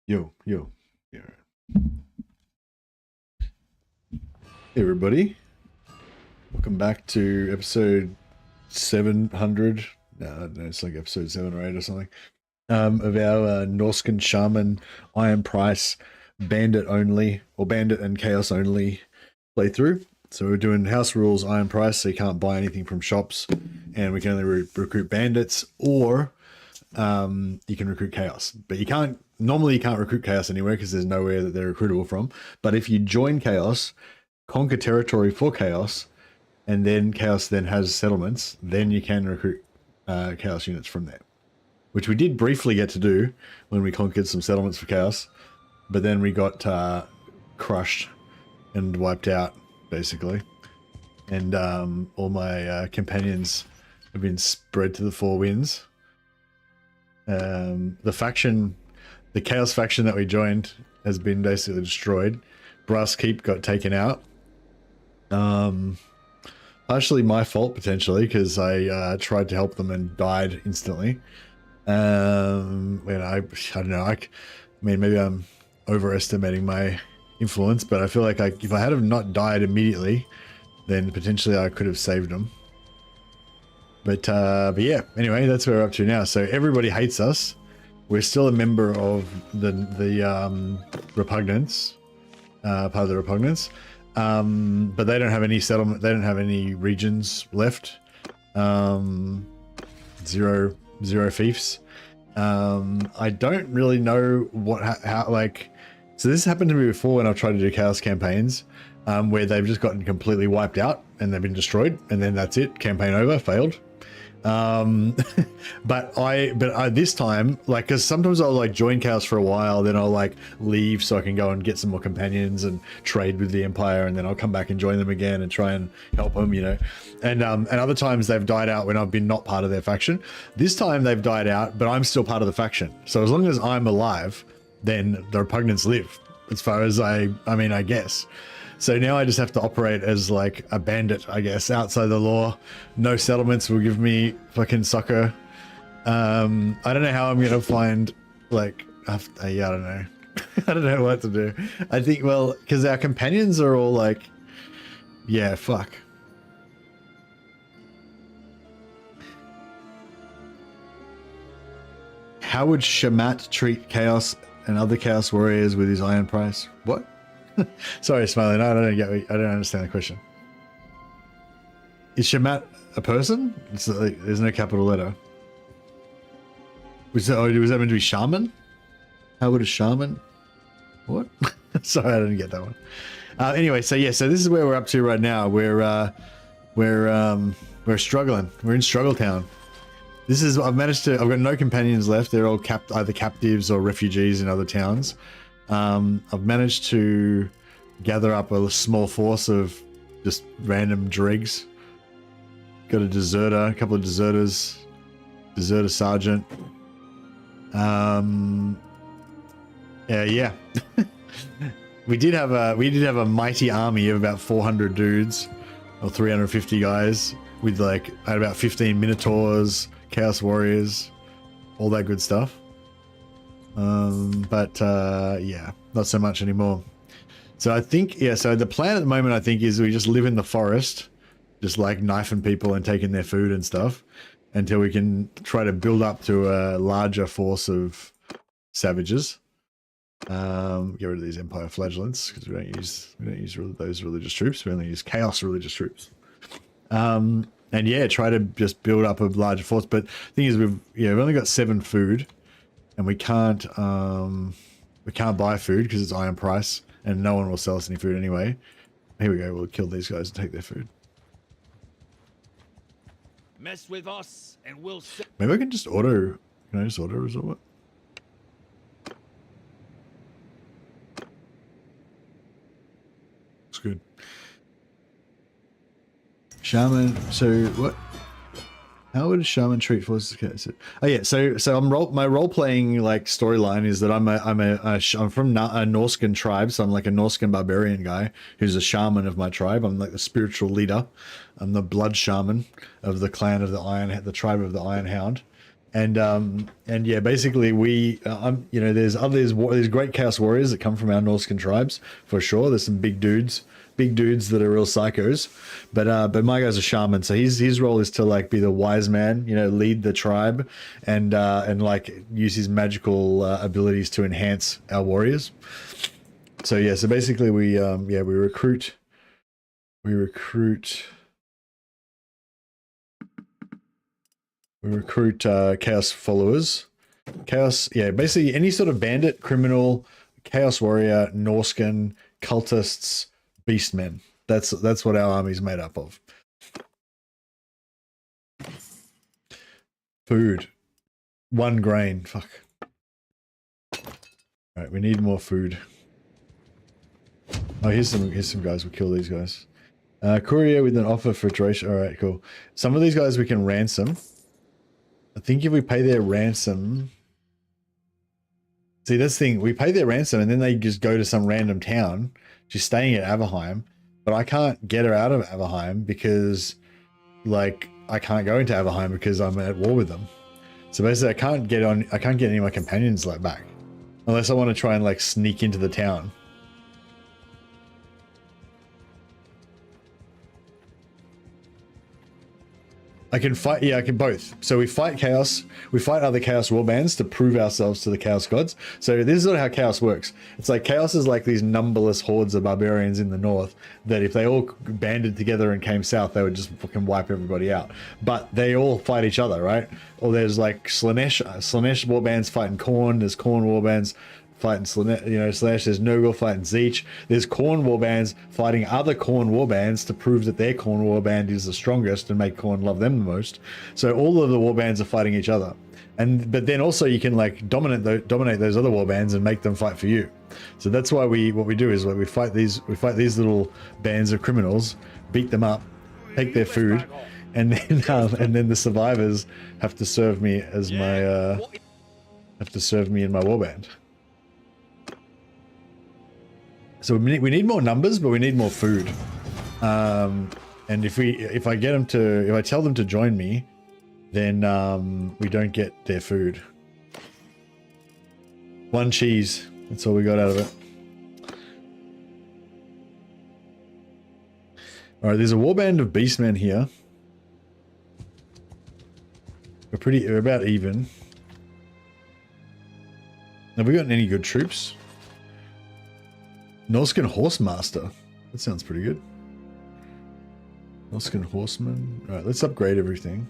Yo. Yeah. Hey everybody, welcome back to episode 700. No, it's like episode 7 or 8 or something. Of our Norscan Shaman Iron Price Bandit only or Bandit and Chaos only playthrough. So we're doing house rules Iron Price, so you can't buy anything from shops, and we can only recruit bandits, or you can recruit Chaos, but you can't. Normally, you can't recruit Chaos anywhere because there's nowhere that they're recruitable from. But if you join Chaos, conquer territory for Chaos, and then Chaos then has settlements, then you can recruit Chaos units from there, which we did briefly get to do when we conquered some settlements for Chaos, but then we got crushed and wiped out, basically. And all my companions have been spread to the four winds. The Chaos faction that we joined has been basically destroyed. Brass Keep got taken out. Partially my fault, potentially, because I tried to help them and died instantly. When I don't know, I mean, maybe I'm overestimating my influence, but I feel like if I had have not died immediately, then potentially I could have saved them. But yeah, anyway, that's where we're up to now. So everybody hates us. We're still a member of the Repugnance, part of the Repugnance. But they don't have any settlement. They don't have any regions left. Zero fiefs. I don't really know how like. So this happened to me before when I've tried to do Chaos campaigns, where they've just gotten completely wiped out and they've been destroyed, and then that's it. Campaign over. Failed. But this time, like, because sometimes I'll like join Chaos for a while, then I'll like leave so I can go and get some more companions and trade with the Empire, and then I'll come back and join them again and try and help them, you know. And other times they've died out when I've been not part of their faction. This time they've died out, but I'm still part of the faction. So as long as I'm alive, then the Repugnants live, as far as I guess. So now I just have to operate as like a bandit, I guess, outside the law. No settlements will give me fucking succor. I don't know how I'm gonna find, like, yeah, I don't know. I don't know what to do. I think, well, because our companions are all like, yeah, fuck. How would Shaman treat Chaos and other Chaos warriors with his iron price? What? Sorry, Smiley. No, I don't understand the question. Is Shaman a person? It's like, there's no capital letter. Was that meant to be Shaman? How would a Shaman? What? Sorry, I didn't get that one. Anyway, so yeah, so this is where we're up to right now. We're struggling. We're in Struggle Town. I've got no companions left. They're all either captives or refugees in other towns. I've managed to gather up a small force of just random dregs. Got a deserter, a couple of deserters, deserter sergeant. Yeah. we did have a mighty army of about 400 dudes or 350 guys with like about 15 minotaurs, chaos warriors, all that good stuff. Yeah, not so much anymore. So I think, yeah, so the plan at the moment, I think, is we just live in the forest, just like knifing people and taking their food and stuff until we can try to build up to a larger force of savages. Get rid of these Empire flagellants because we don't use those religious troops. We only use Chaos religious troops. And yeah, try to just build up a larger force. But the thing is, we've only got 7 food. And we can't buy food because it's iron price, and no one will sell us any food anyway. Here we go. We'll kill these guys and take their food. Mess with us, and we'll. Maybe I can just auto. Can I just auto resolve it? It's good. Shaman. So what? How would a Shaman treat forces? Oh yeah, so my role playing like storyline is that I'm from a Norscan tribe, so I'm like a Norscan barbarian guy who's a shaman of my tribe. I'm like the spiritual leader. I'm the blood shaman of the clan of the tribe of the Iron Hound, And yeah, basically we, you know, there's great chaos warriors that come from our Norscan tribes for sure. There's some big dudes that are real psychos, but my guy's a shaman, so his role is to like be the wise man, you know, lead the tribe, and like use his magical abilities to enhance our warriors. So yeah, so basically we recruit chaos followers. Chaos, yeah, basically any sort of bandit, criminal, chaos warrior, Norscan, cultists, beastmen. That's what our army's made up of. Food. 1 grain. Fuck. Alright, we need more food. Oh, here's some guys. We'll kill these guys. Courier with an offer for duration. Alright, cool. Some of these guys we can ransom. I think if we pay their ransom... See, that's the thing. We pay their ransom and then they just go to some random town. She's staying at Averheim. But I can't get her out of Averheim because, like, I can't go into Averheim because I'm at war with them. So basically I can't get any of my companions, like, back. Unless I want to try and, like, sneak into the town. I can fight, yeah, I can both. So we fight chaos, we fight other chaos warbands to prove ourselves to the chaos gods. So this is not how chaos works. It's like chaos is like these numberless hordes of barbarians in the north that if they all banded together and came south, they would just fucking wipe everybody out. But they all fight each other, right? Or there's like Slanesh warbands fighting Khorne, there's Khorne warbands fighting Slanesh, you know, Slash, there's Nurgle fighting Zeech, there's Khorne warbands fighting other Khorne warbands to prove that their Khorne warband is the strongest and make Khorne love them the most. So all of the warbands are fighting each other. But then also you can like dominate those other warbands and make them fight for you. So that's why what we do is we fight these little bands of criminals, beat them up, take their food, and then the survivors have to serve me as my have to serve me in my warband. So we need more numbers, but we need more food. And if I tell them to join me, then we don't get their food. 1 cheese. That's all we got out of it. All right, there's a warband of beastmen here. We're about even. Have we got any good troops? Norscan Horsemaster. That sounds pretty good. Norscan Horseman. Alright, let's upgrade everything.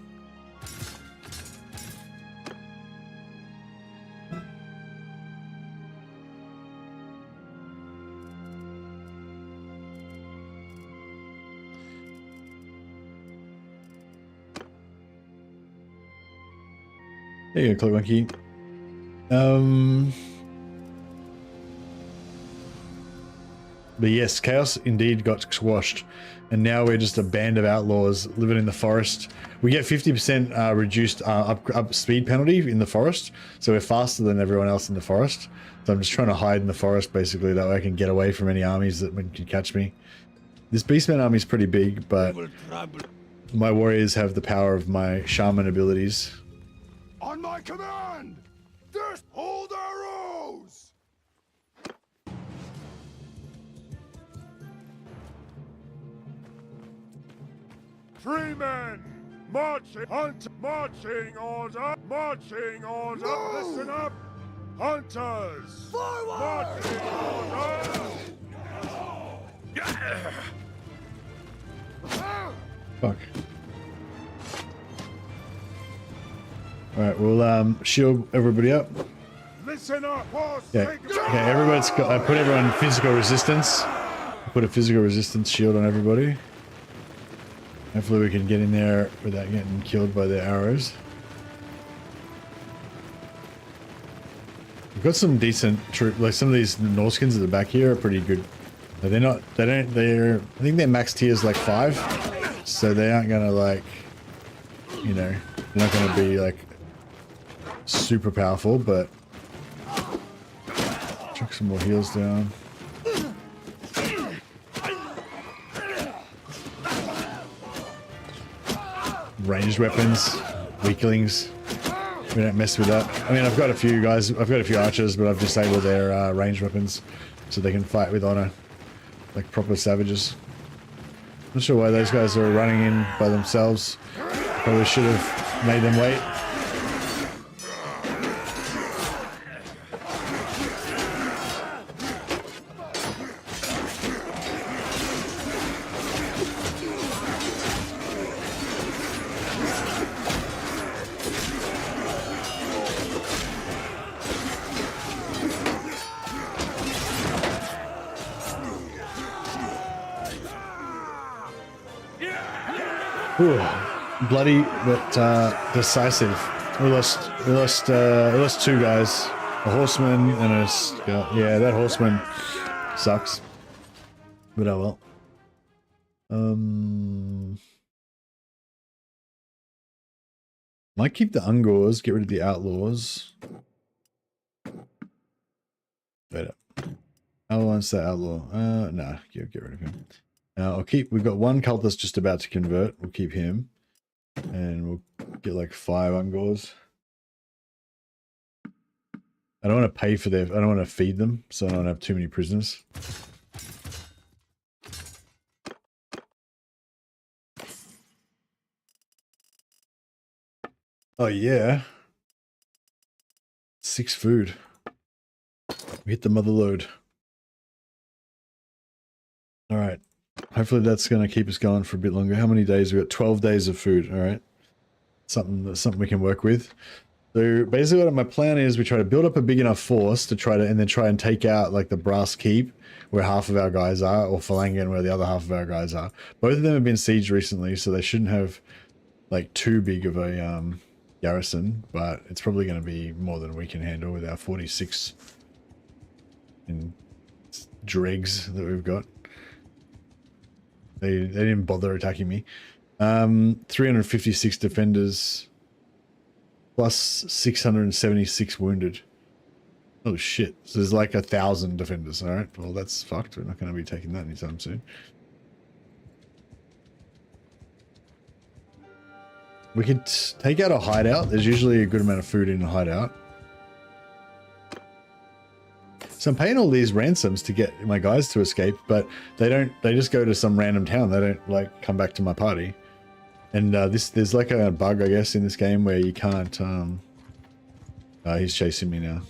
There you go, Cloak Monkey. But yes, chaos indeed got squashed, and now we're just a band of outlaws living in the forest. We get 50% reduced up speed penalty in the forest, so we're faster than everyone else in the forest. So I'm just trying to hide in the forest, basically, that way I can get away from any armies that can catch me. This Beastman army is pretty big, but my warriors have the power of my shaman abilities. On my command, just hold arrows! Freemen, marching order, listen up, hunters, forward, marching order. Fuck. Alright, we'll shield everybody up. Listen up, yeah. Okay, everybody's got, I put everyone in physical resistance. Put a physical resistance shield on everybody. Hopefully we can get in there without getting killed by the arrows. We've got some decent troop, like some of these Norscans at the back here are pretty good. But I think their max tier is like 5. So they aren't gonna like, you know, they're not gonna be like super powerful, but chuck some more heals down. Ranged weapons, weaklings. We don't mess with that. I mean, I've got a few guys, I've got a few archers, but I've disabled their ranged weapons so they can fight with honor, like proper savages. Not sure why those guys are running in by themselves. Probably should have made them wait. Ooh, bloody but decisive. We lost two guys, a horseman and a scout. Yeah, that horseman sucks. But oh well. Might keep the Ungors, get rid of the outlaws. Wait up. How wants that outlaw? Nah, get rid of him. I'll keep, we've got one cultist just about to convert. We'll keep him. And we'll get like 5 Ungors. I don't want to pay for their, I don't want to feed them, so I don't have too many prisoners. Oh yeah. 6 food. We hit the mother load. Alright. Hopefully that's going to keep us going for a bit longer. How many days? We've got 12 days of food. Alright. Something we can work with. So basically what my plan is, we try to build up a big enough force to try and take out like the Brass Keep where half of our guys are, or Phalangan where the other half of our guys are. Both of them have been sieged recently, so they shouldn't have like too big of a garrison, but it's probably going to be more than we can handle with our 46 in dregs that we've got. They didn't bother attacking me. 356 defenders plus 676 wounded. Oh shit. So there's like 1,000 defenders. Alright, well that's fucked. We're not going to be taking that anytime soon. We could take out a hideout. There's usually a good amount of food in a hideout. So I'm paying all these ransoms to get my guys to escape, but they just go to some random town. They don't like come back to my party. And there's like a bug, I guess, in this game where you can't, he's chasing me now.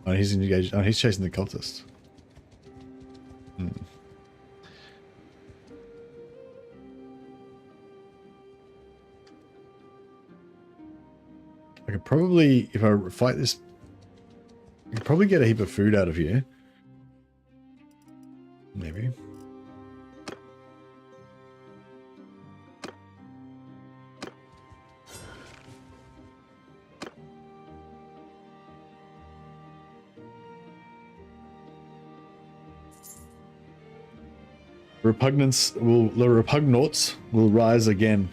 Oh, he's engaged. Oh, he's chasing the cultist. I could probably, if I fight this, I could probably get a heap of food out of here. Maybe. The repugnauts will rise again.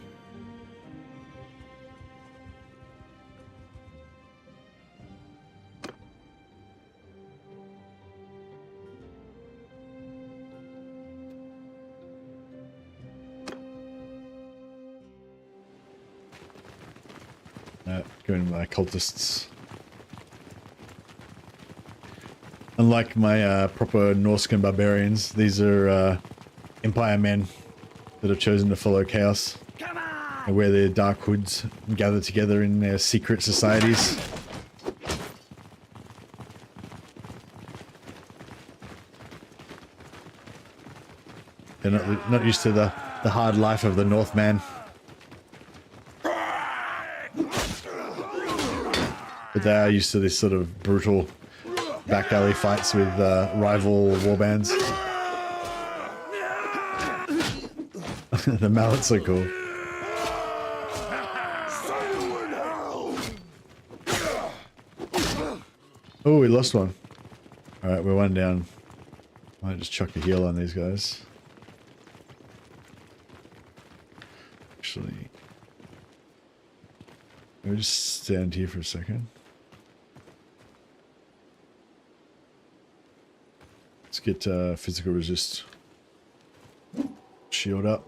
Going my cultists. Unlike my proper Norscan barbarians, these are Empire men that have chosen to follow chaos. And wear their dark hoods and gather together in their secret societies. They're not used to the hard life of the Northman. But they are used to this sort of brutal back alley fights with rival warbands. The mallets are cool. Oh, we lost one. Alright, we're one down. Might just chuck a heal on these guys. Actually, let me just stand here for a second. Let's get physical resist. Shield up.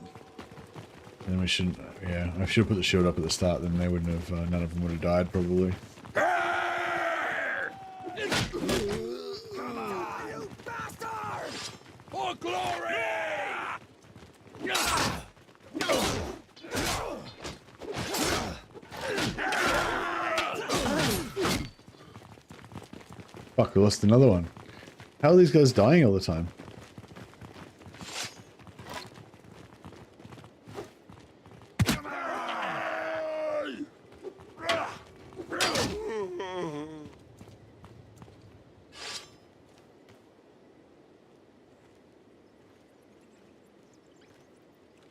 And we shouldn't, yeah, I should have put the shield up at the start, then they wouldn't have, none of them would have died probably. Come on, you bastard! For glory! Fuck, we lost another one. How are these guys dying all the time?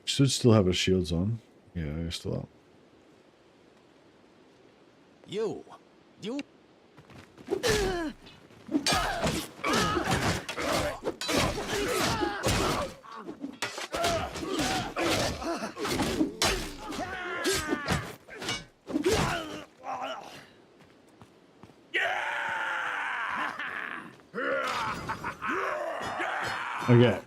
Should still have our shields on. Yeah, they're still up. You. Okay.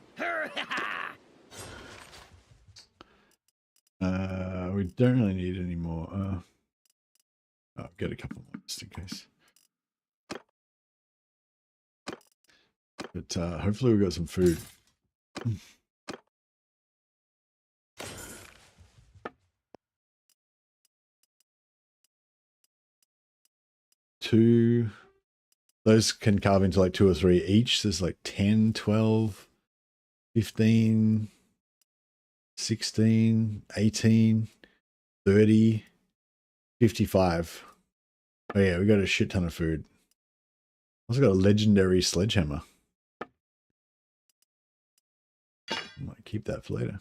We don't really need any more. I'll get a couple more just in case. But hopefully we got some food. Two. Those can carve into like 2 or 3 each. There's like 10, 12, 15, 16, 18, 30, 55. Oh yeah, we got a shit ton of food. Also got a legendary sledgehammer. Might keep that for later.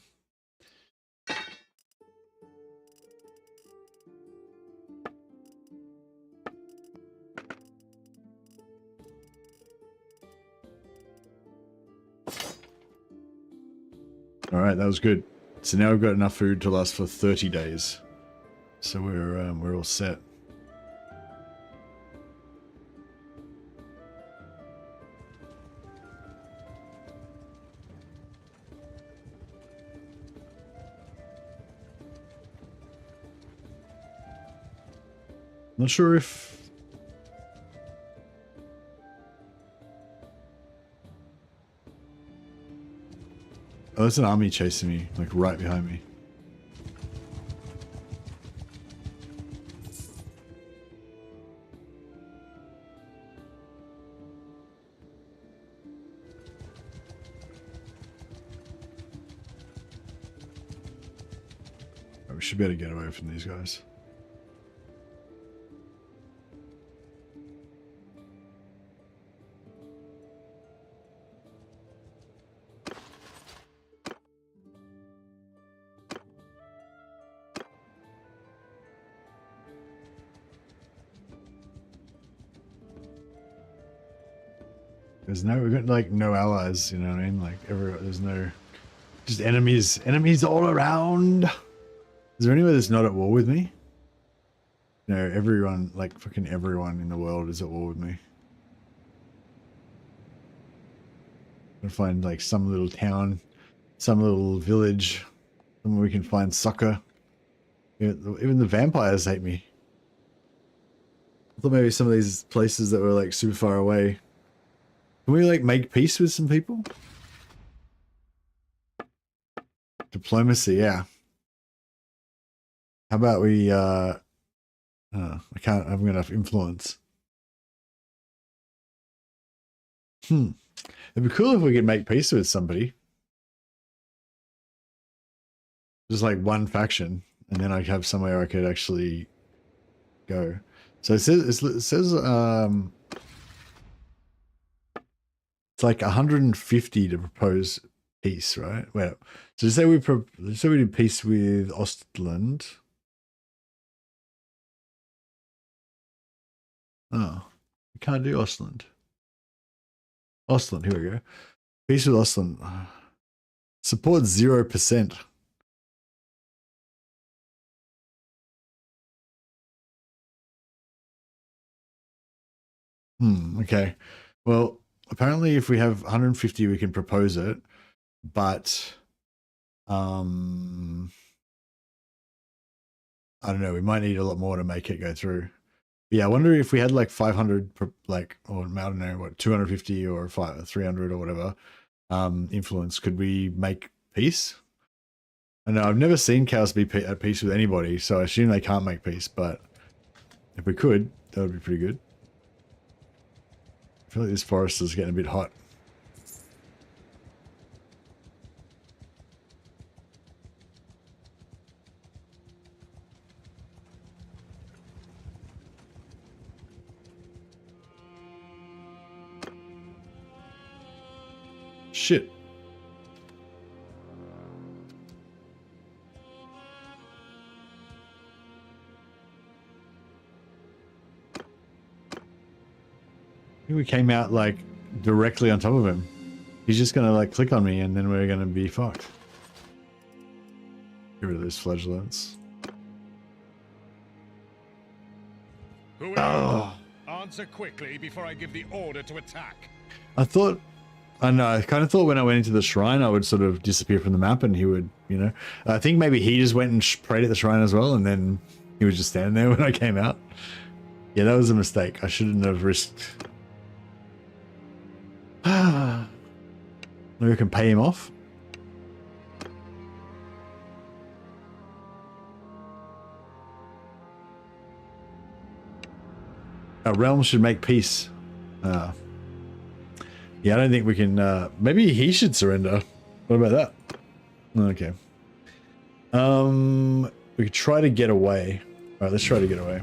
All right, that was good. So now we've got enough food to last for 30 days. So we're all set. Not sure if oh, there's an army chasing me, like right behind me. Oh, we should be able to get away from these guys. We've got like no allies, you know what I mean? Like there's no, just enemies all around. Is there anyone that's not at war with me? No, everyone, like fucking everyone in the world is at war with me. I'm gonna find like some little town, some little village, somewhere we can find succor. Even the vampires hate me. I thought maybe some of these places that were like super far away. Can we like make peace with some people? Diplomacy, yeah. How about we I can't have enough influence. It'd be cool if we could make peace with somebody. Just like one faction, and then I'd have somewhere I could actually go. So it says it's like 150 to propose peace, right? Well, so say we did peace with Ostland. Oh, we can't do Ostland. Ostland, here we go. Peace with Ostland. Support 0%. Okay. Well, apparently if we have 150 we can propose it, but I don't know. We might need a lot more to make it go through. But yeah, I wonder if we had like 500, like, or I don't know, what, 250 or 300 or whatever influence. Could we make peace? I know I've never seen Chaos be at peace with anybody, so I assume they can't make peace. But if we could, that would be pretty good. I feel like this forest is getting a bit hot. Shit. I think we came out like directly on top of him. He's just gonna like click on me and then we're gonna be fucked. Get rid of those flagellants. Who are you? Answer quickly before I give the order to attack. I thought, I don't know, I kind of thought when I went into the shrine I would sort of disappear from the map and he would, you know. I think maybe he just went and prayed at the shrine as well and then he was just standing there when I came out. Yeah, that was a mistake. I shouldn't have risked. Maybe we can pay him off. Our realm should make peace. Yeah, I don't think we can. Maybe he should surrender. What about that? Okay. We could try to get away. All right, let's try to get away.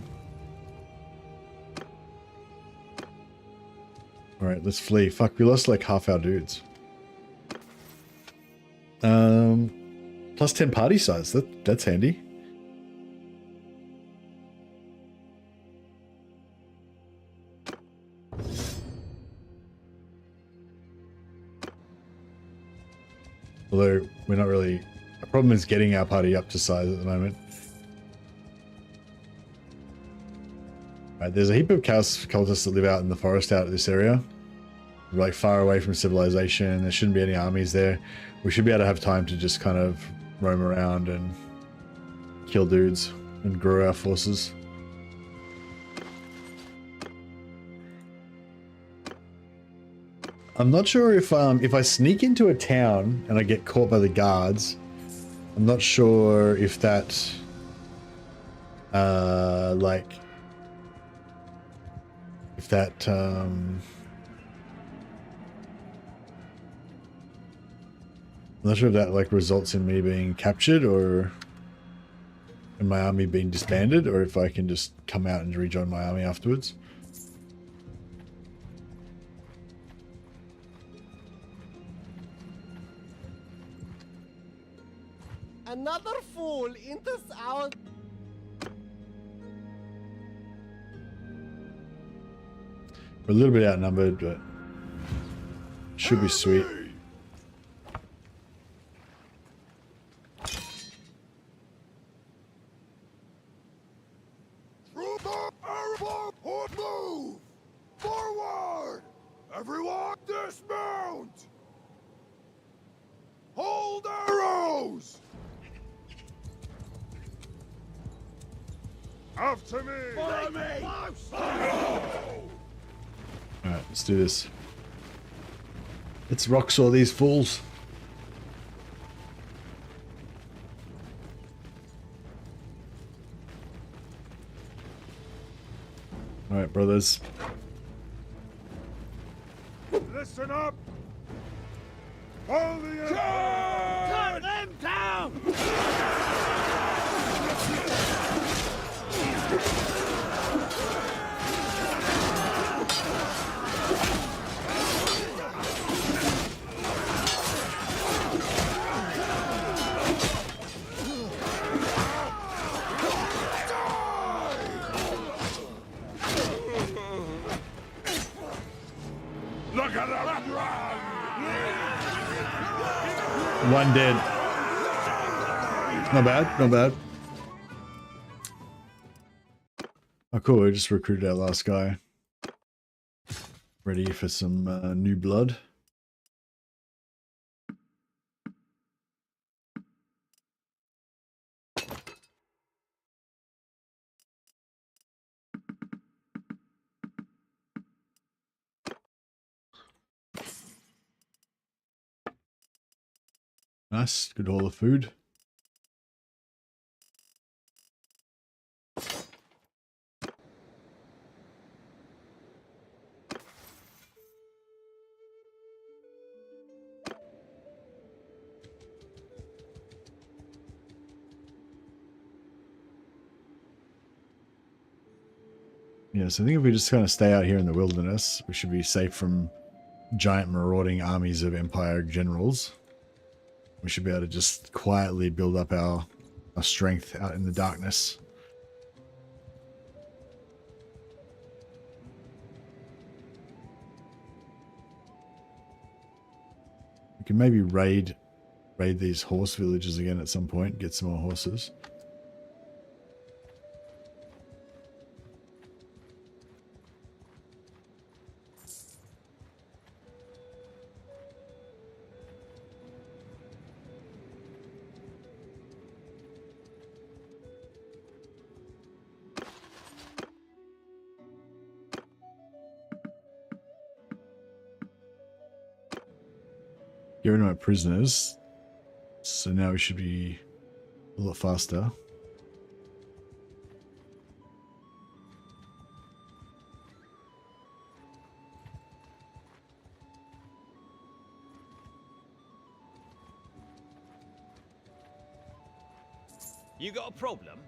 All right, let's flee. Fuck, we lost like half our dudes. Plus 10 party size. That's handy. Although we're not really. The problem is getting our party up to size at the moment. Right, there's a heap of chaos cultists that live out in the forest out of this area. We're like far away from civilization. There shouldn't be any armies there. We should be able to have time to just kind of roam around and kill dudes and grow our forces. I'm not sure if I sneak into a town and I get caught by the guards, I'm not sure if that like if that I'm not sure if that like results in me being captured or in my army being disbanded, or if I can just come out and rejoin my army afterwards. Another fool enters our... We're a little bit outnumbered, but should be sweet. Move! Forward! Everyone dismount! Hold arrows! After me! Follow me! Alright, let's do this. Let's rock saw these fools. Alright, brothers. Listen up! All the Cut them down! Look at them! One dead. Not bad, not bad. Oh cool, we just recruited our last guy. Ready for some new blood. Nice, good haul of food. Yeah, so I think if we just kind of stay out here in the wilderness, we should be safe from giant marauding armies of Empire generals. We should be able to just quietly build up our strength out in the darkness. We can maybe raid these horse villages again at some point, get some more horses. Get rid of my prisoners. So now we should be a lot faster. You got a problem?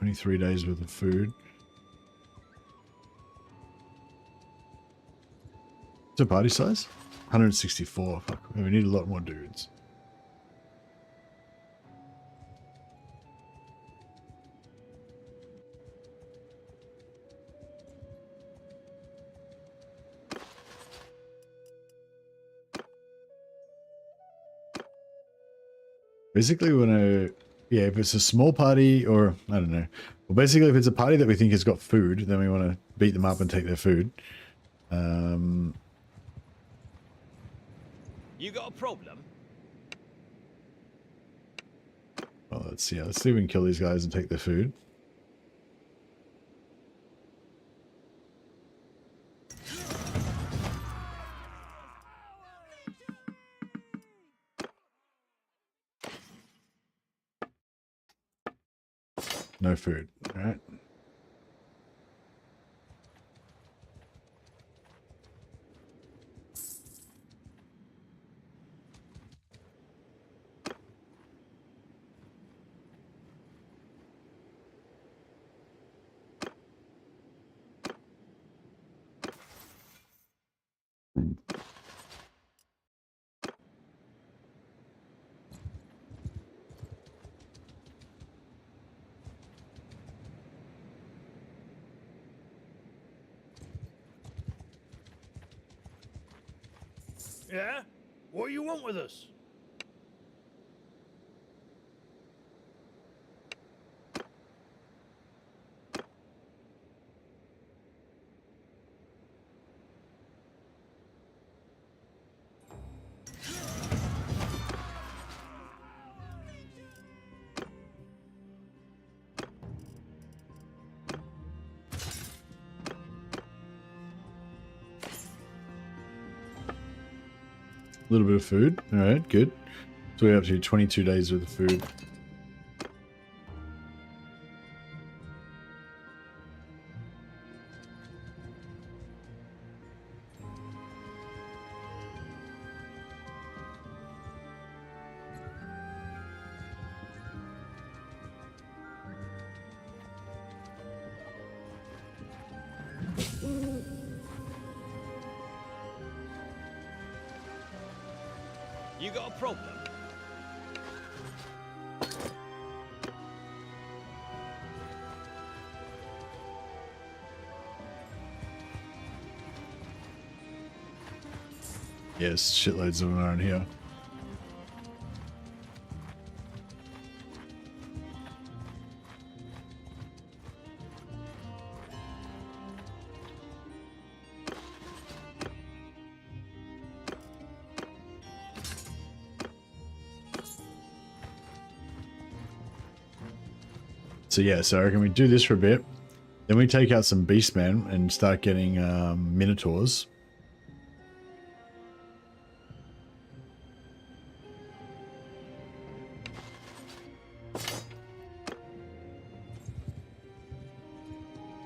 $23 days worth of food. What's the party size? 164. Fuck, we need a lot more dudes. Basically, we want to, yeah, if it's a small party, or I don't know. Well, basically, if it's a party that we think has got food, then we want to beat them up and take their food. You got a problem? Well, let's see. Let's see if we can kill these guys and take their food. No food. All right. Yeah? What do you want with us? A little bit of food. All right, good. So we're up to 22 days worth of food. You got a problem? Yes, shitloads of them around here. So yeah, so I reckon we do this for a bit. Then we take out some Beastmen and start getting Minotaurs.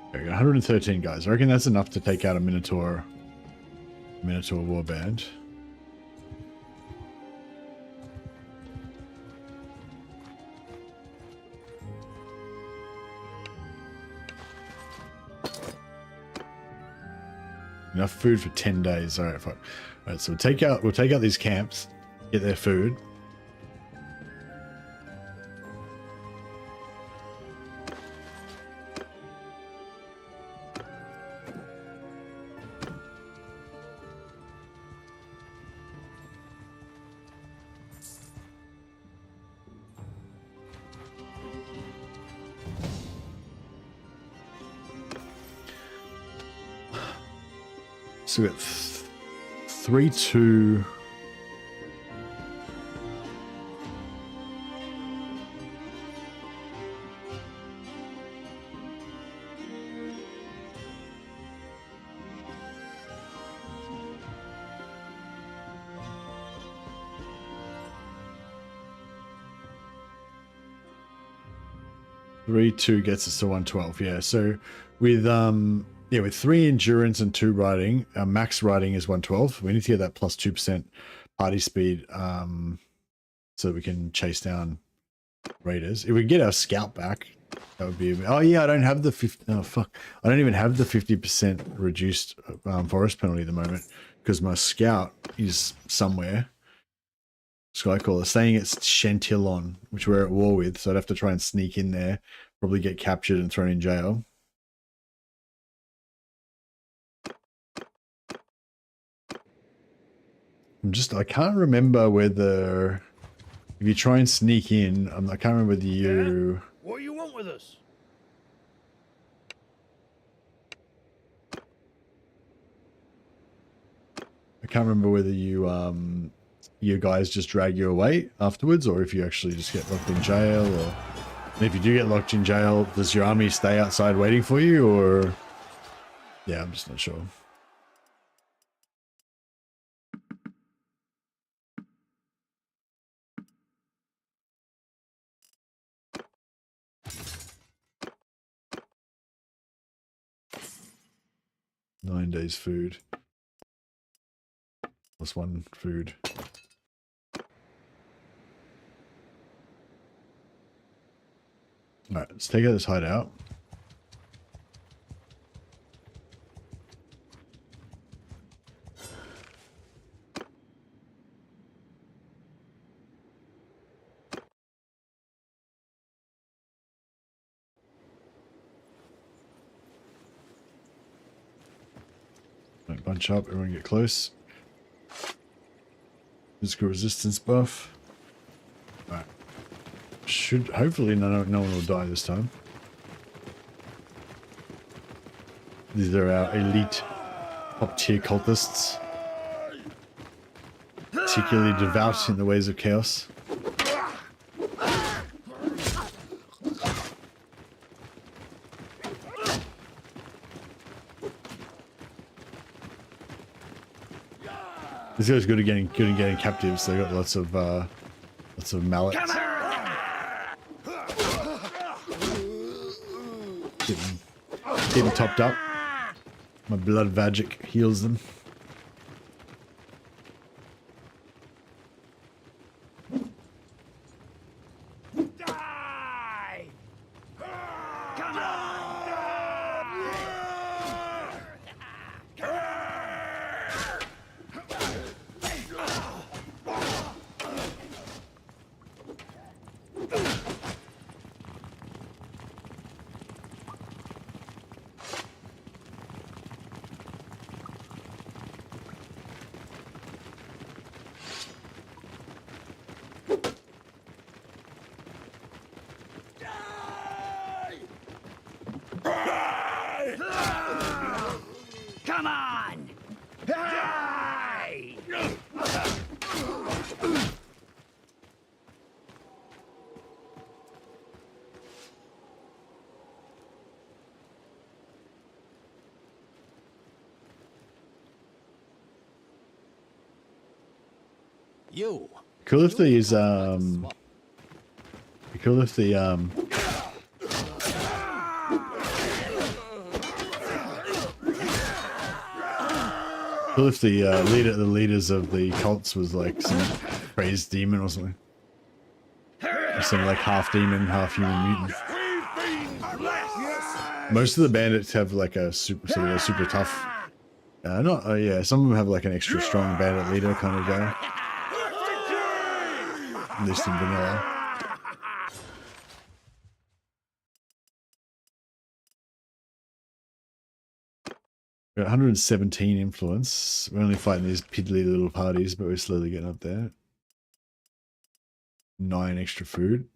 Okay, we got 113 guys. I reckon that's enough to take out a Minotaur warband. Enough food for 10 days. All right, fine. All right, so we'll take out these camps, get their food. So we got 3, 2. Three, 2 gets us to 112. Yeah. So with with 3 endurance and 2 riding, max riding is 112. We need to get that plus 2% party speed so that we can chase down raiders. If we get our scout back, that would be. Oh yeah, I don't have the 50. Oh fuck, I don't even have the 50% reduced forest penalty at the moment because my scout is somewhere. Skycaller saying it's Chantillon, which we're at war with, so I'd have to try and sneak in there, probably get captured and thrown in jail. I can't remember whether, if you try and sneak in, I can't remember whether you... Yeah? What do you want with us? I can't remember whether you, you guys just drag you away afterwards, or if you actually just get locked in jail, or... And if you do get locked in jail, does your army stay outside waiting for you, or... Yeah, I'm just not sure. Nine days food. Plus 1 food. Alright, let's take out this hideout. Right, bunch up, everyone get close. Physical resistance buff. Alright. Should hopefully no one will die this time. These are our elite top tier cultists. Particularly devout in the ways of chaos. This guy's good at getting captives. They got lots of mallets. Keep them topped up. My blood magic heals them. Die! Come Come on! Die! You. Cool if these cool if the cool if the leaders of the cults was like some crazed demon or something. Or some like half demon, half human mutant. Most of the bandits have like a super tough. Yeah, some of them have like an extra strong bandit leader kind of guy. At least in vanilla. We're at 117 influence. We're only fighting these piddly little parties, but we're slowly getting up there. 9 extra food.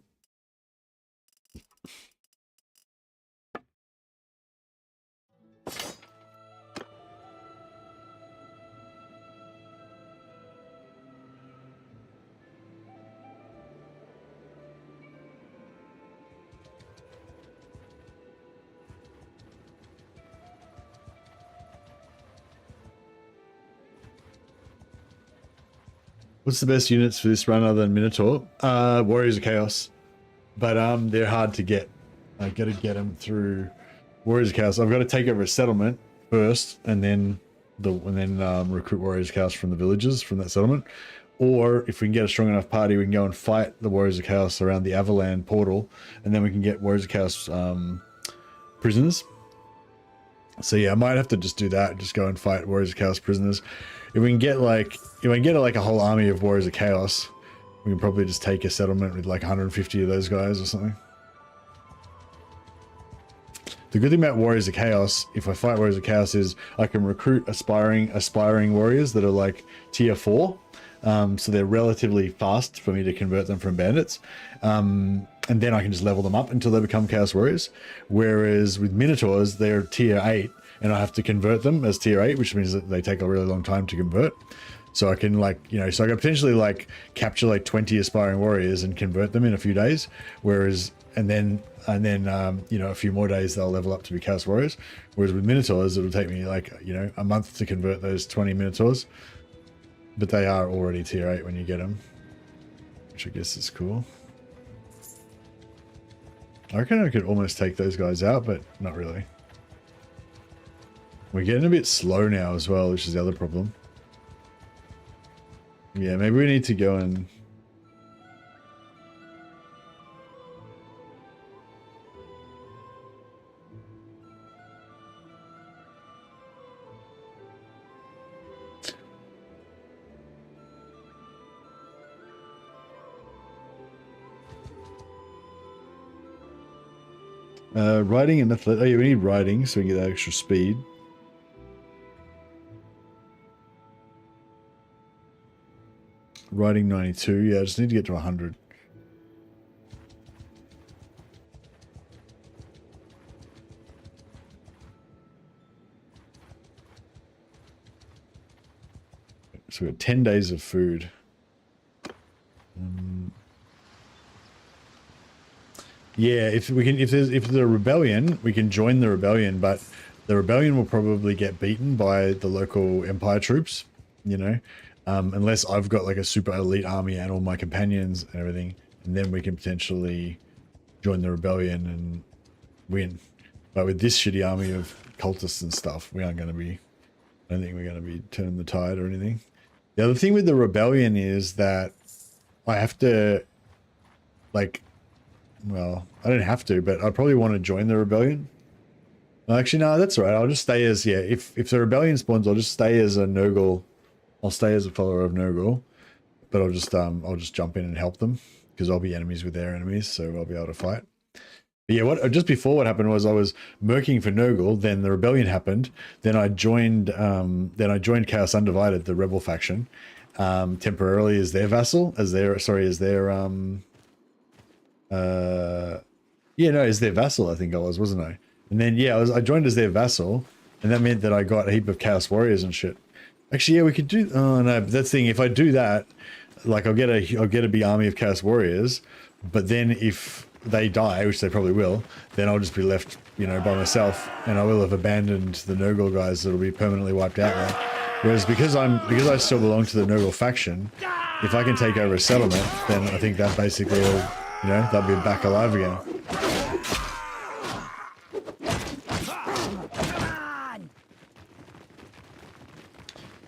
What's the best units for this run other than Minotaur? Warriors of Chaos. But they're hard to get. I gotta get them through Warriors of Chaos. I've got to take over a settlement first, and then recruit Warriors of Chaos from the villages from that settlement. Or if we can get a strong enough party, we can go and fight the Warriors of Chaos around the Avalan portal, and then we can get Warriors of Chaos prisoners. So yeah, I might have to just do that. Just go and fight Warriors of Chaos prisoners. If we can get a whole army of Warriors of Chaos, we can probably just take a settlement with like 150 of those guys or something. The good thing about Warriors of Chaos, if I fight Warriors of Chaos, is I can recruit aspiring warriors that are like tier 4. So they're relatively fast for me to convert them from bandits. And then I can just level them up until they become Chaos Warriors. Whereas with Minotaurs, they're tier 8, and I have to convert them as tier 8, which means that they take a really long time to convert. So I can so I can potentially like capture like 20 aspiring warriors and convert them in a few days. Whereas, and then a few more days they'll level up to be Chaos Warriors. Whereas with Minotaurs, it'll take me like, a month to convert those 20 Minotaurs. But they are already tier 8 when you get them, which I guess is cool. I reckon I could almost take those guys out, but not really. We're getting a bit slow now as well, which is the other problem. Yeah, maybe we need to go and... riding and athletic. Oh yeah, we need riding so we can get that extra speed. Riding 92. Yeah, I just need to get to 100. So we got 10 days of food. Yeah, if there's a rebellion, we can join the rebellion, but the rebellion will probably get beaten by the local Empire troops, unless I've got like a super elite army and all my companions and everything, and then we can potentially join the rebellion and win. But with this shitty army of cultists and stuff, I don't think we're going to be turning the tide or anything. The other thing with the rebellion is that I have to, well, I don't have to, but I probably want to join the rebellion. Actually, no, that's all right. I'll just stay as, if the rebellion spawns, I'll just stay as a Nurgle. I'll stay as a follower of Nurgle, but I'll just jump in and help them because I'll be enemies with their enemies, so I'll be able to fight. But yeah, just before what happened was I was murking for Nurgle, then the rebellion happened, then I joined Chaos Undivided, the rebel faction, temporarily as their vassal, as their vassal, I think I was, wasn't I? And then I joined as their vassal, and that meant that I got a heap of Chaos Warriors and shit. Actually, yeah, we could do. Oh no, but that's the thing. If I do that, like I'll get a big army of Chaos Warriors, but then if they die, which they probably will, then I'll just be left, by myself, and I will have abandoned the Nurgle guys that'll be permanently wiped out now. Whereas because I still belong to the Nurgle faction, if I can take over a settlement, then I think that basically will, you know, they'll be back alive again.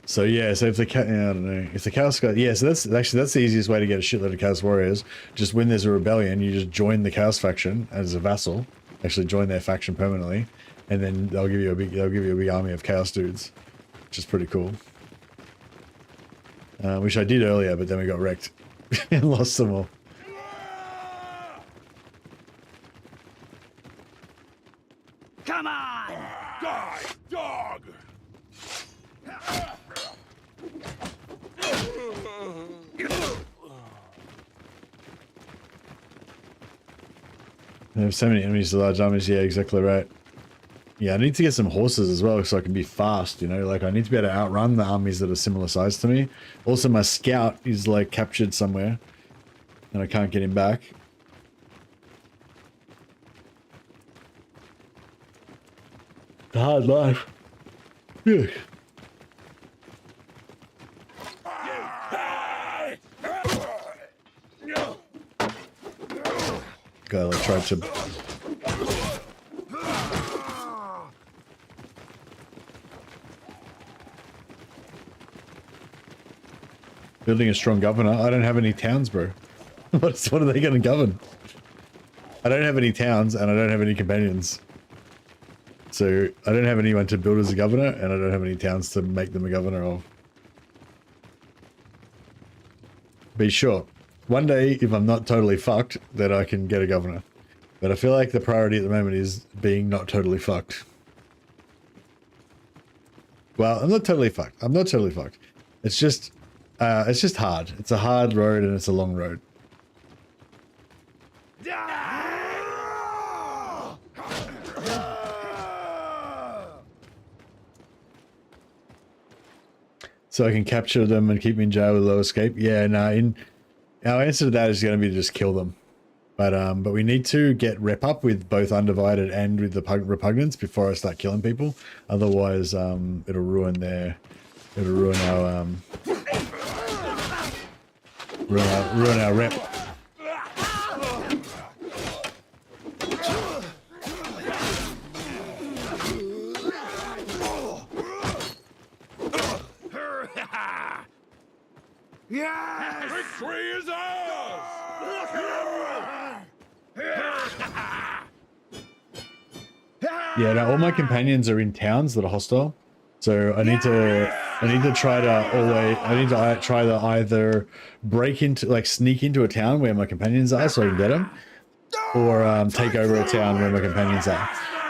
So yeah, so if the I don't know, if the Chaos guy, yeah, so that's the easiest way to get a shitload of Chaos Warriors. Just when there's a rebellion, you just join the Chaos faction as a vassal, actually join their faction permanently, and then they'll give you a big army of Chaos dudes, which is pretty cool. Which I did earlier, but then we got wrecked and lost them all. Come on! Die, dog! They have so many enemies to large armies. Yeah, exactly right. Yeah, I need to get some horses as well so I can be fast, you know? Like, I need to be able to outrun the armies that are similar size to me. Also, my scout is, like, captured somewhere. And I can't get him back. The hard life. Yeah. Guy, like, tried to... Building a strong governor. I don't have any towns, bro. What are they going to govern? I don't have any towns and I don't have any companions. So I don't have anyone to build as a governor and I don't have any towns to make them a governor of. Be sure. One day, if I'm not totally fucked, then I can get a governor. But I feel like the priority at the moment is being not totally fucked. Well, I'm not totally fucked. I'm not totally fucked. It's just hard. It's a hard road and it's a long road. So I can capture them and keep them in jail with low escape. Yeah, no, our answer to that is going to be to just kill them. But we need to get rep up with both Undivided and with the Repugnance before I start killing people. Otherwise, it'll ruin our rep. Yes! Victory is ours! Yeah, now all my companions are in towns that are hostile, so I need to try to either break into, like, sneak into a town where my companions are so I can get them, or take over a town where my companions are.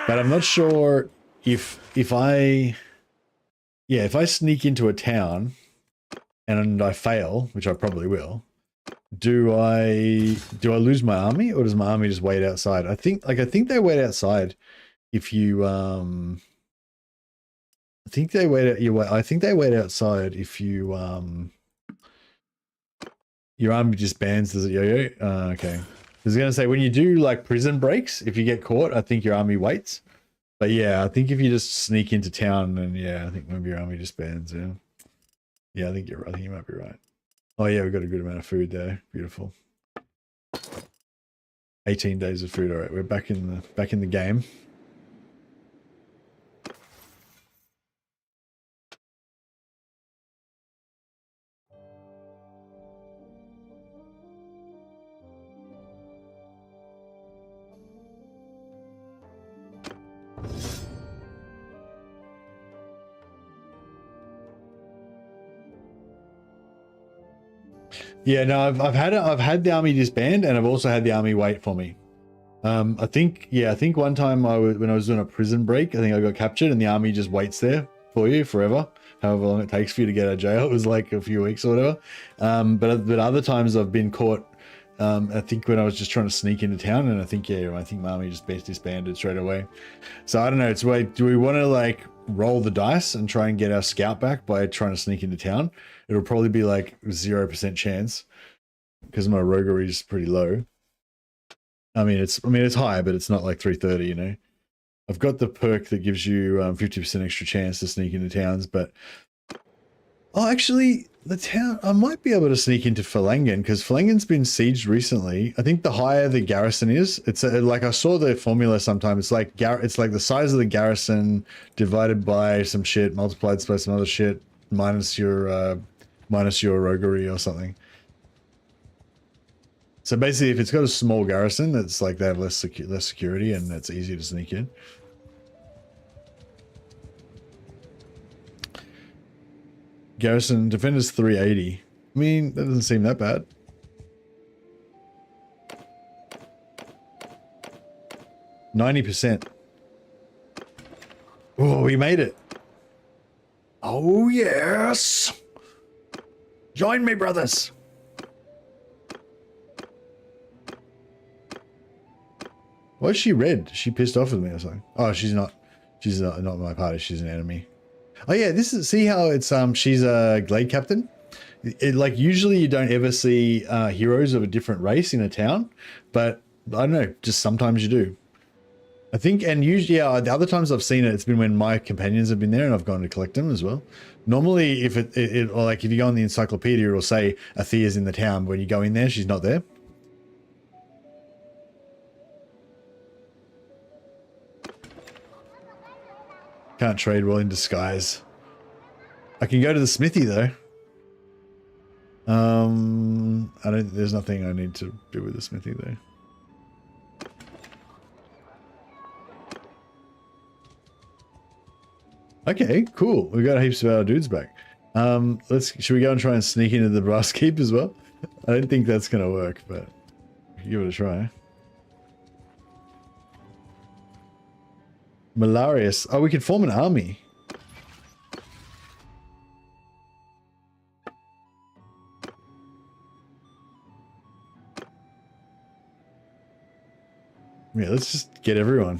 But I'm not sure if I sneak into a town and I fail, which I probably will. Do I lose my army, or does my army just wait outside? I think they wait outside. If you I think they wait outside if you your army disbands. Does it yo-yo? Okay. I was gonna say, when you do like prison breaks, if you get caught, I think your army waits. But yeah, I think if you just sneak into town, then yeah, I think maybe your army disbands. Yeah. Yeah, I think you're right. I think you might be right. Oh yeah, we've got a good amount of food there. Beautiful. 18 days of food. All right, we're back in the game. Yeah, no, I've had the army disband, and I've also had the army wait for me. I think one time when I was doing a prison break, I think I got captured, and the army just waits there for you forever, however long it takes for you to get out of jail. It was like a few weeks or whatever. But other times I've been caught. I think when I was just trying to sneak into town, and I think my army just disbanded straight away. So I don't know. It's like, do we want to like roll the dice and try and get our scout back by trying to sneak into town? It'll probably be like 0% chance because my roguery is pretty low. I mean it's high, but it's not like 330, you know. I've got the perk that gives you 50% extra chance to sneak into towns, but Oh, actually, the town, I might be able to sneak into Felangen because Felangen's been sieged recently. I think the higher the garrison is, it's like I saw the formula sometime. It's like it's like the size of the garrison divided by some shit, multiplied by some other shit, minus your roguery or something. So basically, if it's got a small garrison, it's like they have less security and it's easier to sneak in. Garrison defenders 380. I mean, that doesn't seem that bad. %. Oh, we made it. Oh, yes. Join me, brothers. Why is she red? Is she pissed off with me or something? Oh, she's not. She's not my party. She's an enemy. Oh yeah, this is, see how it's she's a glade captain. Like usually you don't ever see heroes of a different race in a town, but I don't know, just sometimes you do. I think, and usually, yeah, the other times I've seen it, it's been when my companions have been there and I've gone to collect them as well. Normally, if or like if you go on the encyclopedia, it'll say Athea's in the town. But when you go in there, she's not there. Can't trade well in disguise. I can go to the smithy though. There's nothing I need to do with the smithy though. Okay, cool. We got heaps of our dudes back. Should we go and try and sneak into the brass keep as well? I don't think that's gonna work, but give it a try. Malarius. Oh, we could form an army. Yeah, let's just get everyone.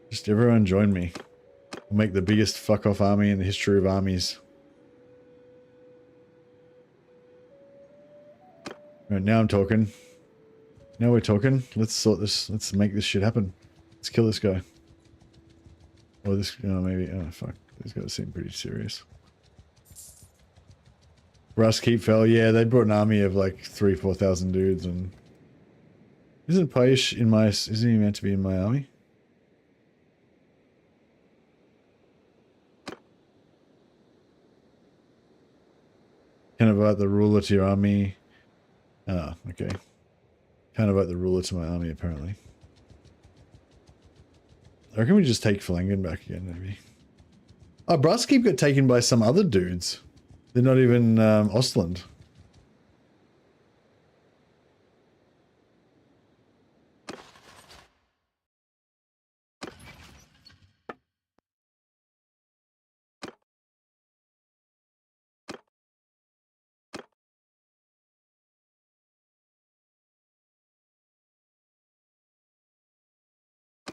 Just everyone join me. We'll make the biggest fuck-off army in the history of armies. Right, now I'm talking. Now we're talking. Let's sort this. Let's make this shit happen. Let's kill this guy. Or this, maybe, oh fuck. These guys seem pretty serious. Brass Keep fell. Yeah, they brought an army of like 3,000-4,000 dudes and... Isn't Paish in my... Isn't he meant to be in my army? Can't invite the ruler to your army. Ah, okay. Can't invite the ruler to my army, apparently. I reckon we just take Felangen back again, maybe. Oh, Braskeep got taken by some other dudes. They're not even Ostland.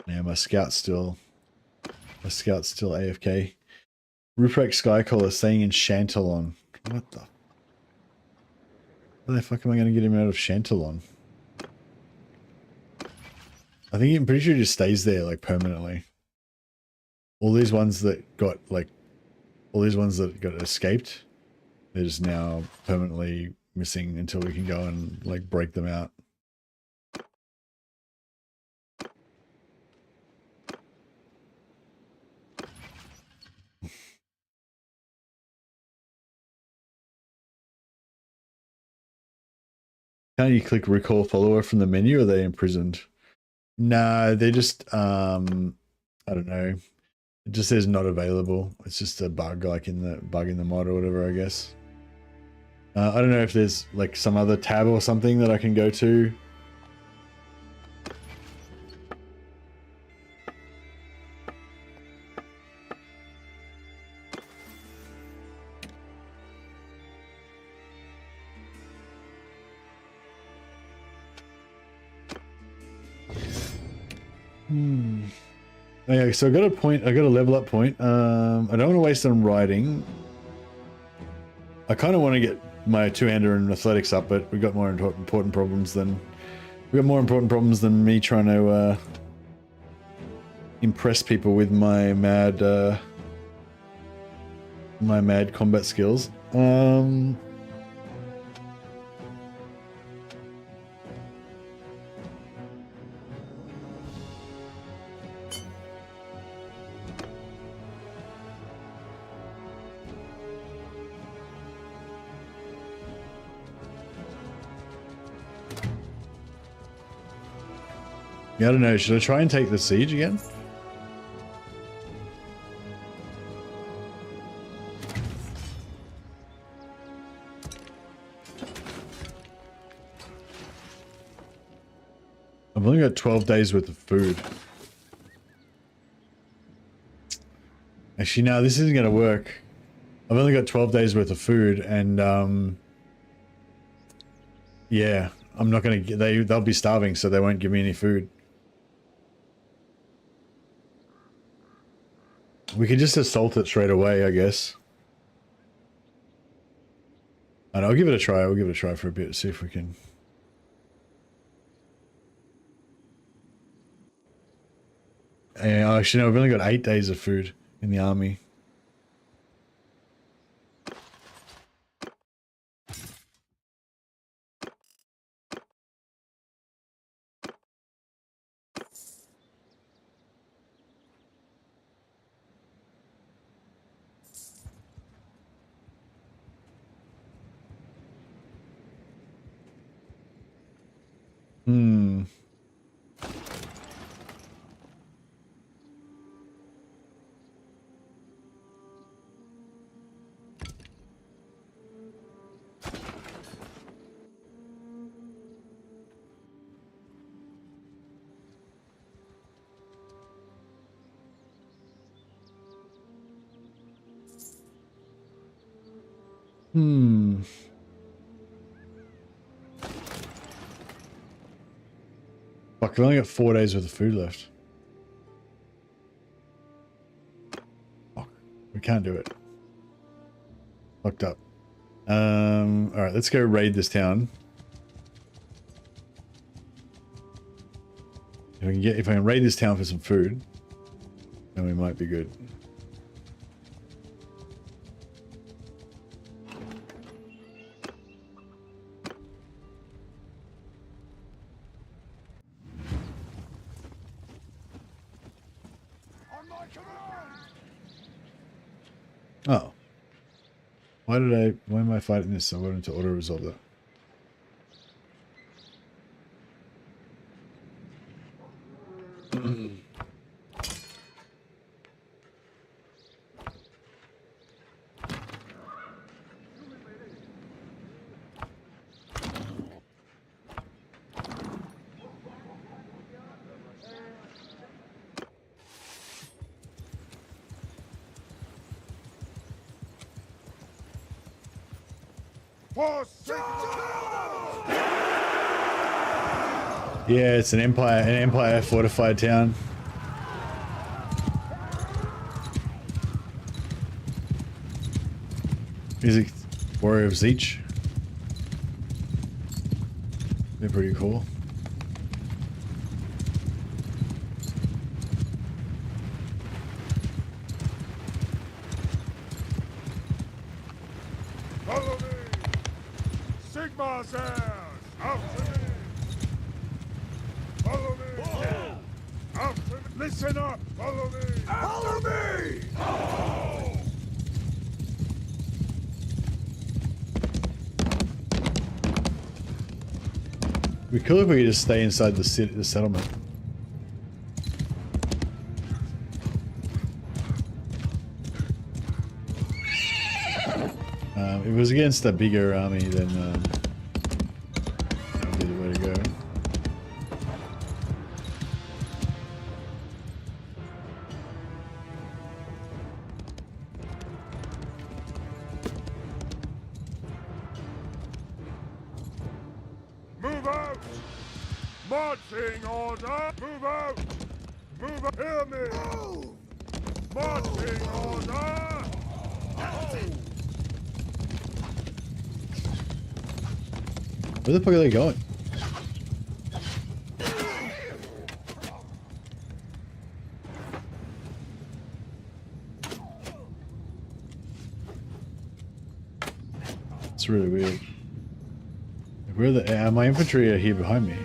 Yeah, my scout's still AFK. Ruprecht Skycaller staying in Chantalon. What the? How the fuck am I going to get him out of Chantalon? I think I'm pretty sure he just stays there like permanently. All these ones that got escaped, they're just now permanently missing until we can go and like break them out. Can't you click recall follower from the menu? Or are they imprisoned? No, they're just, I don't know. It just says not available. It's just a bug, like in the mod or whatever, I guess. I don't know if there's like some other tab or something that I can go to. Okay, so I got a level up point. I don't want to waste on riding. I kind of want to get my two-hander and athletics up, but we've got more important problems than me trying to impress people with my mad My mad combat skills. Yeah, I don't know. Should I try and take the siege again? I've only got 12 days worth of food. Actually, no, this isn't going to work. I've only got 12 days worth of food, and yeah, I'm not going to get, they'll be starving, so they won't give me any food. We can just assault it straight away, I guess. And I'll give it a try. I'll give it a try for a bit, see if we can. Actually, no, we've only got 8 days of food in the army. Hmm. Hmm. Fuck, we've only got 4 days worth of food left. Fuck, we can't do it. Fucked up. Alright, let's go raid this town. If I can raid this town for some food, then we might be good. Oh. Why am I fighting this? I wanted to auto-resolve that. Yeah, it's an empire fortified town. Is it Warrior of Zeech? They're pretty cool. Follow me! Sigmar's heirs! After me! Follow me! After me! Listen up! Follow me! Follow me! We could if we could just stay inside the settlement. If it was against a bigger army, then that'd be the way to go. Move out! Marching order! Move out! Move out! Hear me! Move! Marching order! Where the fuck are they going? That's really weird. Where the my infantry are here behind me.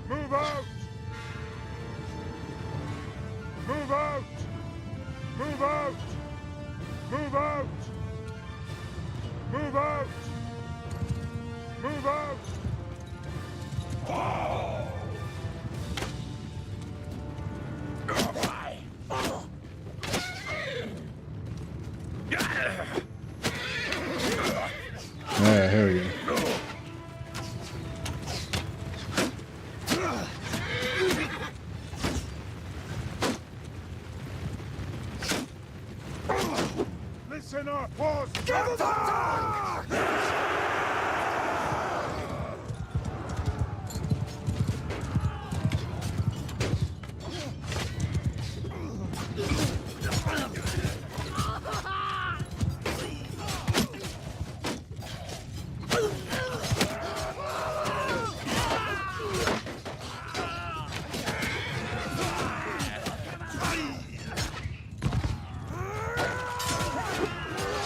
Move out! Move out! Move out! Move out! Move out! Move out! Yeah, here we go. Listen up, boss! Attack!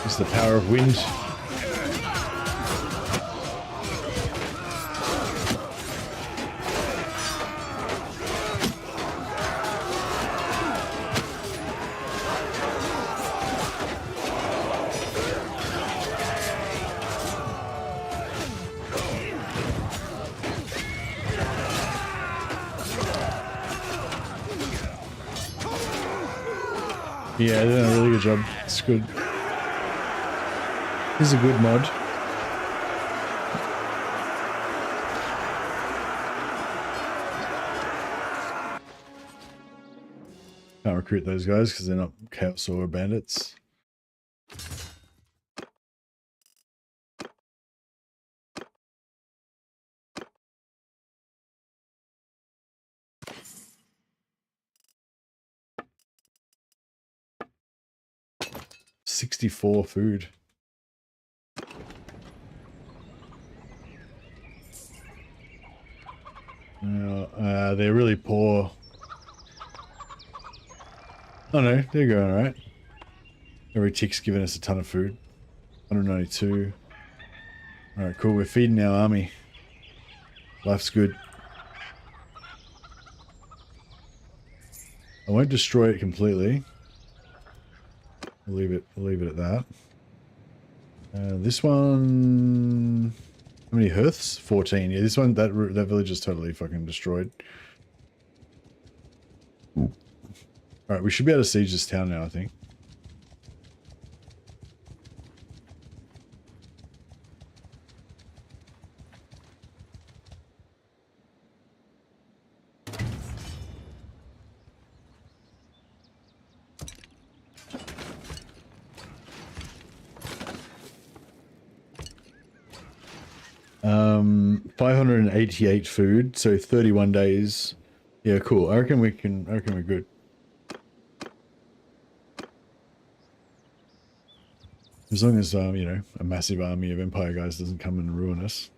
It's the power of wind. Yeah, they're doing a really good job. It's good. This is a good mod. Can't recruit those guys because they're not chaos or bandits. $64 food. They're really poor. Oh no, they're going alright. Every tick's giving us a ton of food. 192. Alright, cool. We're feeding our army. Life's good. I won't destroy it completely. I'll leave it at that. This one... How many hearths? 14. Yeah, this one, that village is totally fucking destroyed. Alright, we should be able to siege this town now, I think. Um, 588 food, so 31 days. Yeah, cool. I reckon we're good. As long as, you know, a massive army of Empire guys doesn't come and ruin us.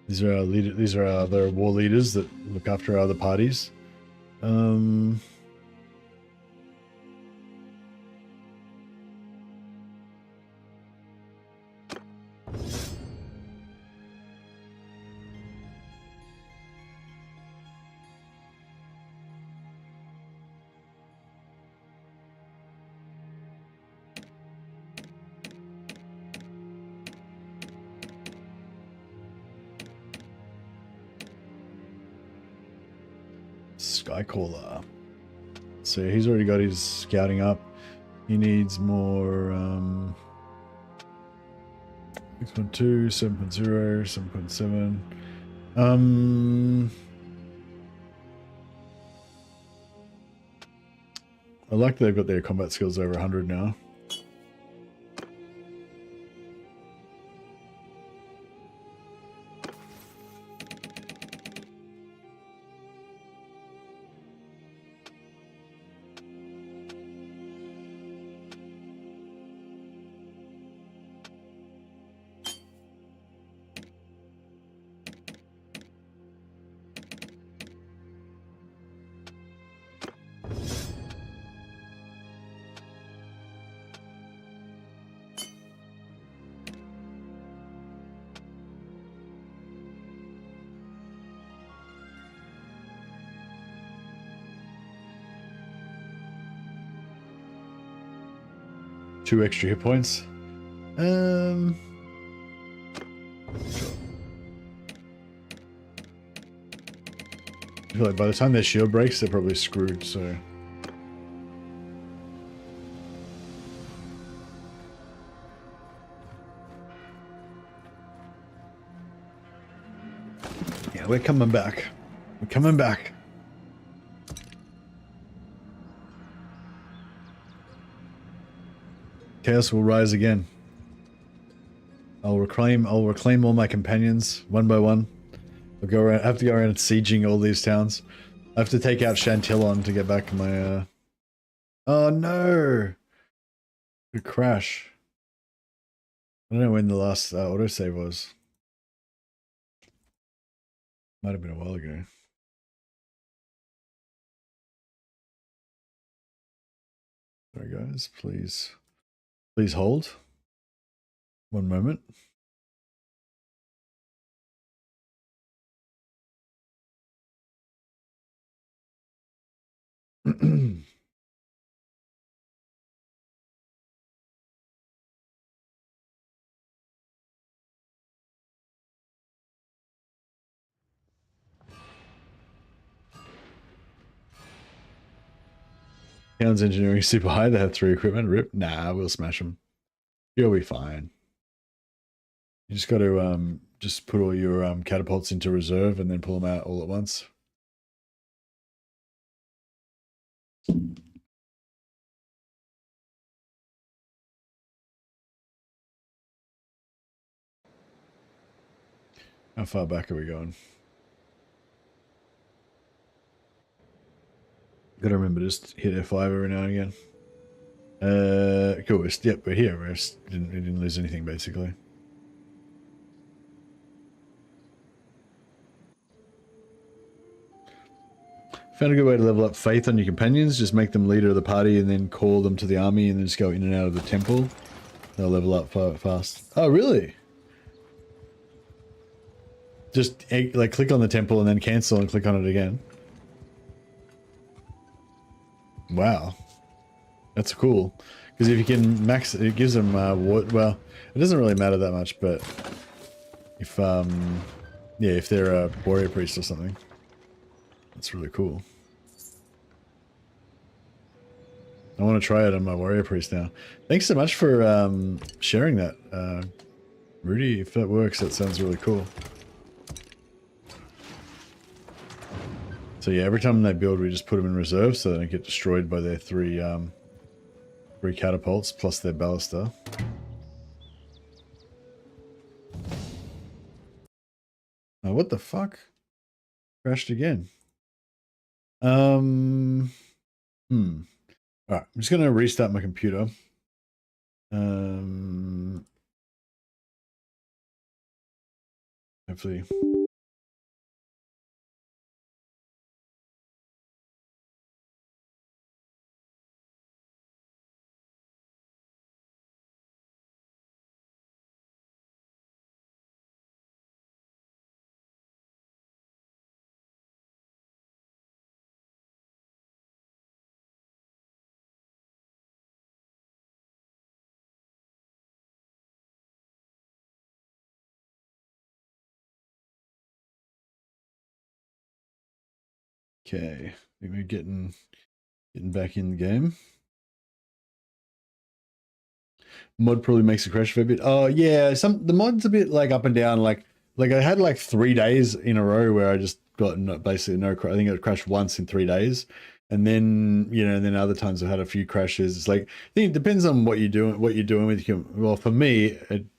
These are our leader. These are our other war leaders that look after our other parties. Skycaller. So he's already got his scouting up. He needs more 6.2, 7.0, 7.7. I like that they've got their combat skills over 100 now. Two extra hit points. Sure. I feel like by the time their shield breaks, they're probably screwed, so. Yeah, we're coming back. We're coming back. Chaos will rise again. I'll reclaim all my companions one by one. I'll go around. I have to go around sieging all these towns. I have to take out Chantillon to get back my. Oh no! Good crash. I don't know when the last autosave was. Might have been a while ago. Sorry guys, please hold. One moment. Town's engineering super high. They have 3 equipment. Rip. Nah, we'll smash them. You'll be fine. You just got to just put all your catapults into reserve and then pull them out all at once. How far back are we going? Gotta remember just hit F5 every now and again. Cool. Yep, we're here. We didn't lose anything basically. Found a good way to level up faith on your companions. Just make them leader of the party and then call them to the army and then just go in and out of the temple. They'll level up fast. Oh, really? Just like click on the temple and then cancel and click on it again. Wow. That's cool. Because if you can max, it gives them, well, it doesn't really matter that much, but if, yeah, if they're a warrior priest or something. That's really cool. I want to try it on my warrior priest now. Thanks so much for sharing that, Rudy. If that works, that sounds really cool. So yeah, every time they build, we just put them in reserve so they don't get destroyed by their three catapults plus their ballista. Oh, what the fuck? Crashed again. Alright, I'm just gonna restart my computer. Hopefully. Okay, I think we're getting back in the game. Mod probably makes a crash for a bit. Oh yeah, the mod's a bit like up and down. Like I had like 3 days in a row where I just got basically no crash. I think it crashed once in 3 days, And then, you know, and then other times I've had a few crashes. It's like, I think it depends on what you're doing with your, well, for me,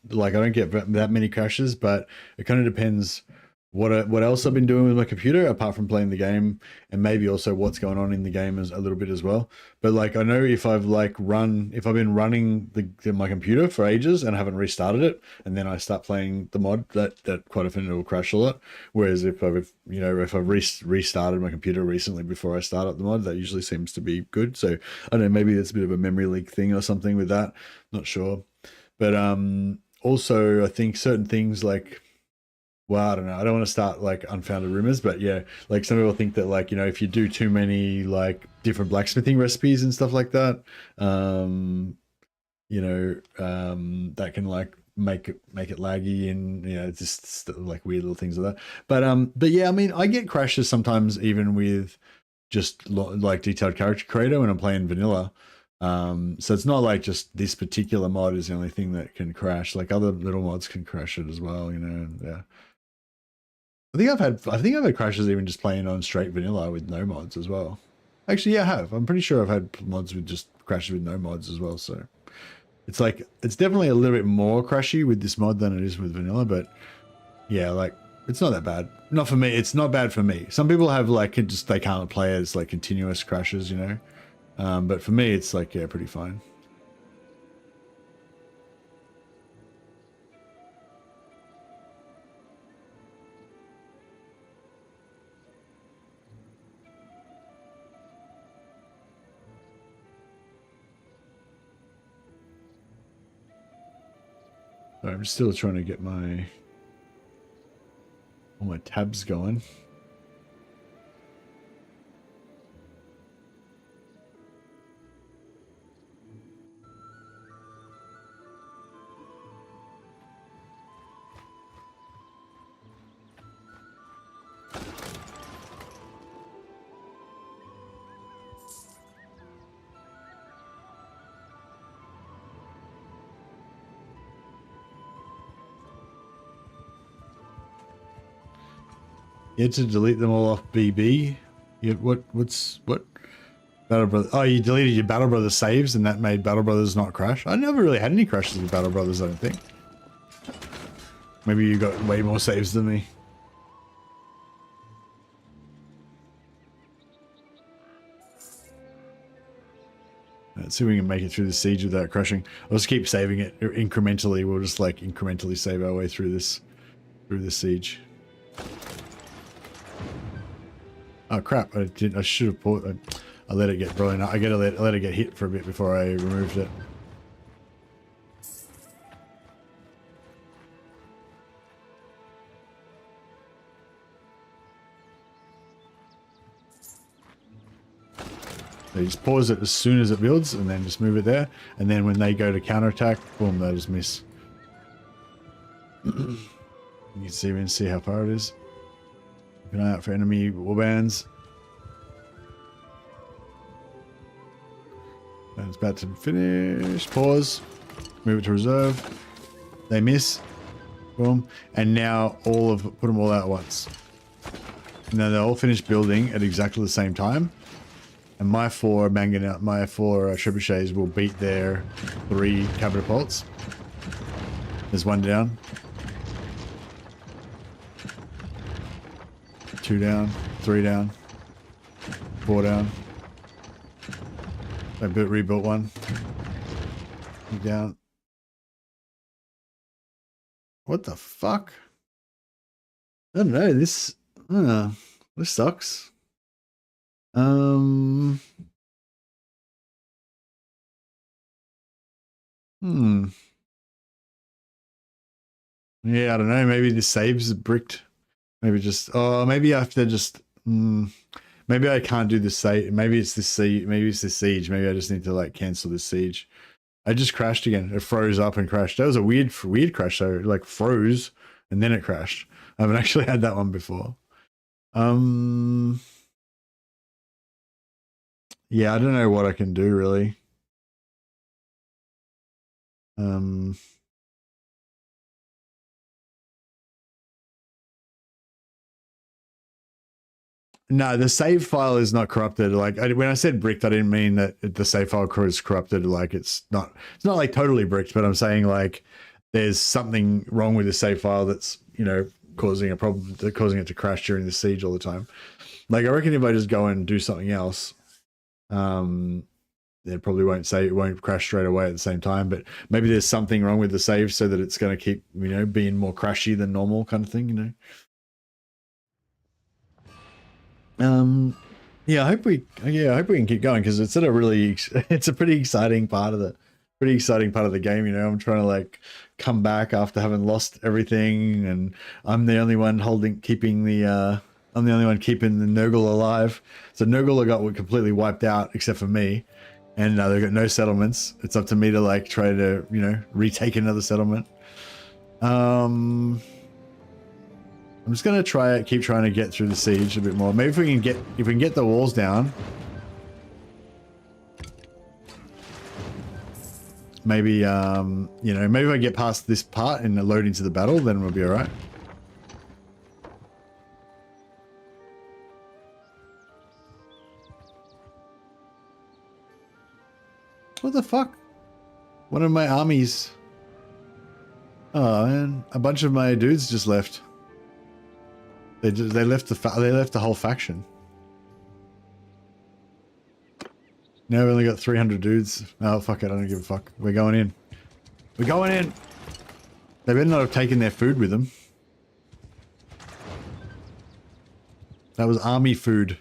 like I don't get that many crashes, but it kind of depends what else I've been doing with my computer apart from playing the game, and maybe also what's going on in the game as a little bit as well. But like I know if I've been running my computer for ages and I haven't restarted it, and then I start playing the mod, that quite often it will crash a lot. Whereas if I've restarted my computer recently before I start up the mod, that usually seems to be good. So I don't know, maybe it's a bit of a memory leak thing or something with that. Not sure. But also I think certain things like, well, I don't know. I don't want to start like unfounded rumors, but yeah, like some people think that like, you know, if you do too many like different blacksmithing recipes and stuff like that, that can like make it laggy, and you know, just like weird little things like that. But yeah, I mean, I get crashes sometimes even with just like detailed character creator when I'm playing vanilla. So it's not like just this particular mod is the only thing that can crash. Like other little mods can crash it as well, you know. And, yeah. I think I've had crashes even just playing on straight vanilla with no mods as well. Actually, yeah, I have. I'm pretty sure I've had mods with just crashes with no mods as well. So it's like, it's definitely a little bit more crashy with this mod than it is with vanilla, but yeah, like it's not that bad. Not for me. It's not bad for me. Some people have like, they can't play it as like continuous crashes, you know? But for me, it's like, yeah, pretty fine. I'm still trying to get all my tabs going. You had to delete them all off BB. What? Battle Brothers. Oh, you deleted your Battle Brothers saves and that made Battle Brothers not crash? I never really had any crashes with Battle Brothers, I don't think. Maybe you got way more saves than me. Let's see if we can make it through the siege without crashing. I'll just keep saving it incrementally. We'll just like incrementally save our way through this siege. Oh crap! I should have paused. I let it get brilliant. I let it get hit for a bit before I removed it. So you just pause it as soon as it builds, and then just move it there. And then when they go to counterattack, boom, they just miss. You can see how far it is. Keep an eye out for enemy warbands. And it's about to finish. Pause. Move it to reserve. They miss. Boom. And now put them all out at once. And then they'll all finish building at exactly the same time. And my four trebuchets will beat their 3 catapults. There's 1 down. 2 down. 3 down. 4 down. I rebuilt 1. Down. What the fuck? I don't know. This sucks. Yeah, I don't know. Maybe the saves are bricked. Maybe just. Oh, maybe I have to just. Maybe I can't do the save. Maybe it's this siege. Maybe it's the siege. Maybe I just need to like cancel this siege. I just crashed again. It froze up and crashed. That was a weird crash. So it like froze and then it crashed. I haven't actually had that one before. Yeah, I don't know what I can do really. No, the save file is not corrupted. Like when I said bricked, I didn't mean that the save file is corrupted. Like it's not like totally bricked, but I'm saying like there's something wrong with the save file that's, you know, causing a problem, causing it to crash during the siege all the time. Like I reckon if I just go and do something else, it probably won't crash straight away at the same time, but maybe there's something wrong with the save so that it's going to keep, you know, being more crashy than normal kind of thing, you know. Yeah, I hope we can keep going because it's it's a pretty exciting part of the game, you know. I'm trying to like come back after having lost everything, and I'm the only one keeping the Nurgle alive. So Nurgle got completely wiped out except for me, and they've got no settlements. It's up to me to like try to, you know, retake another settlement. I'm just gonna keep trying to get through the siege a bit more. Maybe if we can get the walls down. Maybe you know, maybe if I get past this part and load into the battle, then we'll be all right. What the fuck? One of my armies. Oh man, a bunch of my dudes just left. They left the whole faction. Now we've only got 300 dudes. Oh fuck it, I don't give a fuck. We're going in. We're going in. They better not have taken their food with them. That was army food.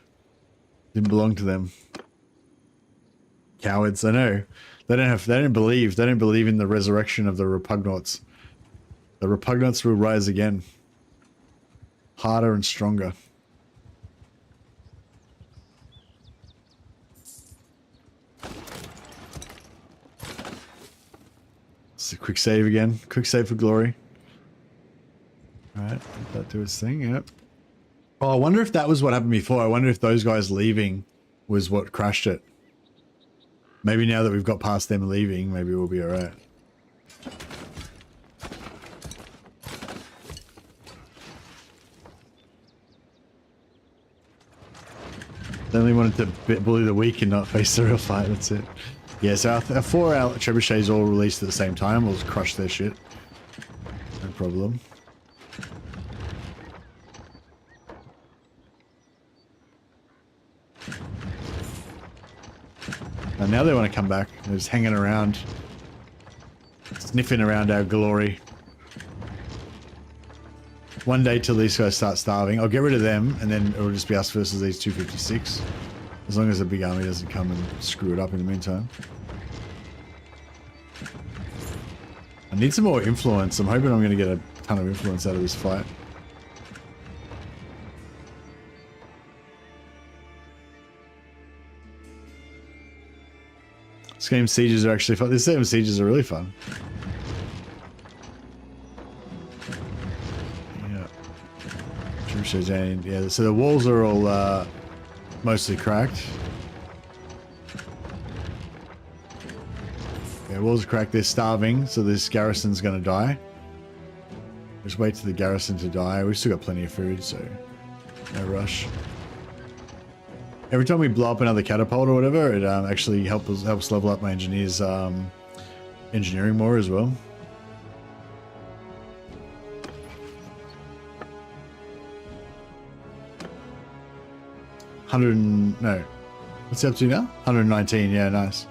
Didn't belong to them. Cowards, I know. They don't believe in the resurrection of the repugnauts. The repugnauts will rise again. Harder and stronger. It's a quick save again. Quick save for glory. Alright, let that do its thing, yep. Oh, I wonder if that was what happened before. I wonder if those guys leaving was what crashed it. Maybe now that we've got past them leaving, maybe we'll be alright. They only wanted to bully the weak and not face the real fight, that's it. Yeah, so our 4 trebuchets all released at the same time. We'll just crush their shit. No problem. And now they want to come back. They're just hanging around. Sniffing around our glory. One day till these guys start starving. I'll get rid of them, and then it'll just be us versus these 256. As long as the big army doesn't come and screw it up in the meantime. I need some more influence. I'm hoping I'm going to get a ton of influence out of this fight. This game's sieges are actually fun. This game's sieges are really fun. Yeah, so the walls are all mostly cracked. Yeah, walls are cracked. They're starving, so this garrison's gonna die. Just wait for the garrison to die. We've still got plenty of food, so no rush. Every time we blow up another catapult or whatever, it actually helps level up my engineers' engineering more as well. No. What's it up to now? 119, yeah, nice.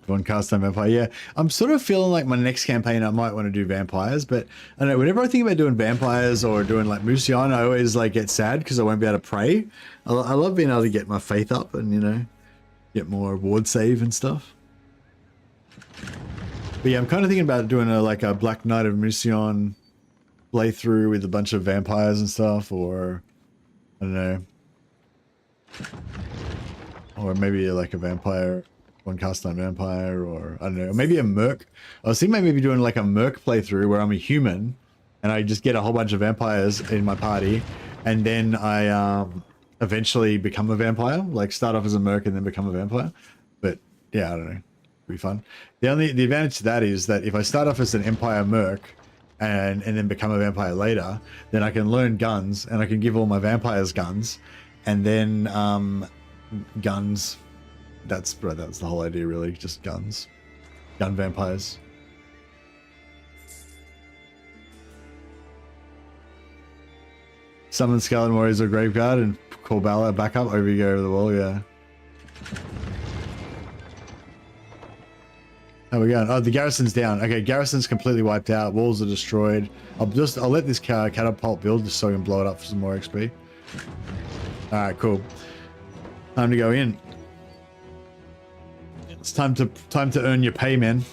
One cast on vampire, yeah. I'm sort of feeling like my next campaign I might want to do vampires, but I don't know, whenever I think about doing vampires or doing like Musion, I always like get sad because I won't be able to pray. I love being able to get my faith up and, you know, get more ward save and stuff. But yeah, I'm kind of thinking about doing like a Black Knight of Musion playthrough with a bunch of vampires and stuff, or I don't know, or maybe like a vampire, one cast on vampire, or I don't know, maybe a merc. I was thinking maybe doing like a merc playthrough where I'm a human and I just get a whole bunch of vampires in my party, and then I eventually become a vampire, like start off as a merc and then become a vampire. But yeah, I don't know. It'd be fun. The advantage to that is that if I start off as an Empire merc and then become a vampire later, then I can learn guns and I can give all my vampires guns, and then guns. That's the whole idea, really. Just guns, gun vampires. Summon Skeleton Warriors or Graveguard and call Bala back up. Over you go over the wall, yeah. How we going? Oh, the garrison's down. Okay, garrison's completely wiped out. Walls are destroyed. I'll let this catapult build just so I can blow it up for some more XP. All right, cool. Time to go in. It's time to earn your pay, man.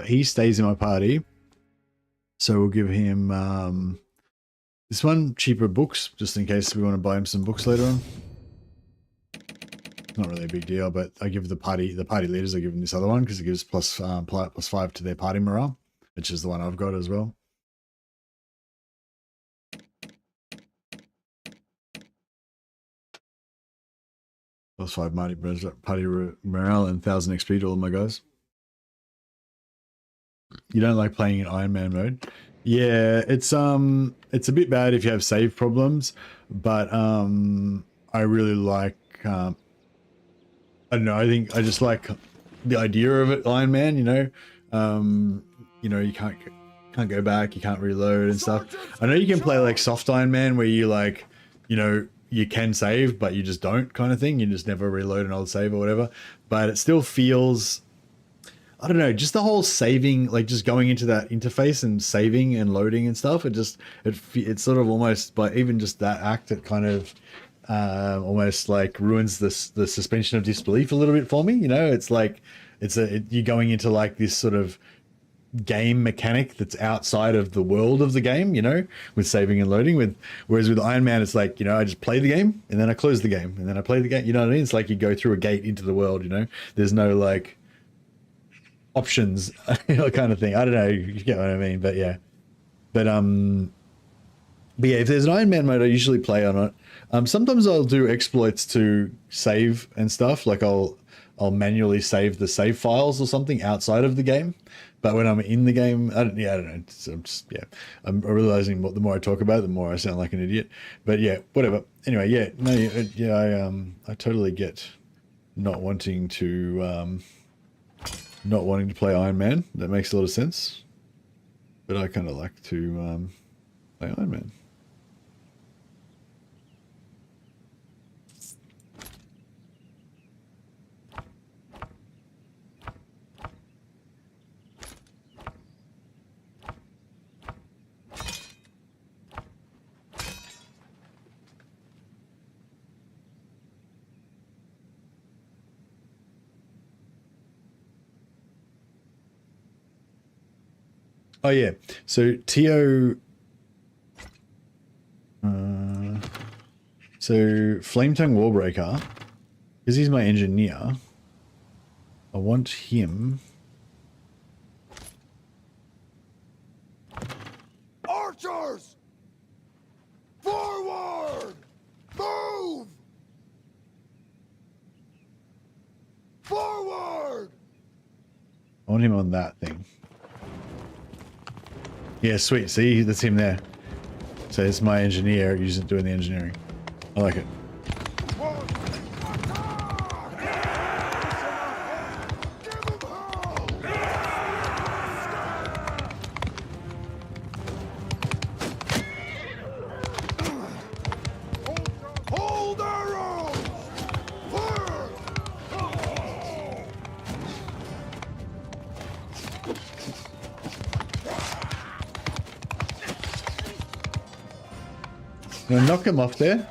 He stays in my party, so we'll give him this one, cheaper books, just in case we want to buy him some books later on. Not really a big deal, but I give the party leaders, I give them this other one because it gives plus 5 to their party morale, which is the one I've got as well. Plus 5 party morale and 1000 XP to all of my guys. You don't like playing in Iron Man mode? Yeah, it's a bit bad if you have save problems, but I really like I don't know, I think I just like the idea of it, Iron Man, you know. You know, you can't go back, you can't reload and stuff. I know you can play like soft Iron Man where you like, you know, you can save but you just don't, kind of thing. You just never reload an old save or whatever, but it still feels, I don't know, just the whole saving, like just going into that interface and saving and loading and stuff. It's sort of almost, by even just that act, it kind of almost like ruins the suspension of disbelief a little bit for me. You know, it's like you're going into like this sort of game mechanic that's outside of the world of the game, you know, with saving and loading. Whereas with Iron Man, it's like, you know, I just play the game and then I close the game and then I play the game. You know what I mean? It's like you go through a gate into the world. You know, there's no like options kind of thing. I don't know, you get what I mean, but yeah. But yeah, if there's an Iron Man mode, I usually play on it. Sometimes I'll do exploits to save and stuff, like I'll manually save the save files or something outside of the game. But when I'm in the game, I don't know. I'm realizing the more I talk about it, the more I sound like an idiot. But yeah, whatever. Anyway, yeah, no, yeah, I totally get not wanting to play Iron Man. That makes a lot of sense. But I kind of like to play Iron Man. Oh yeah, so Tio, so Flametongue Warbreaker, because he's my engineer, I want him. Archers! Forward! Move! Forward! I want him on that thing. Yeah, sweet. See, that's him there. So it's my engineer doing the engineering. I like it. Give him Gonna knock him off there.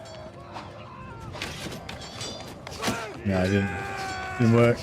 No, it didn't. Didn't work.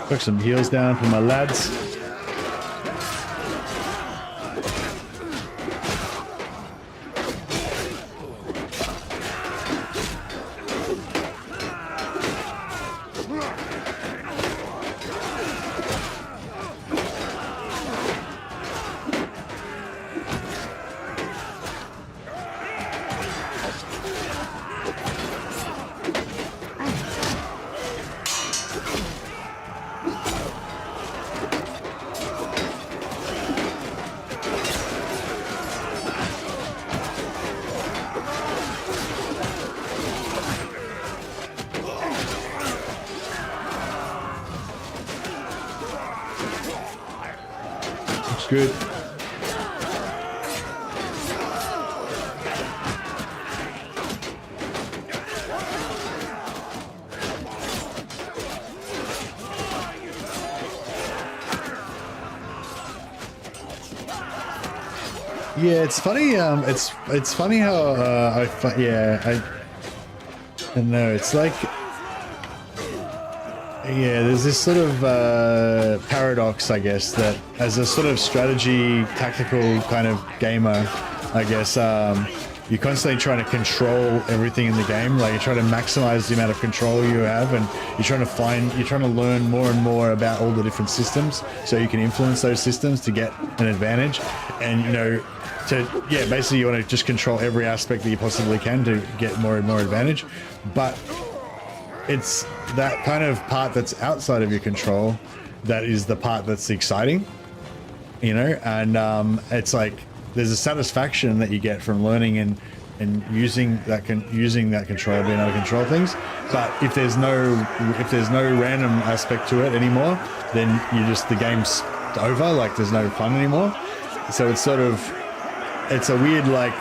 Took some heals down for my lads. Good. Yeah, it's funny. It's funny how I don't know. It's like, yeah, there's this sort of paradox, I guess, that as a sort of strategy, tactical kind of gamer, I guess, you're constantly trying to control everything in the game. Like, you're trying to maximize the amount of control you have, and you're trying to learn more and more about all the different systems, so you can influence those systems to get an advantage. And, you know, basically you want to just control every aspect that you possibly can to get more and more advantage. But it's that kind of part that's outside of your control that is the part that's exciting, you know. And it's like there's a satisfaction that you get from learning and using that control, being able to control things. But if there's no random aspect to it anymore, then the game's over. Like, there's no fun anymore. So it's a weird, like,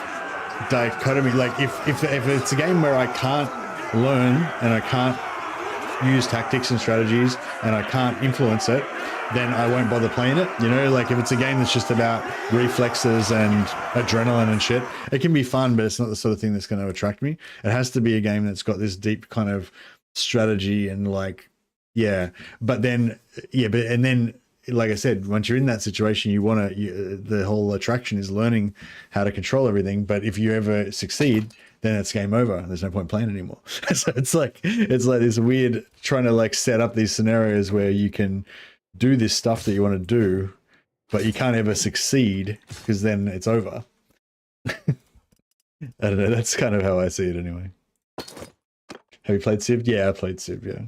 dichotomy. Like, if it's a game where I can't learn and I can't use tactics and strategies and I can't influence it, then I won't bother playing it. You know, like, if it's a game that's just about reflexes and adrenaline and shit, it can be fun, but it's not the sort of thing that's going to attract me. It has to be a game that's got this deep kind of strategy and, like, yeah. But then, like I said, once you're in that situation, the whole attraction is learning how to control everything. But if you ever succeed, then it's game over. There's no point playing anymore. So it's like this weird trying to, like, set up these scenarios where you can do this stuff that you want to do, but you can't ever succeed because then it's over. I don't know. That's kind of how I see it anyway. Have you played Civ? Yeah, I played Civ, yeah.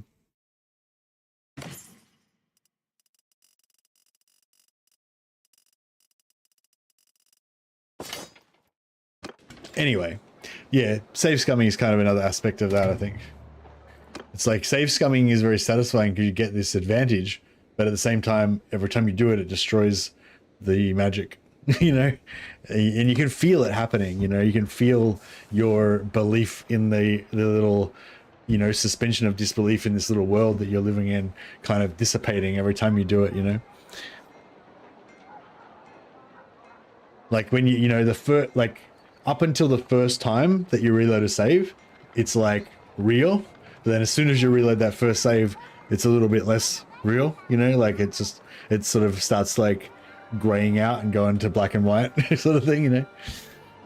Anyway, yeah, save scumming is kind of another aspect of that, I think. It's like, save scumming is very satisfying because you get this advantage, but at the same time, every time you do it, it destroys the magic, you know? And you can feel it happening, you know? You can feel your belief in the little, you know, suspension of disbelief in this little world that you're living in kind of dissipating every time you do it, you know? Like, when you know, up until the first time that you reload a save, it's like real. But then as soon as you reload that first save, it's a little bit less real, you know, like it sort of starts like graying out and going to black and white sort of thing, you know.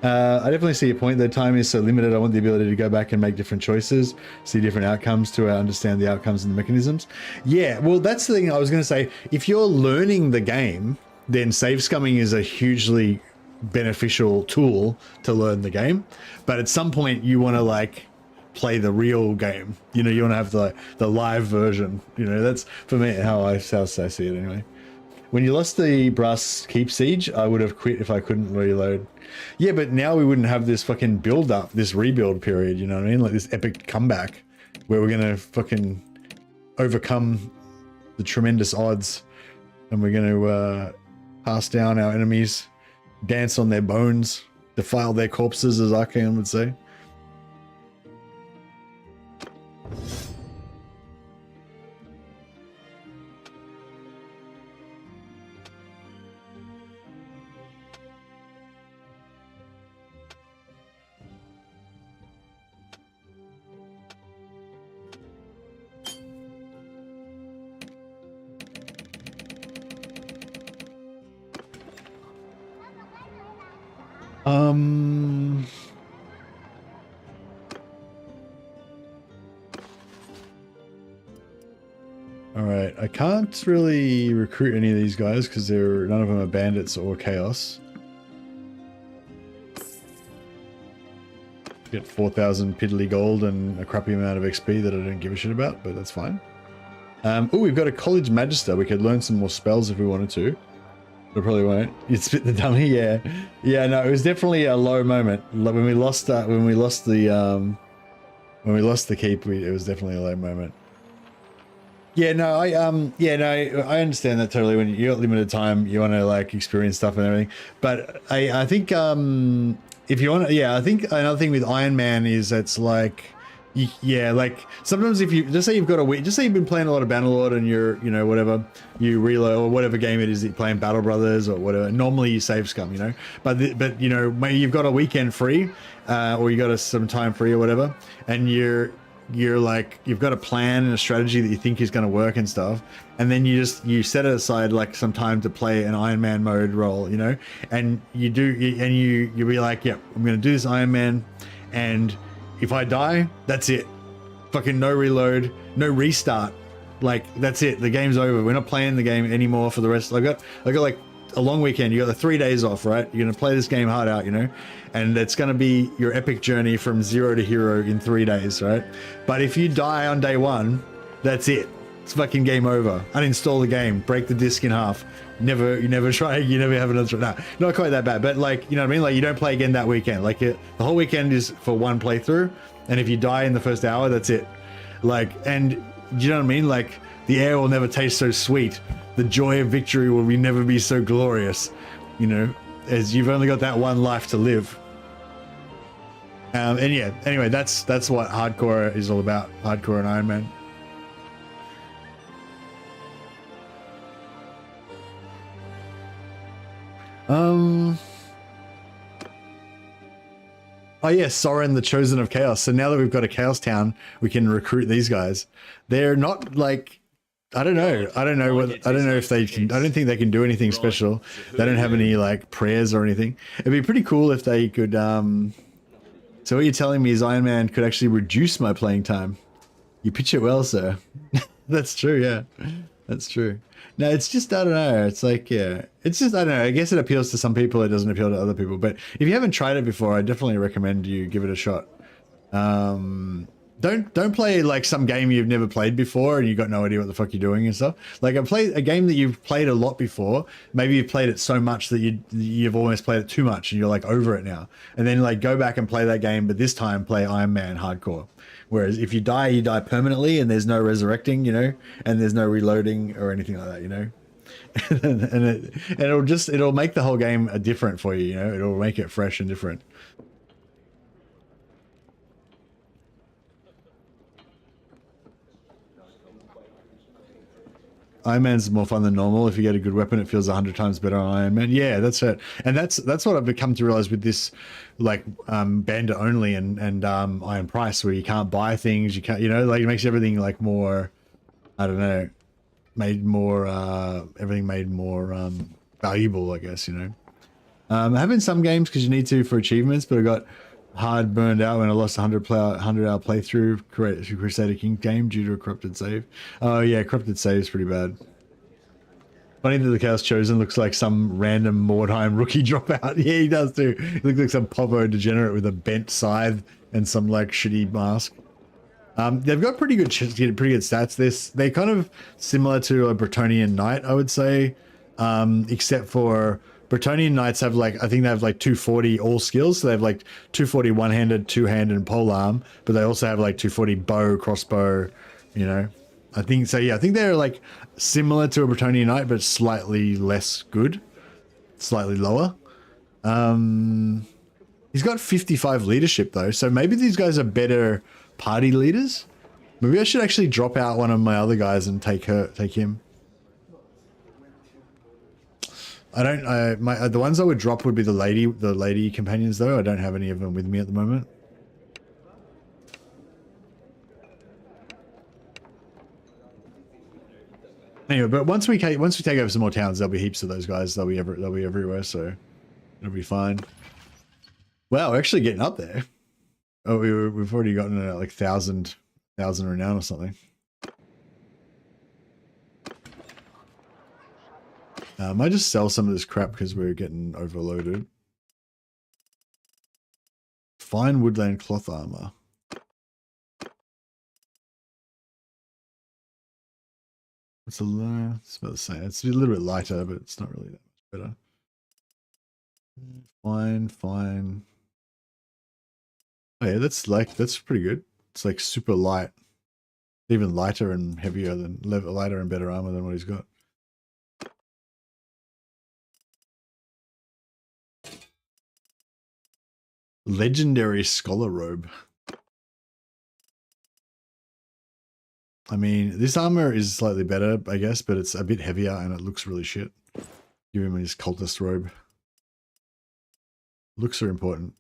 I definitely see your point. The time is so limited. I want the ability to go back and make different choices, see different outcomes to understand the outcomes and the mechanisms. Yeah, well, that's the thing I was going to say. If you're learning the game, then save scumming is a hugely beneficial tool to learn the game. But at some point you want to like play the real game, you know, you want to have the live version, you know. That's for me how I see it anyway. When you lost the brass keep siege, I would have quit if I couldn't reload. Yeah, but now we wouldn't have this fucking build up, this rebuild period, you know what I mean? Like this epic comeback where we're gonna fucking overcome the tremendous odds and we're gonna pass down our enemies, dance on their bones, defile their corpses, as Arcane would say. All right, I can't really recruit any of these guys because none of them are bandits or chaos. Get 4,000 piddly gold and a crappy amount of XP that I don't give a shit about, but that's fine. Oh, we've got a college magister. We could learn some more spells if we wanted to. But probably won't. You'd spit the dummy, yeah. Yeah, no, it was definitely a low moment. Like when we lost the keep, it was definitely a low moment. Yeah, no, I understand that totally. When you got limited time, you want to like experience stuff and everything. But I think if you want to, yeah, I think another thing with Iron Man is it's like, yeah, like sometimes if you just say you've got a week, just say you've been playing a lot of Bannerlord and you're, you know, whatever, you reload or whatever game it is that you're playing, Battle Brothers or whatever. Normally you save scum, you know, but you know, maybe you've got a weekend free, or you got some time free or whatever, and you're like, you've got a plan and a strategy that you think is going to work and stuff, and then you set it aside like some time to play an Iron Man mode role, you know, and you'll be like, yeah, I'm going to do this Iron Man, and if I die, that's it. Fucking no reload, no restart. Like that's it. The game's over. We're not playing the game anymore for the rest. I got like a long weekend. You got the 3 days off, right? You're gonna play this game hard out, you know, and it's gonna be your epic journey from 0 to hero in 3 days, right? But if you die on day 1, that's it. It's fucking game over. Uninstall the game. Break the disc in half. You never try. You never have another. No, not quite that bad. But like, you know what I mean? Like you don't play again that weekend. Like the whole weekend is for one playthrough, and if you die in the first hour, that's it. Like, and you know what I mean? Like the air will never taste so sweet. The joy of victory will never be so glorious. You know, as you've only got that one life to live. And yeah. Anyway, that's what hardcore is all about. Hardcore and Iron Man. Oh yeah, Soren, the Chosen of Chaos. So now that we've got a Chaos Town, we can recruit these guys. They're not like, I don't know if they can. I don't think they can do anything special. They don't have any like prayers or anything. It'd be pretty cool if they could. So what you're telling me is Iron Man could actually reduce my playing time. You pitch it well, sir. That's true. Yeah, that's true. No, it's just, I don't know. It's like, yeah, it's just, I don't know. I guess it appeals to some people. It doesn't appeal to other people. But if you haven't tried it before, I definitely recommend you give it a shot. Don't play like some game you've never played before and you got no idea what the fuck you're doing and stuff. Like a game that you've played a lot before. Maybe you've played it so much that you've almost played it too much and you're like over it now. And then like go back and play that game, but this time play Iron Man hardcore. Whereas if you die permanently and there's no resurrecting, you know, and there's no reloading or anything like that, you know. and it'll make the whole game different for you, you know. It'll make it fresh and different. Iron Man's more fun than normal. If you get a good weapon, it feels 100 times better on Iron Man. Yeah, that's it. And that's what I've become to realize with this, like Bandit only and Iron Price, where you can't buy things. You can't, you know, like it makes everything like more, I don't know, everything made more valuable, I guess, you know. I have in some games because you need to for achievements, but I got hard burned out when I lost 100-hour playthrough Crusader King game due to a corrupted save. Oh yeah, corrupted save is pretty bad. Funny that the Chaos Chosen looks like some random Mordheim rookie dropout. Yeah, he does too. He looks like some Povo degenerate with a bent scythe and some like shitty mask. They've got pretty good stats. They're kind of similar to a Bretonian Knight, I would say, except for Bretonian Knights have like, I think they have like 240 all skills. So they have like 240 one-handed, two-handed, and polearm, but they also have like 240 bow, crossbow, you know. I think so. Yeah, I think they're like similar to a Bretonian Knight, but slightly less good, slightly lower. He's got 55 leadership though, so maybe these guys are better party leaders. Maybe I should actually drop out one of my other guys and take him. The ones I would drop would be the lady companions though. I don't have any of them with me at the moment. Anyway, but once we take over some more towns, there'll be heaps of those guys. They'll be everywhere, so it'll be fine. Wow, we're actually getting up there. Oh, we've already gotten like 1,000 renown or something. I might just sell some of this crap because we're getting overloaded. Fine woodland cloth armor. It's about the same. It's a little bit lighter, but it's not really that much better. Fine. Oh yeah, that's pretty good. It's like super light, even lighter and heavier than lighter and better armor than what he's got. Legendary scholar robe. I mean, this armor is slightly better, I guess, but it's a bit heavier and it looks really shit. Give him his cultist robe. Looks are important.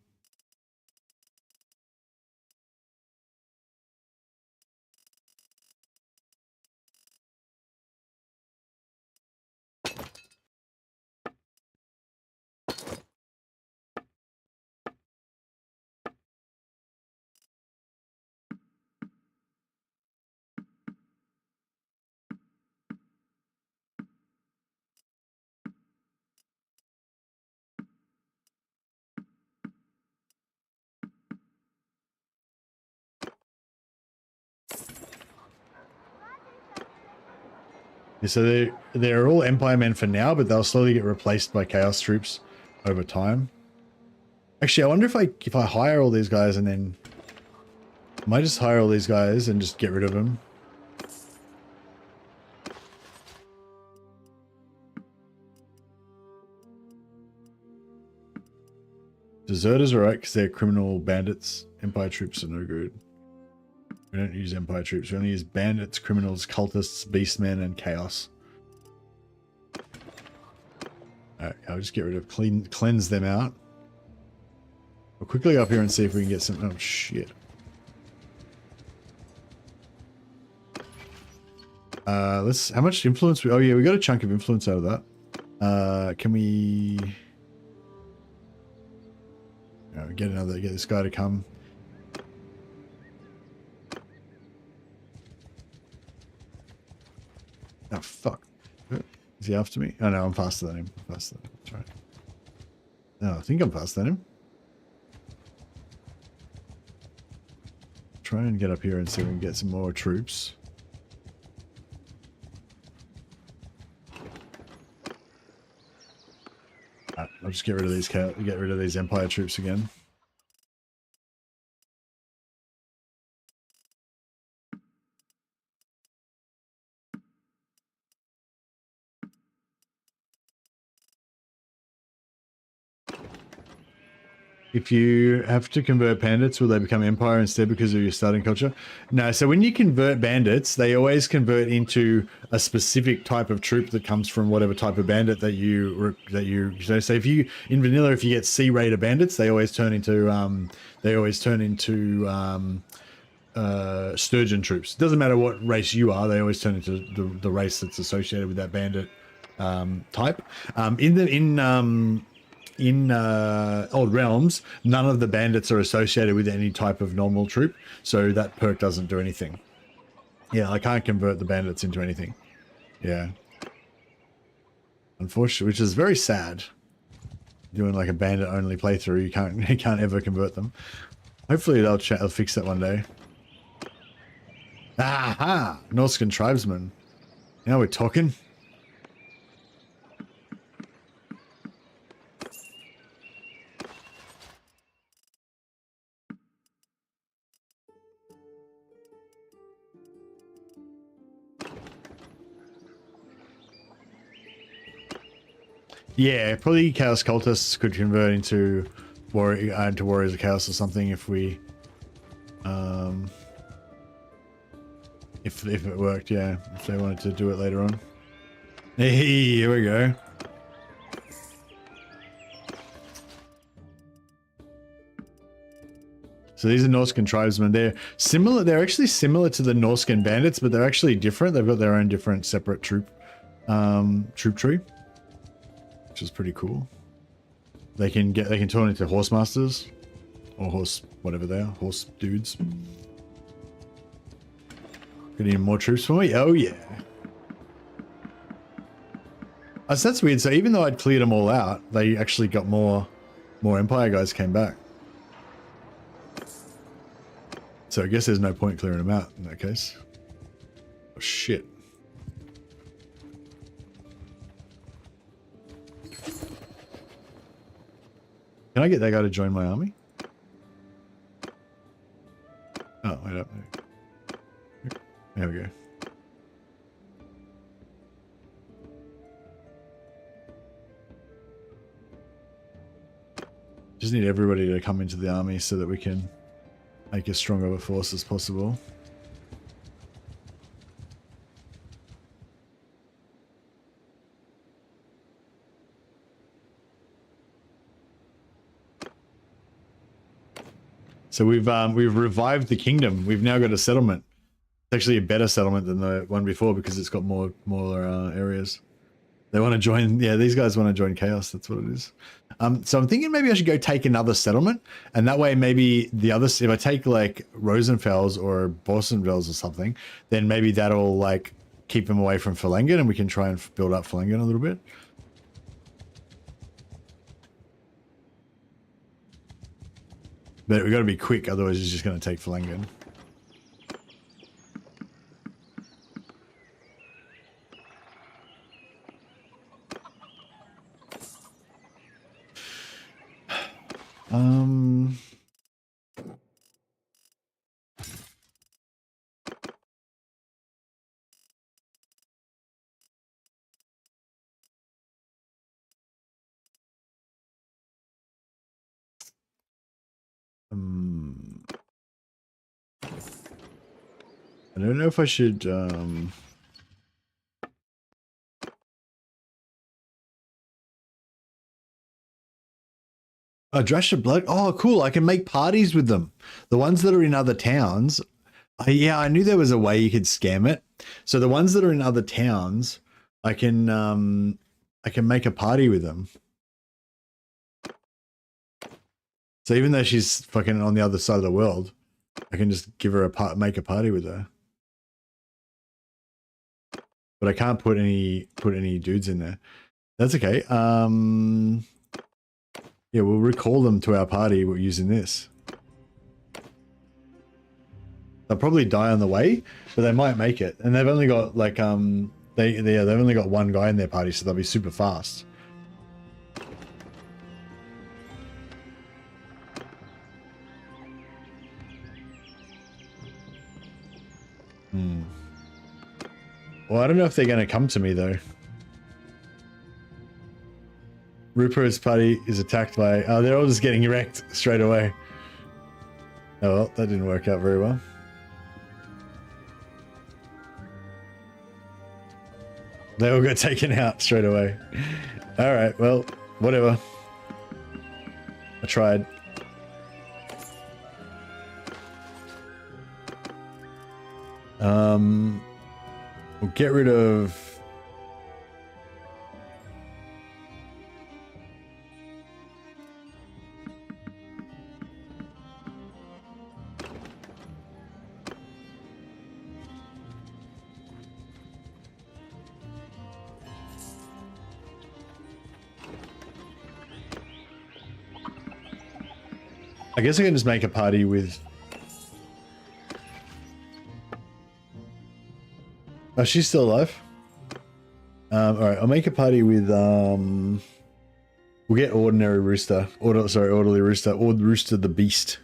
So they're all Empire men for now, but they'll slowly get replaced by Chaos troops over time. Actually, I wonder if I hire all these guys and then I might just hire all these guys and just get rid of them. Deserters are right because they're criminal bandits. Empire troops are no good. We don't use Empire troops. We only use bandits, criminals, cultists, beastmen, and chaos. Alright, I'll just get rid of cleanse them out. We'll quickly go up here and see if we can get some. Oh shit. How much influence oh yeah, we got a chunk of influence out of that. Can we get this guy to come? Oh, fuck. Is he after me? Oh, no, I'm faster than him. That's right. No, I think I'm faster than him. Try and get up here and see if we can get some more troops. Right, I'll just get rid of these Empire troops again. If you have to convert bandits, will they become Empire instead because of your starting culture? No, so when you convert bandits, they always convert into a specific type of troop that comes from whatever type of bandit that you so if you in vanilla, if you get C Raider bandits, they always turn into sturgeon troops. It doesn't matter what race you are, they always turn into the race that's associated with that bandit type. In Old Realms, none of the bandits are associated with any type of normal troop, so that perk doesn't do anything. Yeah, I can't convert the bandits into anything. Yeah. unfortunately, which is very sad. Doing like a bandit only playthrough, you can't ever convert them. Hopefully they'll fix that one day. Aha! Norscan tribesmen. Now we're talking. Yeah, probably Chaos Cultists could convert into Warriors of Chaos or something if we, if it worked, yeah. If they wanted to do it later on. Hey, here we go. So these are Norscan tribesmen. They're similar. They're actually similar to the Norscan bandits, but they're actually different. They've got their own different separate troop tree, which is pretty cool. They can turn into horse masters or horse whatever they are, horse dudes. Got any more troops for me? Oh yeah. So that's weird. So even though I'd cleared them all out, they actually got more Empire guys came back. So I guess there's no point clearing them out in that case. Oh shit. Can I get that guy to join my army? Oh, wait up. There we go. Just need everybody to come into the army so that we can make as strong of a force as possible. So we've revived the kingdom. We've now got a settlement. It's actually a better settlement than the one before because it's got more areas. They want to join. Yeah, these guys want to join Chaos. That's what it is. So I'm thinking maybe I should go take another settlement, and that way maybe the others. If I take like Rosenfels or Borsenfels or something, then maybe that'll like keep them away from Felangen, and we can try and build up Felangen a little bit. But we got to be quick, otherwise he's just going to take Felangen. I don't know if I should, oh, Drash of Blood. Oh, cool. I can make parties with them. The ones that are in other towns. Yeah, I knew there was a way you could scam it. So the ones that are in other towns, I can make a party with them. So even though she's fucking on the other side of the world, I can just give her make a party with her. But I can't put any dudes in there. That's okay. Yeah, we'll recall them to our party using this. They'll probably die on the way, but they might make it. And they've only got like they've only got one guy in their party, so they'll be super fast. Well, I don't know if they're going to come to me though. Rupert's party is attacked by... Oh, they're all just getting wrecked straight away. Oh, well, that didn't work out very well. They all got taken out straight away. Alright, well, whatever. I tried. We'll get rid of... I guess I can just make a party with... Oh, she's still alive. Alright, I'll make a party with... We'll get Ordinary Rooster. Orderly Rooster. Or Rooster the Beast.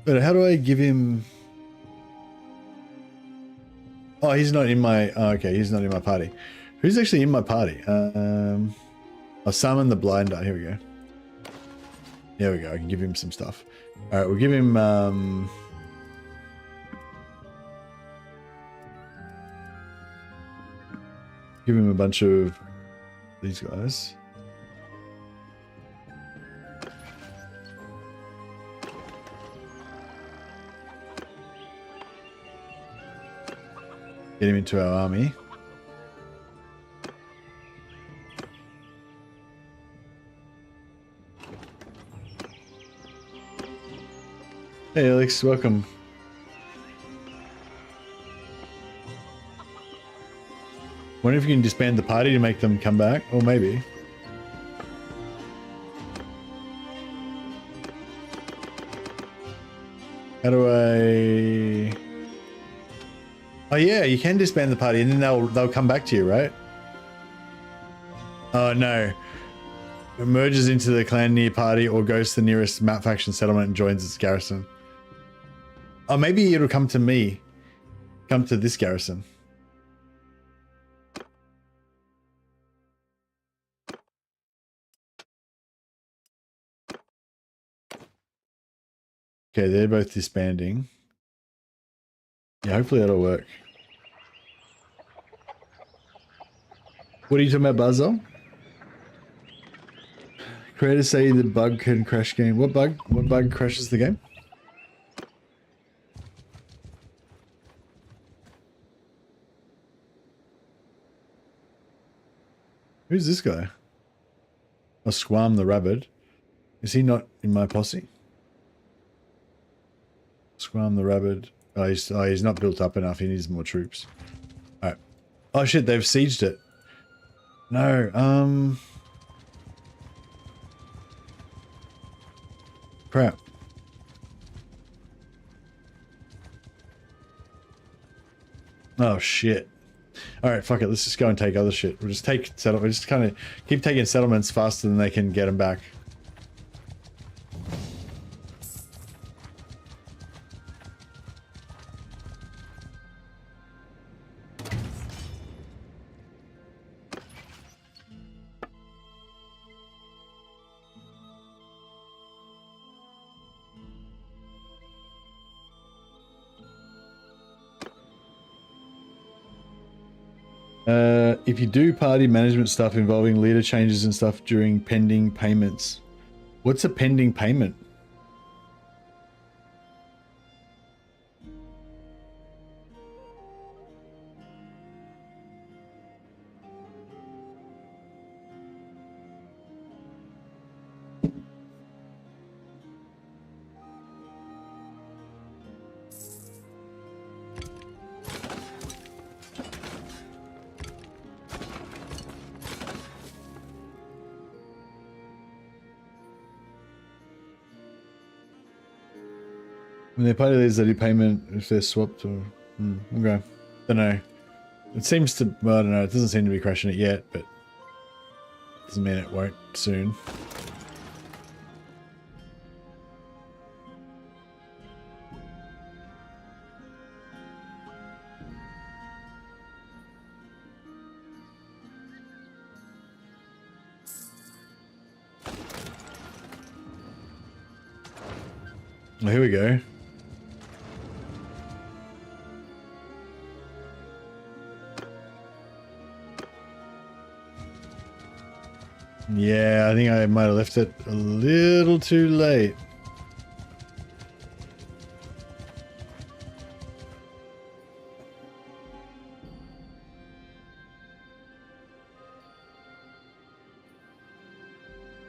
But how do I give him... Oh, he's not in my... Oh, okay, he's not in my party. Who's actually in my party? I'll summon the Blinder. Here we go. There we go. I can give him some stuff. Alright, we'll give him... give him a bunch of these guys. Get him into our army. Hey Alex, welcome. Wonder if you can disband the party to make them come back, or maybe. How do I... Oh yeah, you can disband the party and then they'll come back to you, right? Oh no. It merges into the clan near party or goes to the nearest map faction settlement and joins its garrison. Oh, maybe it'll come to me. Come to this garrison. Okay, they're both disbanding. Yeah, hopefully that'll work. What are you talking about, Basil? Creators say the bug can crash game. What bug? What bug crashes the game? Who's this guy? Oh, Squam the Rabbit. Is he not in my posse? Squam the Rabbit. Oh, he's not built up enough. He needs more troops. Alright. Oh shit, they've sieged it. No, crap. Oh shit. Alright, fuck it. Let's just go and take other shit. We'll just take settlements. We'll just kind of keep taking settlements faster than they can get them back. If you do party management stuff involving leader changes and stuff during pending payments. What's a pending payment? When they party leaders, they do payment if they're swapped or... okay. Don't know. It seems to... Well, I don't know. It doesn't seem to be crashing it yet, but... Doesn't mean it won't soon. Oh, here we go. Yeah, I think I might have left it a little too late.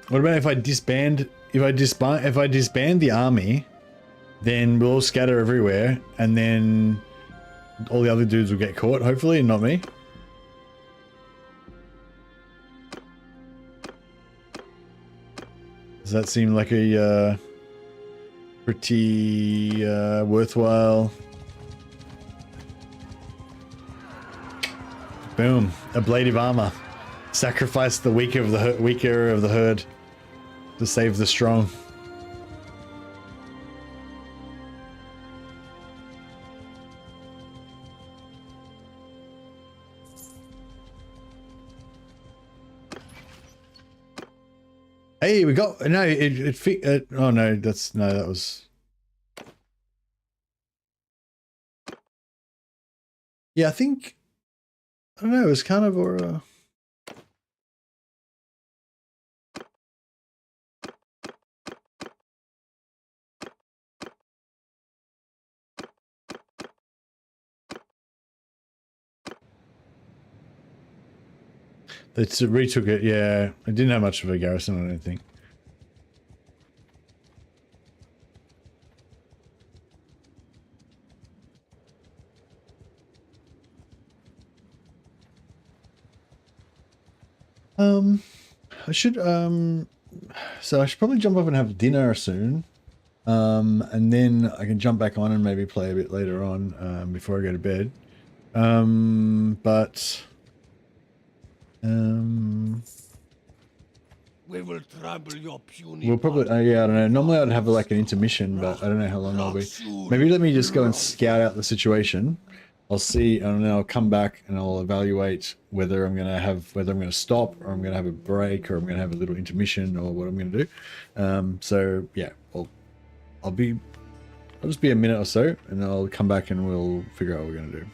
What about if I disband the army, then we'll all scatter everywhere and then all the other dudes will get caught, hopefully, and not me. Does that seem like a pretty worthwhile? Boom! Ablative armor. Sacrifice the weaker of the herd to save the strong. Hey, we got no. Oh no, that was. Yeah, I think. I don't know. It was kind of or. They retook it, yeah. It didn't have much of a garrison, I don't think. I should, so I should probably jump up and have dinner soon. And then I can jump back on and maybe play a bit later on, before I go to bed. We will trouble your puny. We'll probably, yeah, I don't know. Normally I'd have like an intermission, but I don't know how long I'll be. Maybe let me just go and scout out the situation. I'll see, and then I'll come back and I'll evaluate whether I'm gonna stop, or I'm gonna have a break, or I'm gonna have a little intermission, or what I'm gonna do. So yeah, I'll just be a minute or so, and then I'll come back and we'll figure out what we're gonna do.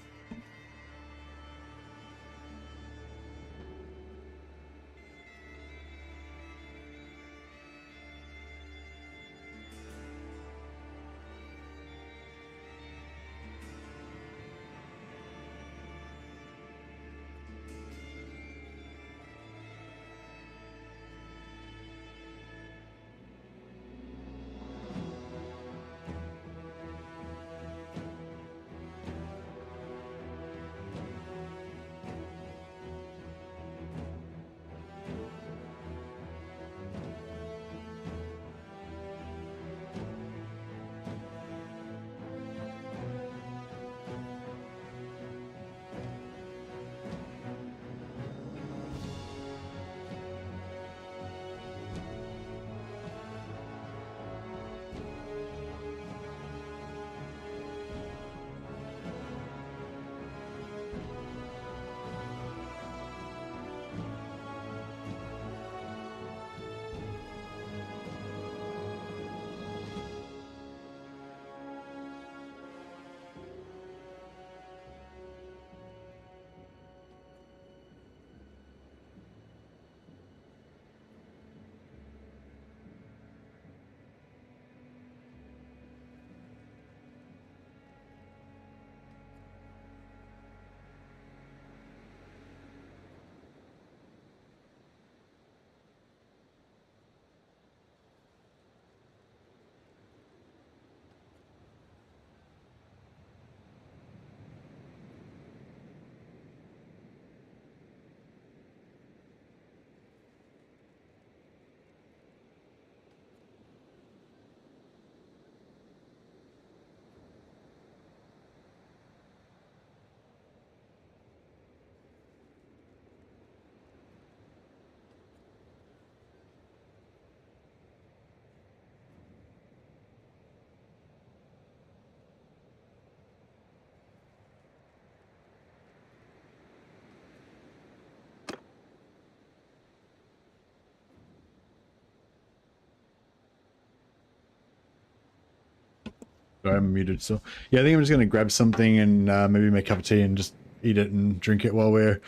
Sorry, I'm muted. So yeah, I think I'm just going to grab something and maybe make a cup of tea and just eat it and drink it while we're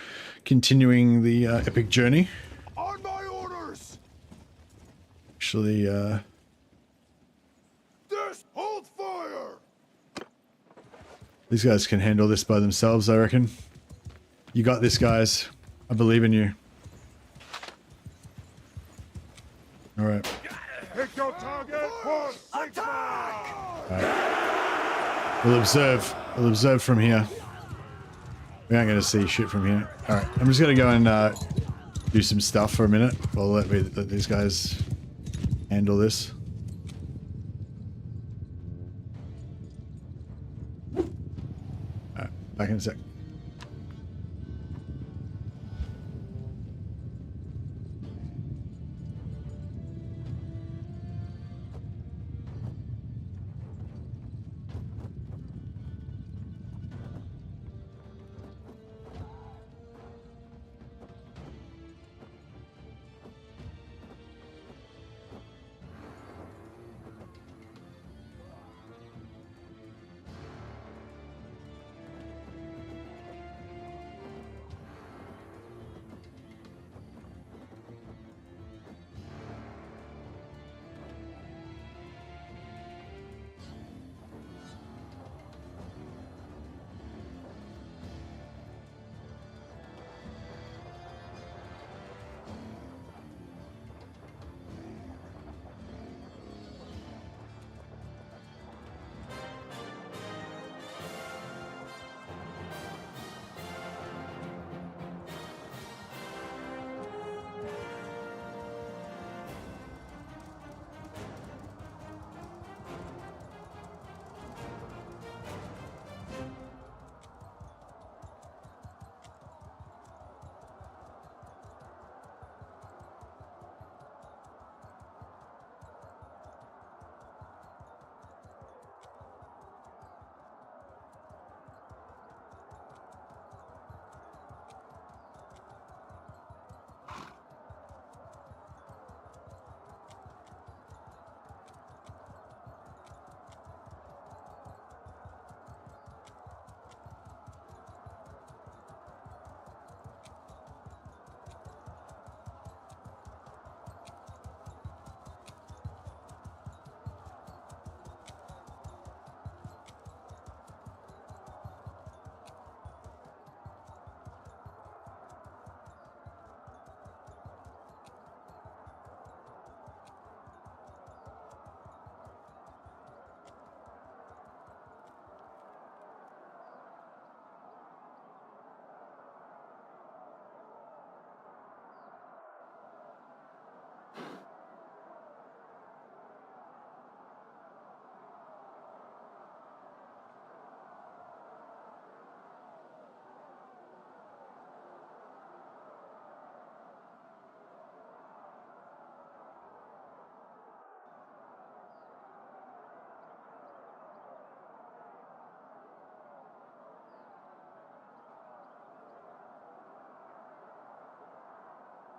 continuing the epic journey. On my orders! Actually, This hold fire! these guys can handle this by themselves, I reckon. You got this, guys. I believe in you. All right. Pick your target for 6 miles! We'll observe. We'll observe from here. We aren't going to see shit from here. All right. I'm just going to go and do some stuff for a minute. I'll let these guys handle this. Alright, back in a sec.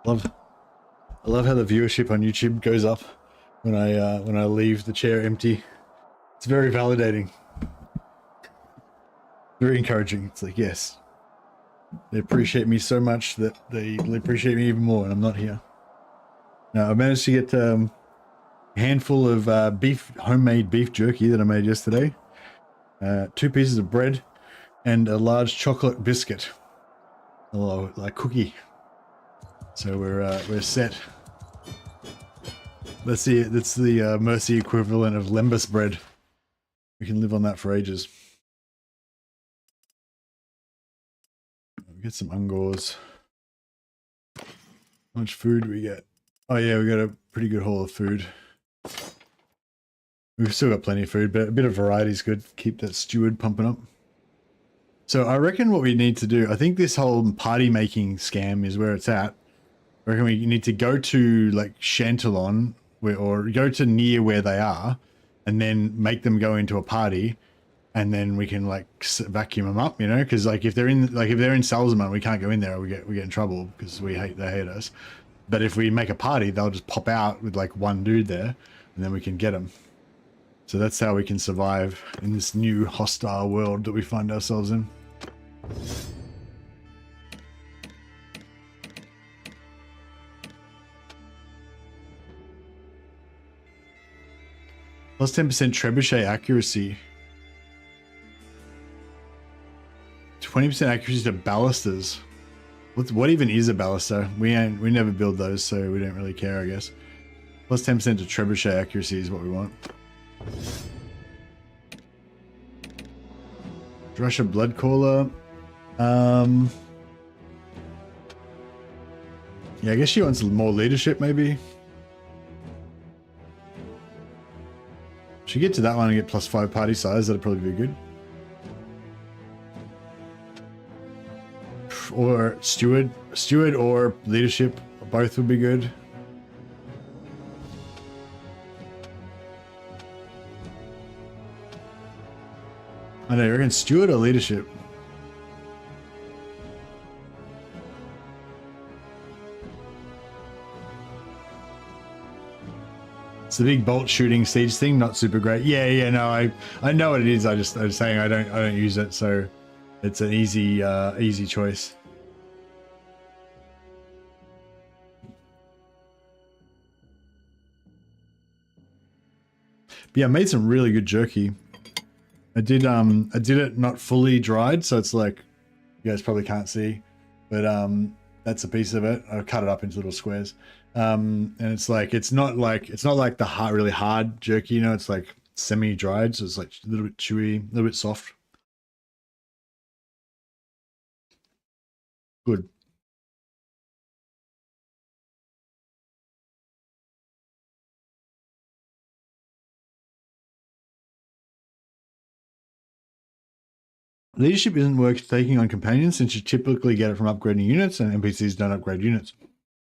I love how the viewership on YouTube goes up when I leave the chair empty. It's very validating. Very encouraging. It's like, yes, they appreciate me so much that they appreciate me even more, and I'm not here. Now I managed to get a handful of homemade beef jerky that I made yesterday, 2 pieces of bread, and a large chocolate biscuit, like cookie. So we're set. Let's see. That's the Mercy equivalent of lembas bread. We can live on that for ages. Get some ungors. How much food do we get? Oh yeah, we got a pretty good haul of food. We've still got plenty of food, but a bit of variety is good. Keep that steward pumping up. So I reckon what we need to do, I think this whole party making scam is where it's at. I reckon we need to go to like Chantalon, or go to near where they are, and then make them go into a party, and then we can like vacuum them up, you know? Because like if they're in Salzman, we can't go in there, or we get in trouble because they hate us. But if we make a party, they'll just pop out with like one dude there, and then we can get them. So that's how we can survive in this new hostile world that we find ourselves in. Plus 10% trebuchet accuracy. 20% accuracy to ballistas. What even is a ballista? We never build those, so we don't really care, I guess. Plus 10% to trebuchet accuracy is what we want. Russia Bloodcaller. Yeah, I guess she wants more leadership, maybe. Should get to that one and get +5 party size. That'd probably be good. Or steward or leadership. Both would be good. I know, you reckon steward or leadership? It's the big bolt shooting siege thing, not super great. Yeah, no, I know what it is. I'm saying I don't use it, so it's an easy choice. But yeah, I made some really good jerky. I did it not fully dried, so it's like you guys probably can't see, but that's a piece of it. I cut it up into little squares. And it's not like the really hard jerky, you know, it's like semi-dried, so it's like a little bit chewy, a little bit soft. Good. Leadership isn't worth taking on companions since you typically get it from upgrading units, and NPCs don't upgrade units.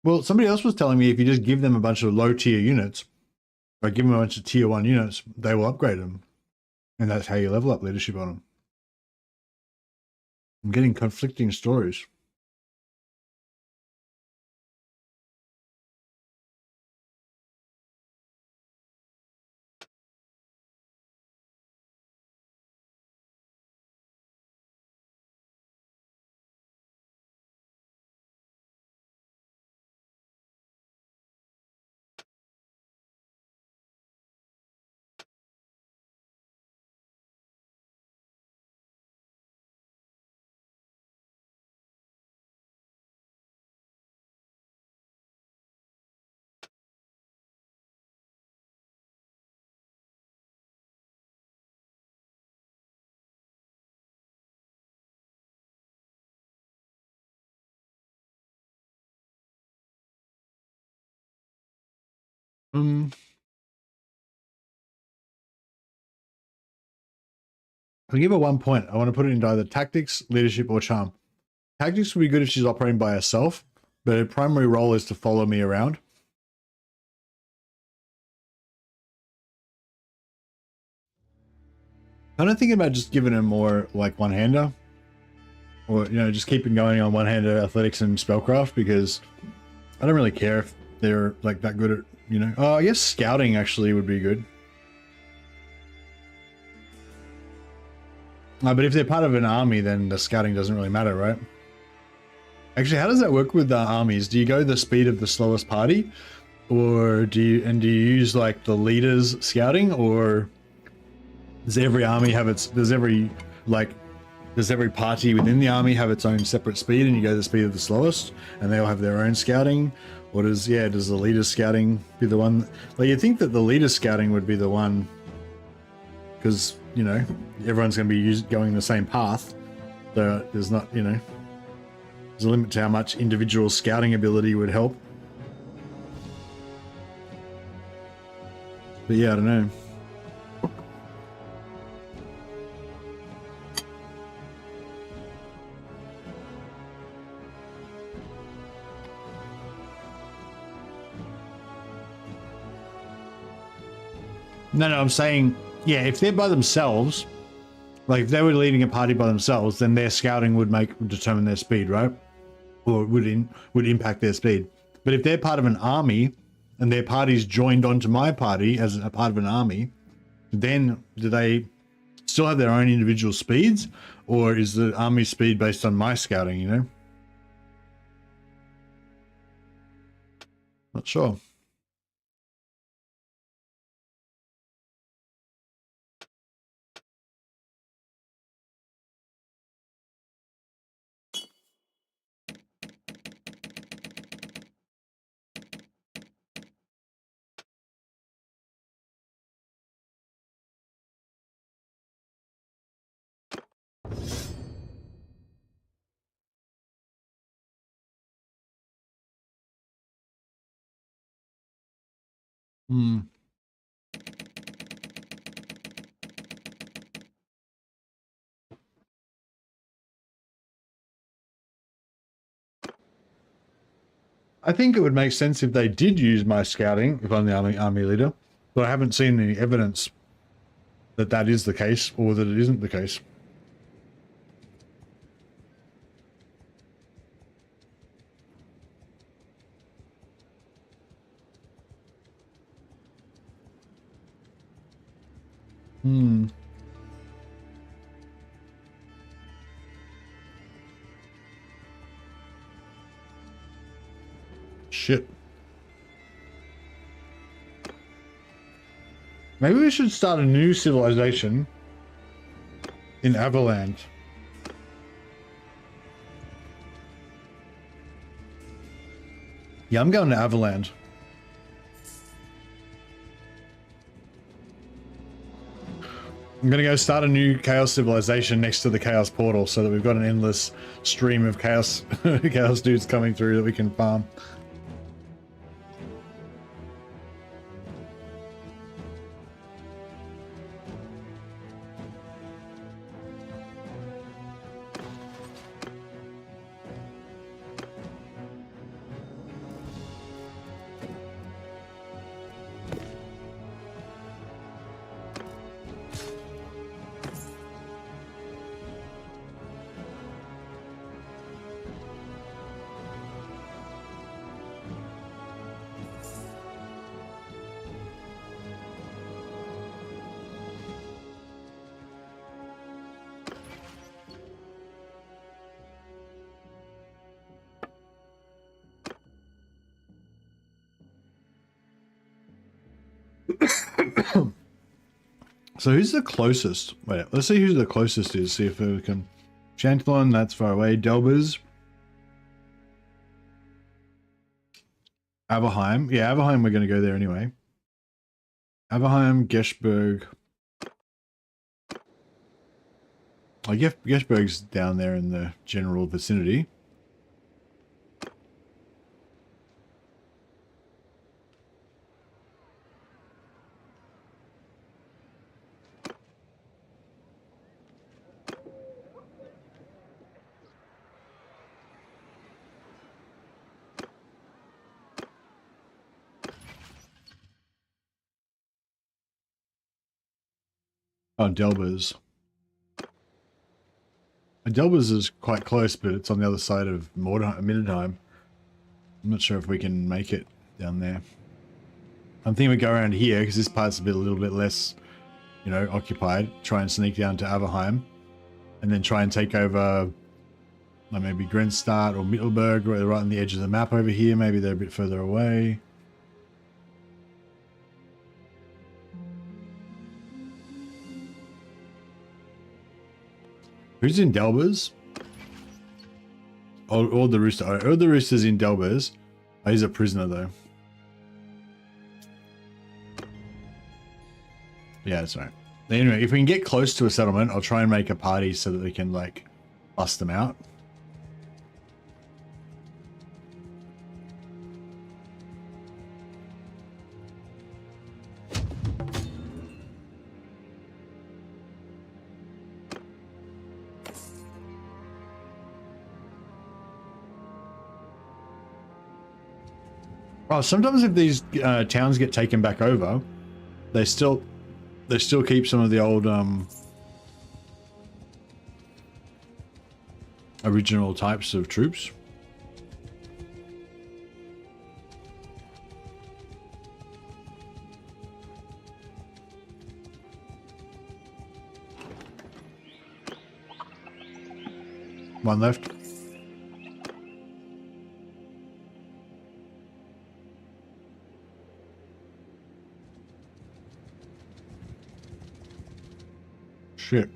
Well, somebody else was telling me if you just give them a bunch of low tier units, or give them a bunch of tier 1 units, they will upgrade them. And that's how you level up leadership on them. I'm getting conflicting stories. I'll give her 1 point. I want to put it into either tactics, leadership, or charm. Tactics would be good if she's operating by herself, but her primary role is to follow me around. I'm not thinking about just giving her more like one-hander, or just keeping going on one-hander athletics and spellcraft, because I don't really care if they're like that good at Oh, I guess scouting actually would be good. But if they're part of an army, then the scouting doesn't really matter, right? Actually, how does that work with the armies? Do you go the speed of the slowest party, or do you use like the leader's scouting, or does every army have does every party within the army have its own separate speed, and you go the speed of the slowest, and they all have their own scouting? Or does the leader's scouting be the one? Like, you'd think that the leader's scouting would be the one, because everyone's going to be going the same path, so there's not there's a limit to how much individual scouting ability would help. But yeah, I don't know. No, I'm saying, yeah, if they're by themselves, like if they were leading a party by themselves, then their scouting would determine their speed, right? Or would impact their speed. But if they're part of an army and their party's joined onto my party as a part of an army, then do they still have their own individual speeds, or is the army speed based on my scouting, Not sure. I think it would make sense if they did use my scouting if I'm the army leader, but I haven't seen any evidence that that is the case or that it isn't the case. Shit. Maybe we should start a new civilization in Everland. Yeah, I'm going to Everland. I'm going to go start a new chaos civilization next to the chaos portal so that we've got an endless stream of chaos chaos dudes coming through that we can farm. So who's the closest? Wait, let's see who the closest is. See if we can. Chantalon, that's far away. Delbers. Averheim. Yeah, Averheim, we're going to go there anyway. Averheim, Geschburg. I guess Geschburg's down there in the general vicinity. Oh, Delbers. Delbers is quite close, but it's on the other side of Middenheim. I'm not sure if we can make it down there. I'm thinking we go around here because this part's a little bit less, you know, occupied. Try and sneak down to Averheim, and then try and take over, like maybe Grenstadt or Mittelberg, right on the edge of the map over here. Maybe they're a bit further away. Who's in Delbers? Oh, the Rooster. Oh, the Rooster's in Delbers. Oh, he's a prisoner though. Yeah, that's right. Anyway, if we can get close to a settlement, I'll try and make a party so that we can, like, bust them out. Oh, sometimes if these towns get taken back over, they still keep some of the old original types of troops. One left. Shit.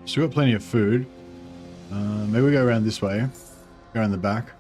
So we've got plenty of food. Maybe we go around this way. Go around the back.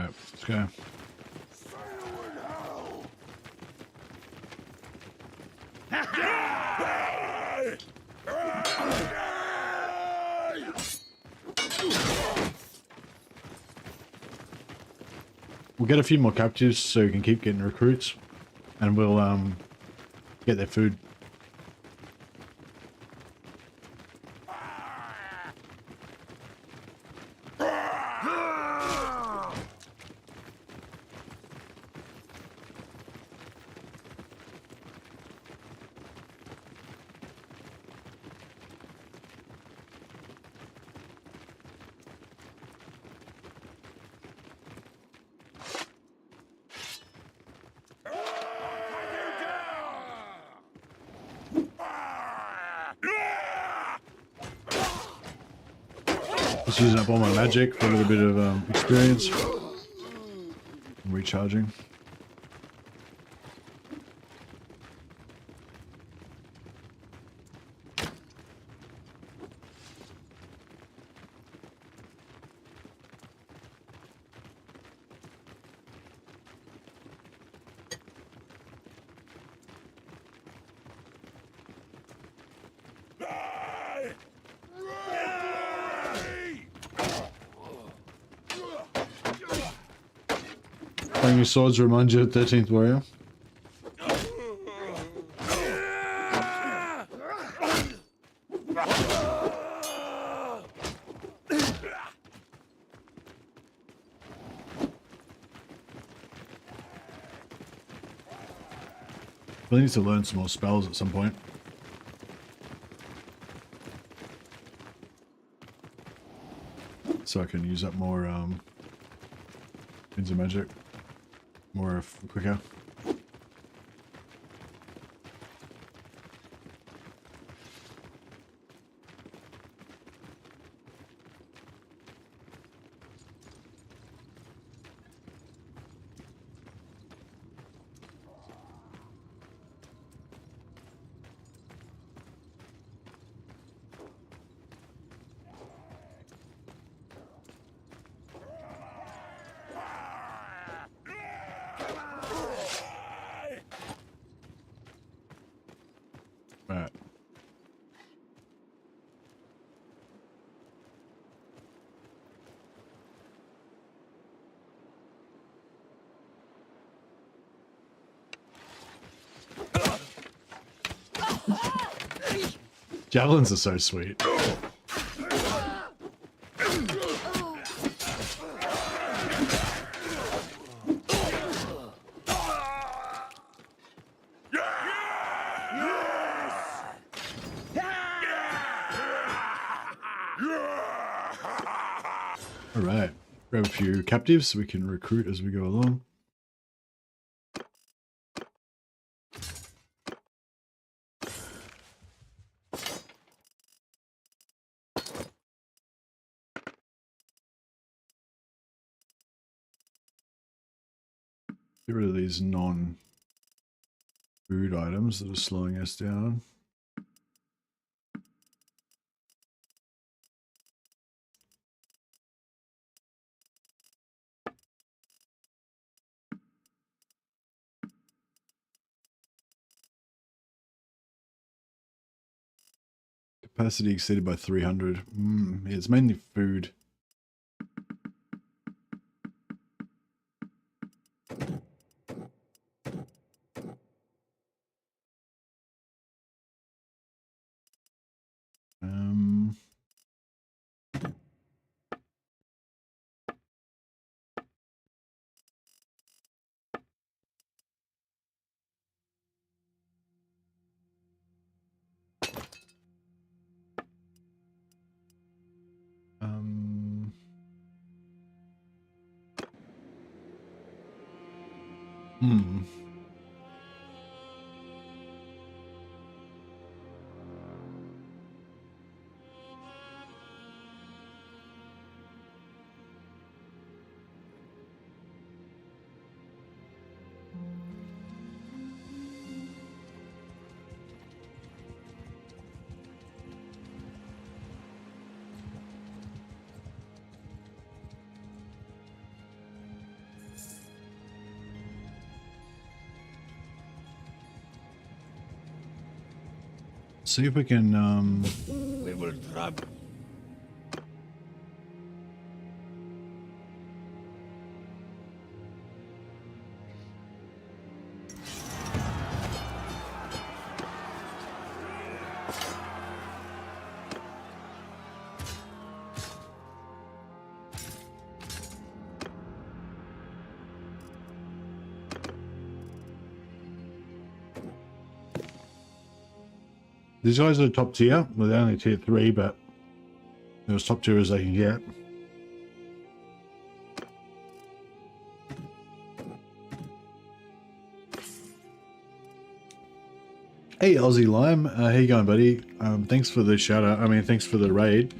Alright, let's go. We'll get a few more captives so we can keep getting recruits, and we'll get their food. Just using up all my magic for a little bit of experience. I'm recharging. Playing your swords remind you of 13th Warrior. I need to learn some more spells at some point. So I can use up more Winds of Magic more quicker. Right. Javelins are so sweet. Alright, grab a few captives so we can recruit as we go along. Get rid of these non-food items that are slowing us down. Capacity exceeded by 300. Yeah, it's mainly food. Um, um, hmm. See if we can We will trouble. these guys are top tier. Well, they're only tier 3, but they're as top tier as they can get. Hey, Aussie Lime. How you going, buddy? Thanks for the shout out. I mean, thanks for the raid.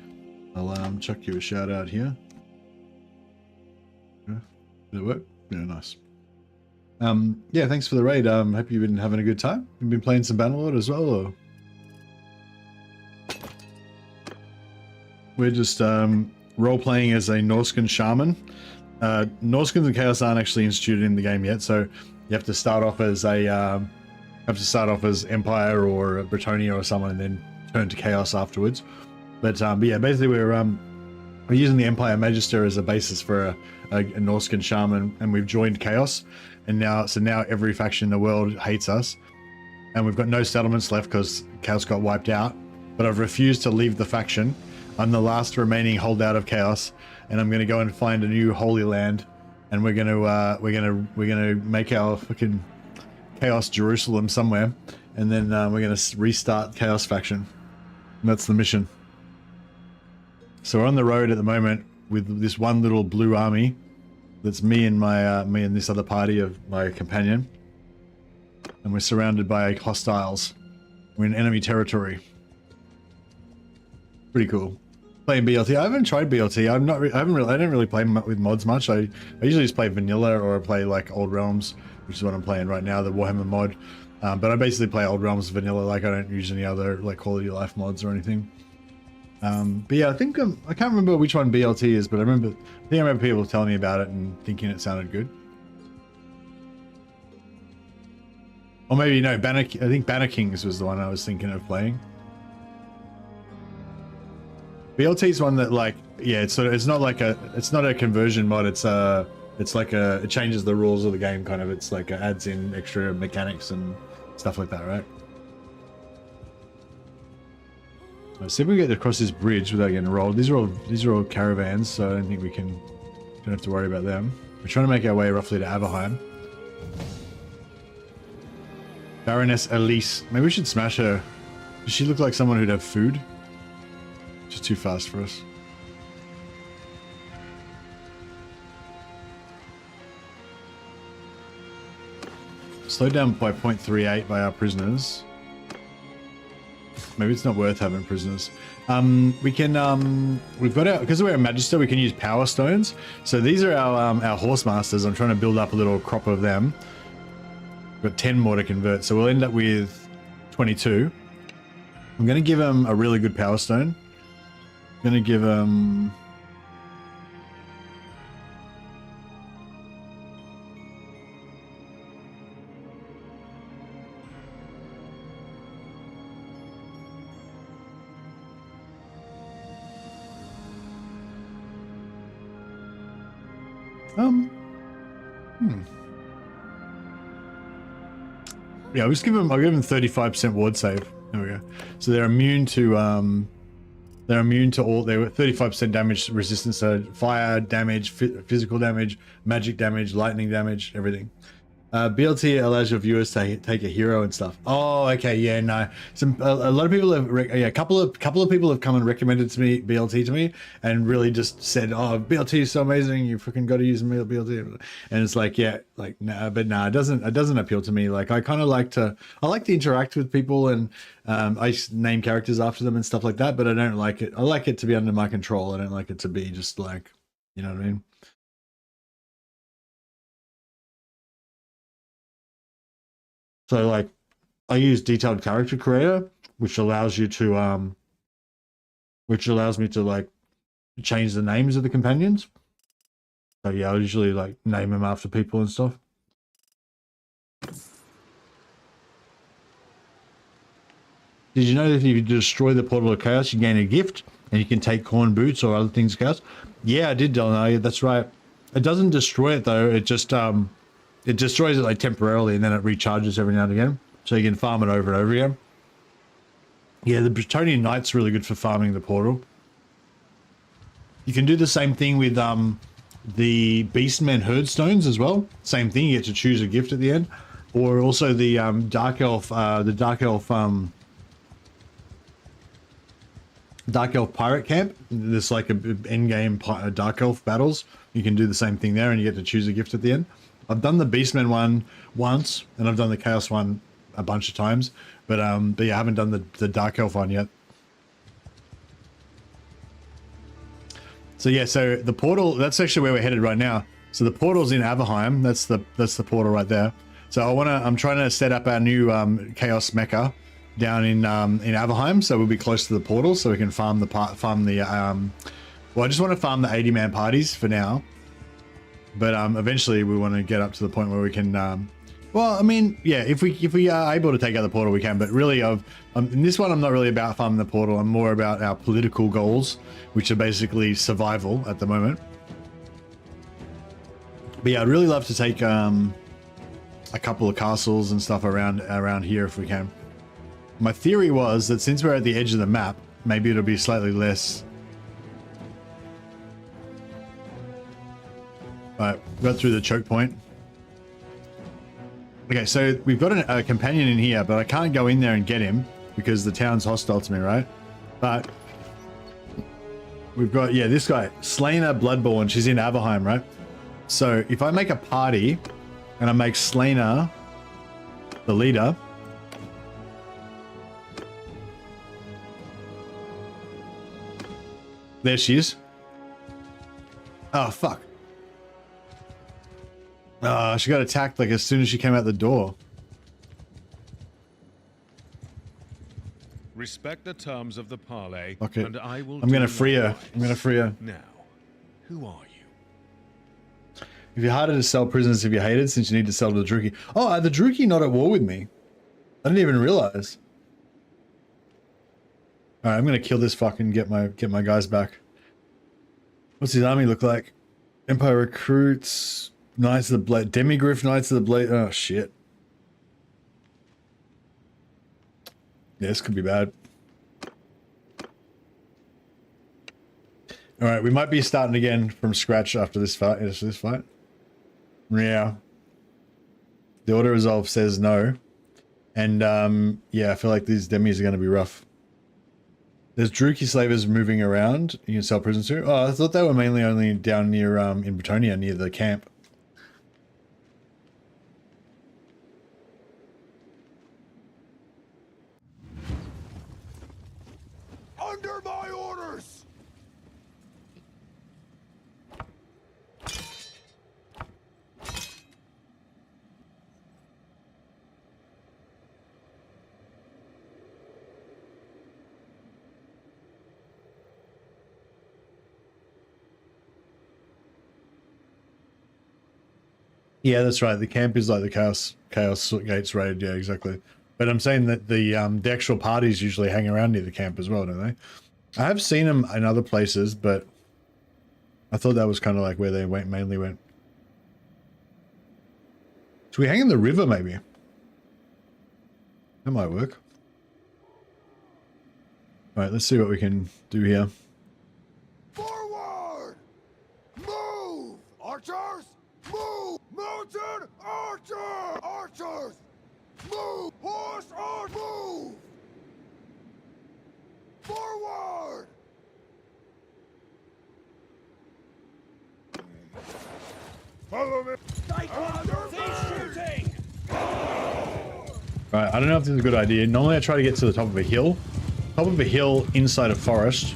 I'll chuck you a shout out here. Yeah. Did it work? Yeah, nice. Yeah, thanks for the raid. Hope you've been having a good time. You've been playing some Bannerlord as well, or? We're just role-playing as a Norscan Shaman. Norscans and Chaos aren't actually instituted in the game yet, so you have to start off as a Empire or Bretonia or someone, and then turn to Chaos afterwards. But yeah, basically we're using the Empire Magister as a basis for a Norscan Shaman, and we've joined Chaos, and now every faction in the world hates us, and we've got no settlements left because Chaos got wiped out. But I've refused to leave the faction. I'm the last remaining holdout of Chaos, and I'm going to go and find a new Holy Land, and we're gonna make our fucking Chaos Jerusalem somewhere, and then we're going to restart Chaos faction. And that's the mission. So we're on the road at the moment with this one little blue army. That's me and me and this other party of my companion, and we're surrounded by hostiles. We're in enemy territory. Pretty cool. Playing BLT. I haven't tried BLT. I don't really play with mods much. I usually just play vanilla, or I play like Old Realms, which is what I'm playing right now, the Warhammer mod. But I basically play Old Realms vanilla. Like, I don't use any other like quality of life mods or anything. But yeah, I think I can't remember which one BLT is, but I remember people telling me about it and thinking it sounded good. Or maybe no, I think Banner Kings was the one I was thinking of playing. BLT is one that, like, yeah, it's not a conversion mod. It changes the rules of the game, kind of. It's like adds in extra mechanics and stuff like that, right? Let's see if we get across this bridge without getting rolled. These are all caravans, so I don't think don't have to worry about them. We're trying to make our way roughly to Aberheim. Baroness Elise. Maybe we should smash her. Does she look like someone who'd have food? Just too fast for us. Slowed down by 0.38 by our prisoners. Maybe it's not worth having prisoners. We can, we've got because we're a Magister, we can use Power Stones. So these are our Horse Masters. I'm trying to build up a little crop of them. We've got 10 more to convert, so we'll end up with 22. I'm going to give them a really good Power Stone. I'm going to give them... Yeah, I'll give them 35% ward save. There we go. So they're immune to all, they were 35% damage resistance, so fire damage, physical damage, magic damage, lightning damage, everything. BLT allows your viewers to take a hero and stuff. Oh, okay, yeah, no. A lot of people have, a couple of people have come and recommended to me BLT to me, and really just said, "Oh, BLT is so amazing. You freaking got to use BLT." And it's like, yeah, like nah, but nah, it doesn't appeal to me. Like, I kind of like to interact with people, and I name characters after them and stuff like that. But I don't like it. I like it to be under my control. I don't like it to be just like, you know what I mean? So, like, I use Detailed Character Creator, which allows me to like change the names of the companions. So yeah, I usually like name them after people and stuff. Did you know that if you destroy the portal of chaos, you gain a gift, and you can take corn boots or other things of chaos? Yeah, I did, Dylan. Yeah, that's right. It doesn't destroy it though. It just it destroys it like temporarily, and then it recharges every now and again, so you can farm it over and over again. Yeah, the Bretonian Knight's really good for farming the portal. You can do the same thing with the Beastmen Herdstones as well. Same thing, you get to choose a gift at the end. Or also the Dark Elf Pirate Camp. There's like a endgame Dark Elf battles. You can do the same thing there and you get to choose a gift at the end. I've done the Beastmen one once, and I've done the Chaos one a bunch of times, but yeah, I haven't done the Dark Elf one yet. So yeah, so the portal, that's actually where we're headed right now. So the portal's in Averheim. That's the portal right there. So I'm trying to set up our new Chaos Mecca down in Averheim, so we'll be close to the portal, so we can farm the well, I just want to farm the 80-man parties for now, but eventually we want to get up to the point where we can. Well, I mean, yeah, if we are able to take out the portal, we can. But really, in this one, I'm not really about farming the portal. I'm more about our political goals, which are basically survival at the moment. But yeah, I'd really love to take a couple of castles and stuff around here if we can. My theory was that since we're at the edge of the map, maybe it'll be slightly less. Alright, got through the choke point. Okay, so we've got a companion in here, but I can't go in there and get him because the town's hostile to me, right? But we've got, yeah, this guy, Slainer Bloodborne. She's in Averheim, right? So if I make a party and I make Slainer the leader, there she is. Oh, fuck. She got attacked like as soon as she came out the door. Respect the terms of the parley, Okay. and I will. I'm gonna free her. I'm gonna free her. Now, who are you? If you're harder to sell prisoners if you're hated, since you need to sell to the Druki. Oh, are the Druki not at war with me? I didn't even realize. Alright, I'm gonna kill this fucking get my guys back. What's his army look like? Empire recruits, Knights of the Blade, Demigriff, Knights of the Blade. Oh shit. Yeah, this could be bad. Alright, we might be starting again from scratch after this fight. Yeah. The auto resolve says no. And yeah, I feel like these demis are gonna be rough. There's Druki slavers moving around. You can sell prisoners to. Oh, I thought they were mainly only down near in Bretonia, near the camp. Under my orders. Yeah, that's right. The camp is like the Chaos Gates raid. Yeah, exactly. But I'm saying that the actual parties usually hang around near the camp as well, don't they? I have seen them in other places, but I thought that was kind of like where they mainly went. Should we hang in the river, maybe? That might work. All right, let's see what we can do here. Forward! Move! Archers! Move! Mounted archer! Archers! Move! Horse on move! Forward! Follow me! Shooting! Right, I don't know if this is a good idea. Normally I try to get to the top of a hill. Top of a hill inside a forest.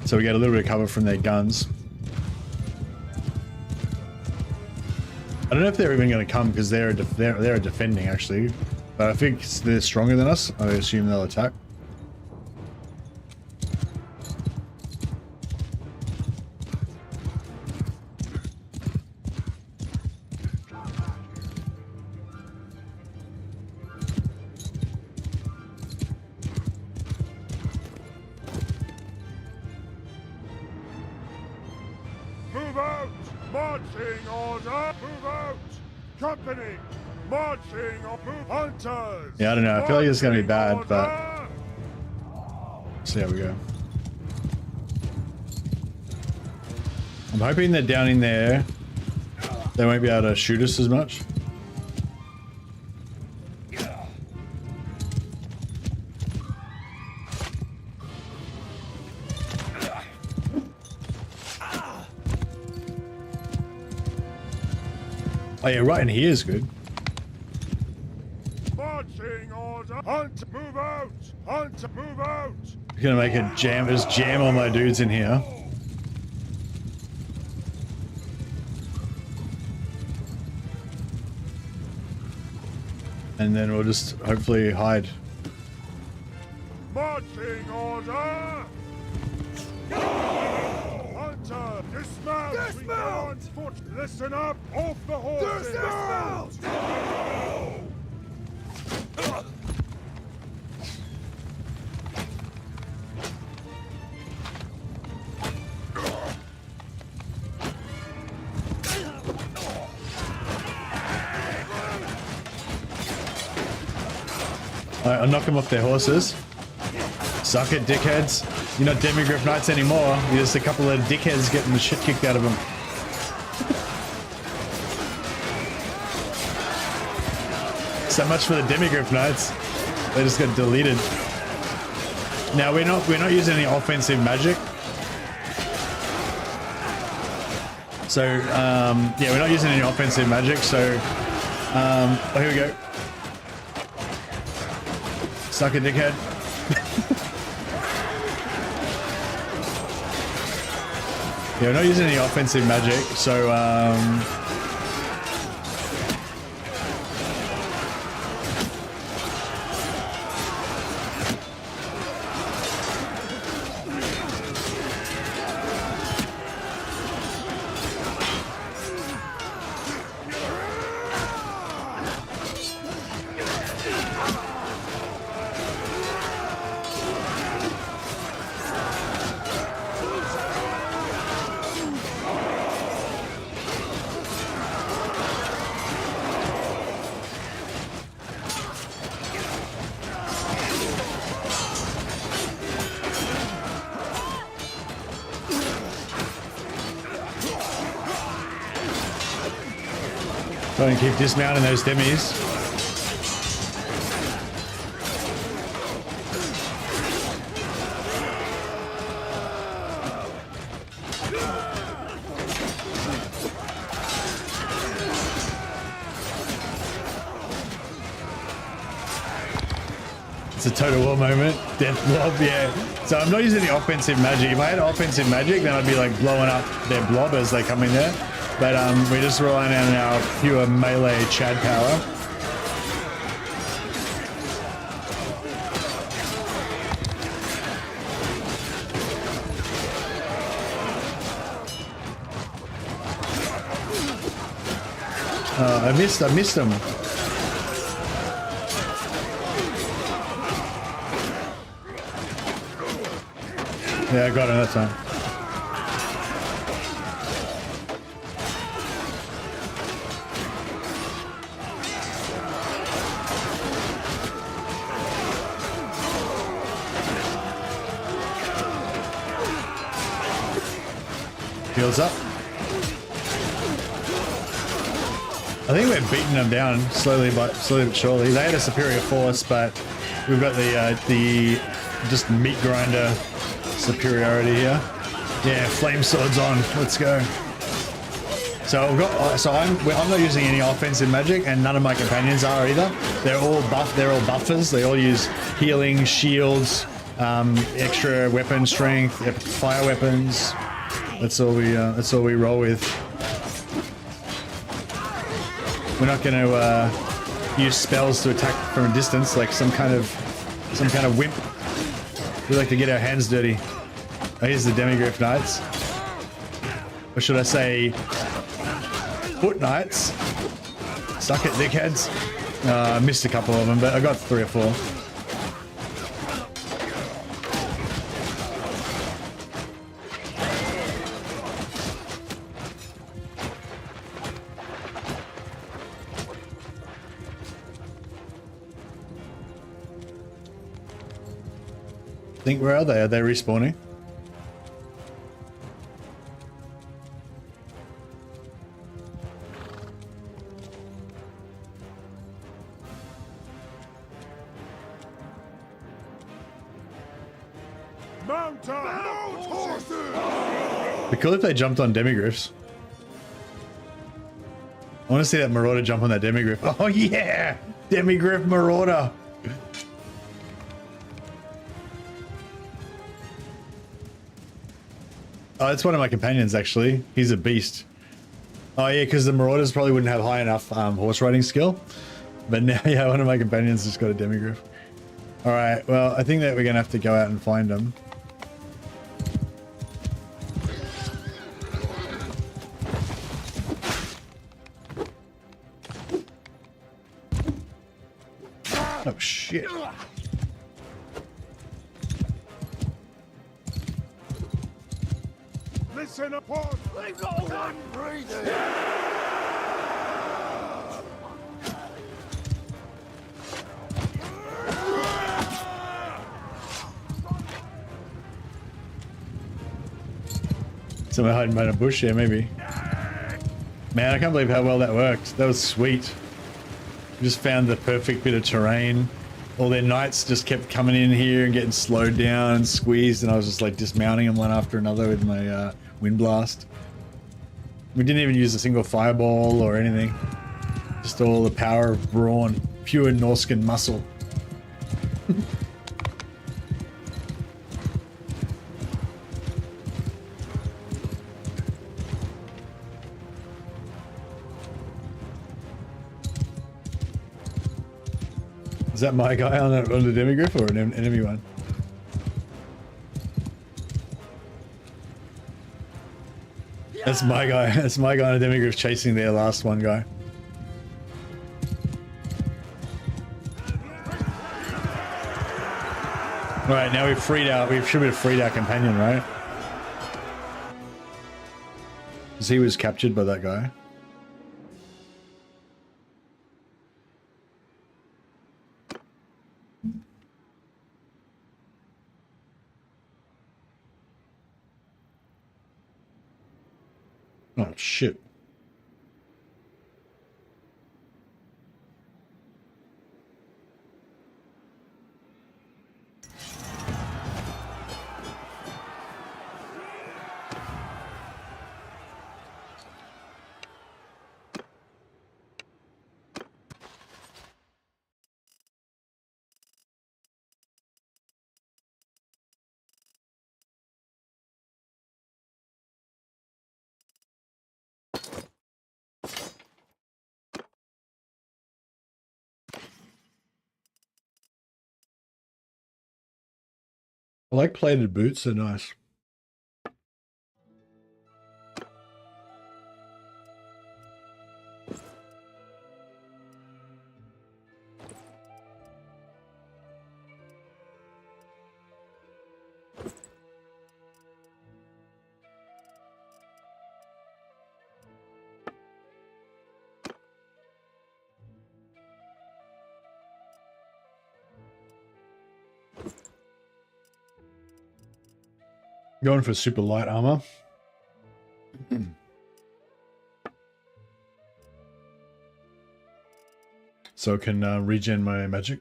So we get a little bit of cover from their guns. I don't know if they're even going to come because they're defending actually. But I think they're stronger than us. I assume they'll attack. order! Move out! Company! Marching on! Move! Hunters! Yeah, I don't know. I feel like it's gonna be bad, Marching but order! see how we go. I'm hoping that down in there, they won't be able to shoot us as much. Oh yeah, right in here is good. Marching order! Hunt! Move out! Hunt! Move out! I'm gonna make a jam, just jam all my dudes in here. And then we'll just hopefully hide. Marching order! Hunter! Dismount! Dismount! We go on foot! Listen up! Off the horses! Dismount! Alright, I'll knock them off their horses. Suck it, dickheads. You're not Demigryph Knights anymore. You're just a couple of dickheads getting the shit kicked out of them. So much for the Demigryph Knights. They just got deleted. Now we're not using any offensive magic. So yeah, we're not using any offensive magic. So oh, here we go. Suck it, dickhead. Yeah, we're not using any offensive magic, so try and keep dismounting those demis. It's a total war moment. Death blob, yeah. So I'm not using the offensive magic. If I had offensive magic, then I'd be like blowing up their blob as they come in there. But we're just relying on our pure melee Chad power. I missed him. Yeah, I got him that time. Heals up. I think we're beating them down slowly but surely. They had a superior force, but we've got the just meat grinder superiority here. Yeah, flame swords on. Let's go. So I'm not using any offensive magic, and none of my companions are either. They're all buffers. They all use healing, shields, extra weapon strength, fire weapons. That's all we roll with. We're not going to use spells to attack from a distance like some kind of wimp. We like to get our hands dirty. Oh, here's the Demigryph Knights. Or should I say Foot Knights. Suck it, dickheads. I missed a couple of them, but I got 3 or 4. think, where are they? Are they respawning? Mount up! Mount horses! It'd be cool if they jumped on demigriffs. I want to see that marauder jump on that demigriff. Oh yeah! Demigriff marauder! Oh, that's one of my companions, actually. He's a beast. Oh, yeah, because the marauders probably wouldn't have high enough horse riding skill. But now, yeah, one of my companions just got a demigriff. All right, well, I think that we're going to have to go out and find them. Oh, shit. Listen upon! They've got one breathing. Someone hiding behind a bush here, maybe. Man, I can't believe how well that worked. That was sweet. We just found the perfect bit of terrain. All their knights just kept coming in here and getting slowed down and squeezed, and I was just like dismounting them one after another with my wind blast. We didn't even use a single fireball or anything. Just all the power of brawn. Pure Norscan muscle. Is that my guy on the demigriff or an enemy one? That's my guy. That's my guy on a demigriff chasing their last one guy. Alright, now we've freed out. We should have freed our companion, right? Because he was captured by that guy. Oh, shit. I like plated boots, they're nice. Going for super light armor. So I can regen my magic.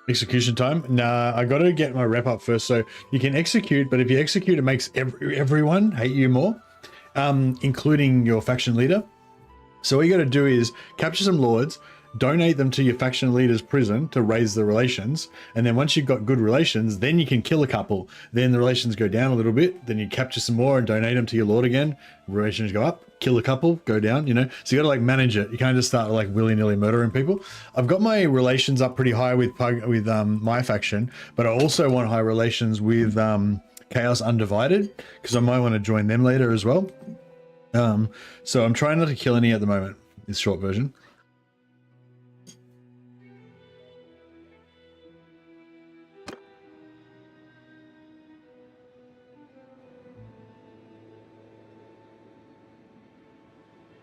Execution time? Nah, I gotta get my rep up first. So you can execute, but if you execute, it makes everyone hate you more, including your faction leader. So what you gotta do is capture some lords, donate them to your faction leader's prison to raise the relations, and then once you've got good relations, then you can kill a couple. Then the relations go down a little bit, then you capture some more and donate them to your lord again. Relations go up, kill a couple, go down, you know? So you gotta like manage it. You can't just start like willy-nilly murdering people. I've got my relations up pretty high with my faction, but I also want high relations with Chaos Undivided, because I might want to join them later as well. So I'm trying not to kill any at the moment, is short version.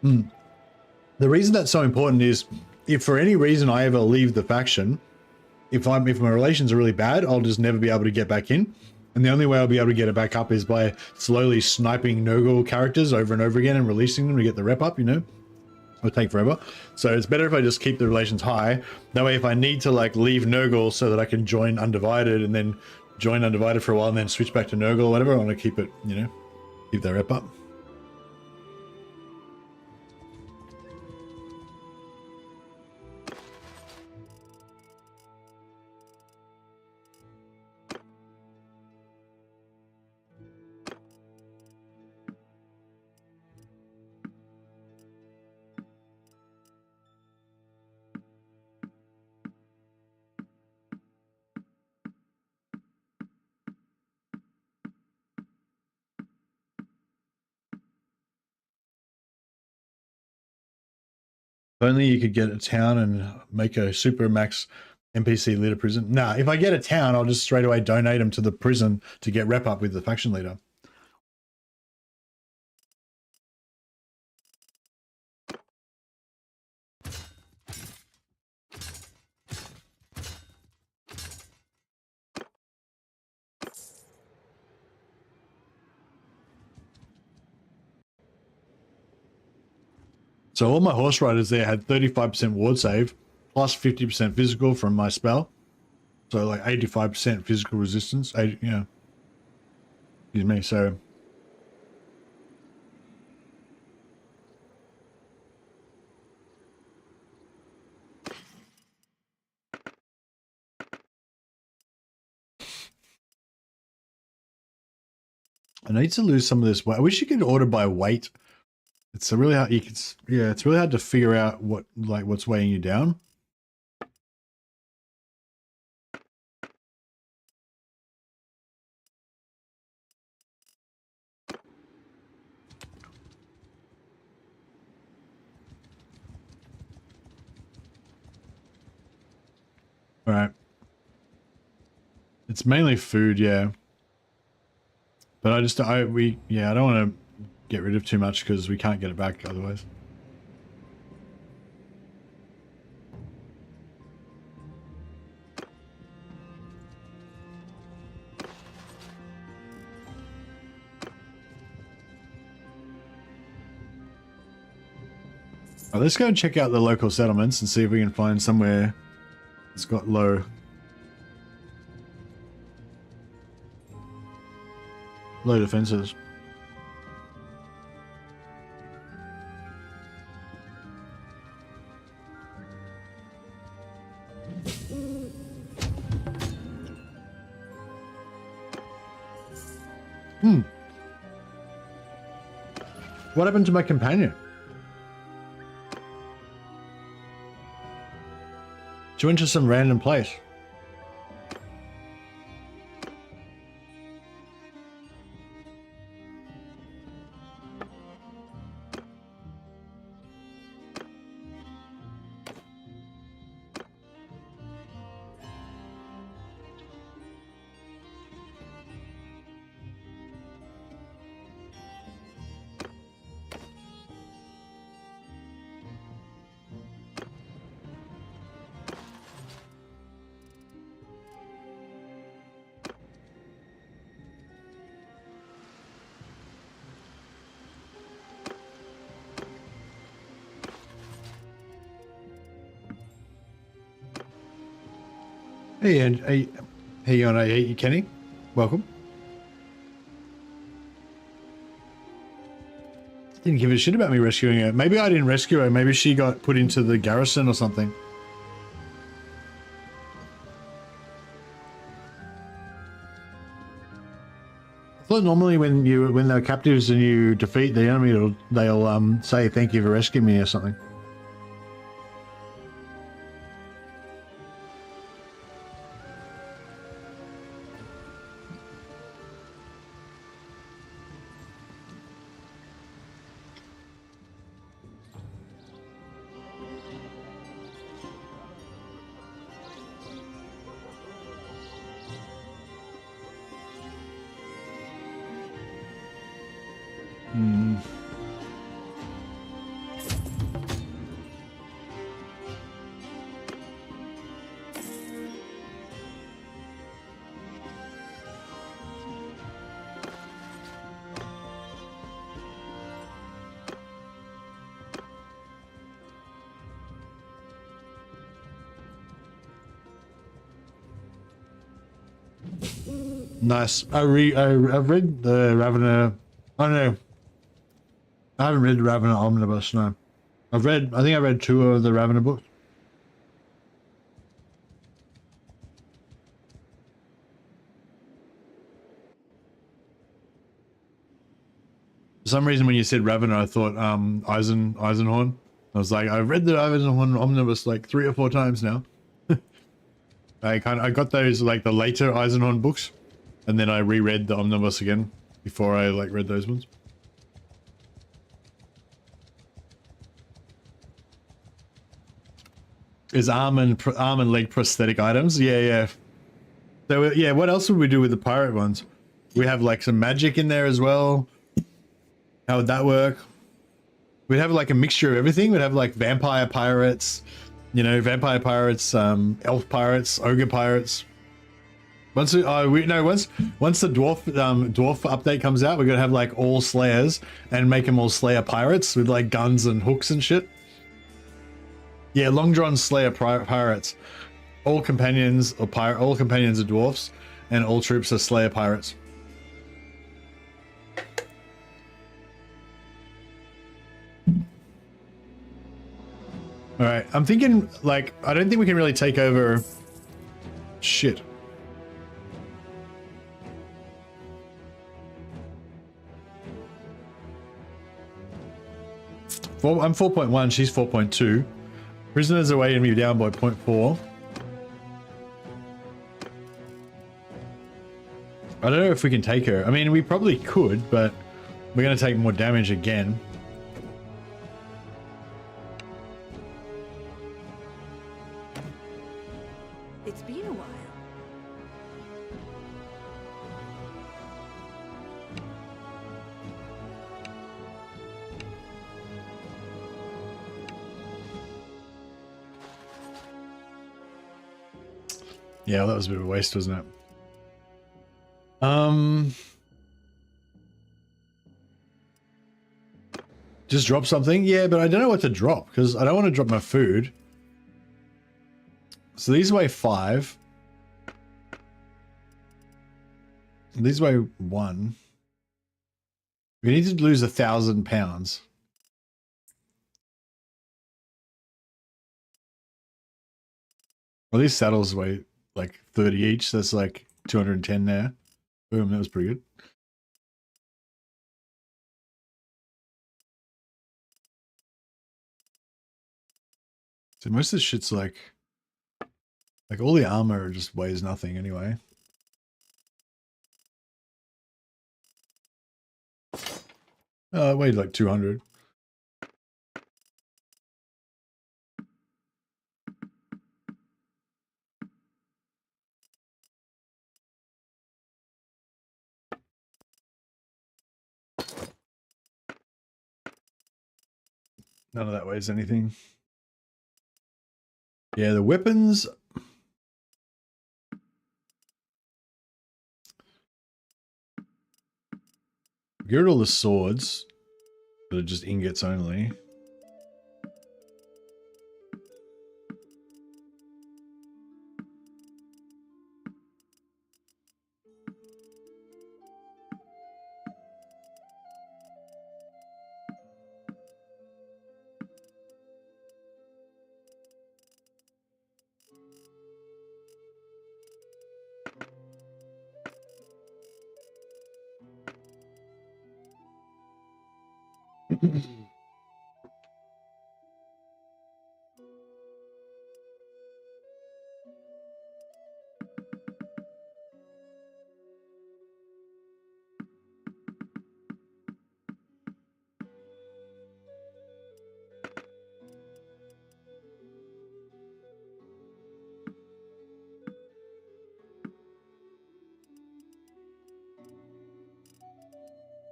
The reason that's so important is if for any reason I ever leave the faction, if my relations are really bad, I'll just never be able to get back in. And the only way I'll be able to get it back up is by slowly sniping Nurgle characters over and over again and releasing them to get the rep up, you know? It'll take forever. So it's better if I just keep the relations high. That way if I need to like leave Nurgle so that I can join Undivided and then join Undivided for a while and then switch back to Nurgle or whatever, I want to keep it, you know, keep that rep up. If only you could get a town and make a super max NPC leader prison. Nah, if I get a town, I'll just straight away donate them to the prison to get rep up with the faction leader. So all my horse riders there had 35% ward save, plus 50% physical from my spell. So like 85% physical resistance. 80, you know, excuse me. So I need to lose some of this weight. I wish you could order by weight. It's a really hard. You can, yeah, it's really hard to figure out what's weighing you down. All right. It's mainly food, yeah. But I don't want to get rid of too much because we can't get it back otherwise. Right, let's go and check out the local settlements and see if we can find somewhere that's got low defenses. What happened to my companion? She went to some random place. Hey, and hey, Kenny, welcome. Didn't give a shit about me rescuing her. Maybe I didn't rescue her. Maybe she got put into the garrison or something. I thought normally when they're captives and you defeat the enemy, they'll say thank you for rescuing me or something. Nice. I've read the Ravener. Oh no, I haven't read the Ravener Omnibus. No, I think I read 2 of the Ravener books. For some reason, when you said Ravener, I thought Eisenhorn. I was like, I've read the Eisenhorn Omnibus like 3 or 4 times now. I got those like the later Eisenhorn books, and then I reread the Omnibus again before I like read those ones. Is arm and leg prosthetic items? Yeah. So yeah, what else would we do with the pirate ones? We have like some magic in there as well. How would that work? We'd have like a mixture of everything. We'd have like vampire pirates, you know, elf pirates, ogre pirates. Once the dwarf update comes out, we're gonna have like all slayers and make them all slayer pirates with like guns and hooks and shit. Yeah, long drawn slayer pirates. All companions are dwarfs, and all troops are slayer pirates. All right, I'm thinking like I don't think we can really take over. Shit. I'm 4.1. She's 4.2. Prisoners are weighing me down by 0.4. I don't know if we can take her. I mean, we probably could, but we're going to take more damage again. It's been a while. Yeah, well, that was a bit of a waste, wasn't it? Just drop something? Yeah, but I don't know what to drop because I don't want to drop my food. So these weigh 5. These weigh 1. We need to lose 1,000 pounds. Well, these saddles weigh like 30 each. So that's like 210 there. Boom, that was pretty good. So most of this shit's like all the armor just weighs nothing anyway. It weighed like 200. None of that weighs anything. Yeah, the weapons. Get rid of all the swords that are just ingots only.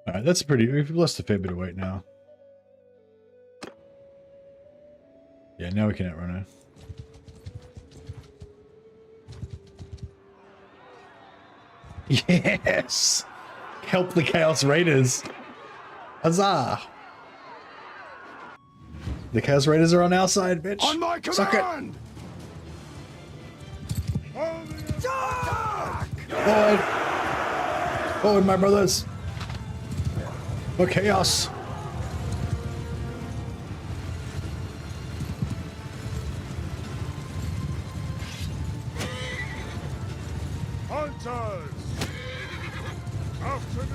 Alright, that's we've lost a fair bit of weight now. Yeah, now we can outrun her. Yes! Help the Chaos Raiders! Huzzah! The Chaos Raiders are on our side, bitch! On my Suck it! command! Forward! Forward, my brothers! For chaos! Hunters! After me!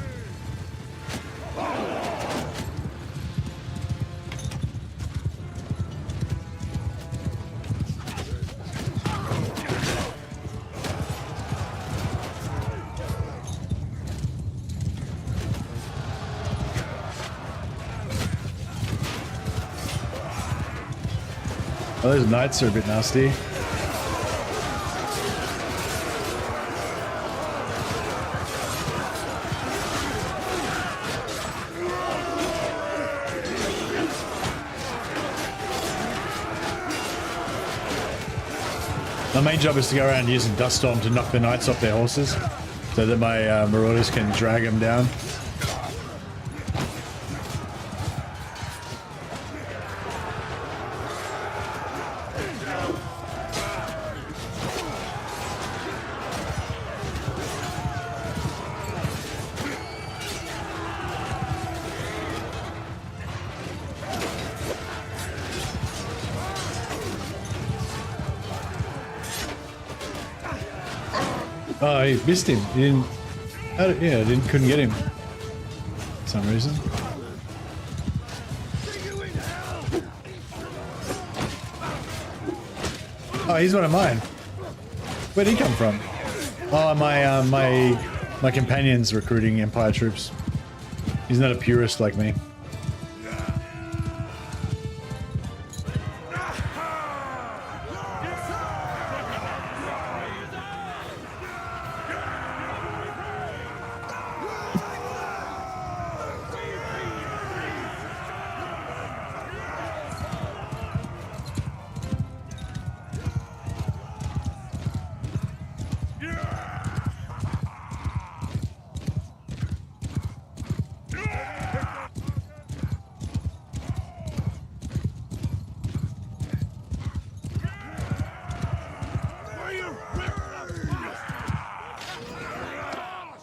Oh, those knights are a bit nasty. My main job is to go around using Dust Storm to knock the knights off their horses so that my marauders can drag them down. Oh, he missed him. He didn't. Couldn't get him. For some reason. Oh, he's one of mine. Where'd he come from? Oh, my companion's recruiting Empire troops. He's not a purist like me.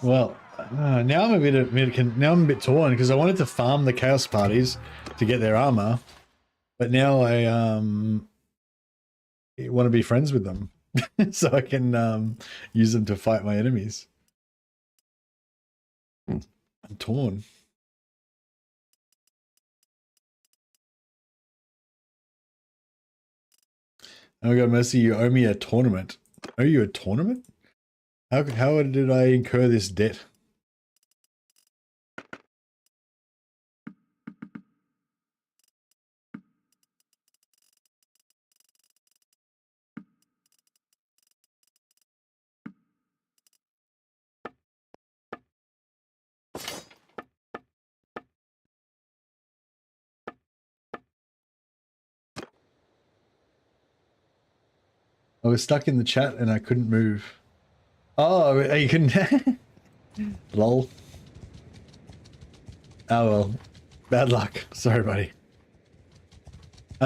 Well, now I'm a bit torn because I wanted to farm the chaos parties to get their armor, but now I want to be friends with them so I can use them to fight my enemies. I'm torn. Oh my god, Mercy, you owe me a tournament. Owe you a tournament? How did I incur this debt? I was stuck in the chat and I couldn't move. Oh, you couldn't. Lol. Oh well. Bad luck. Sorry, buddy.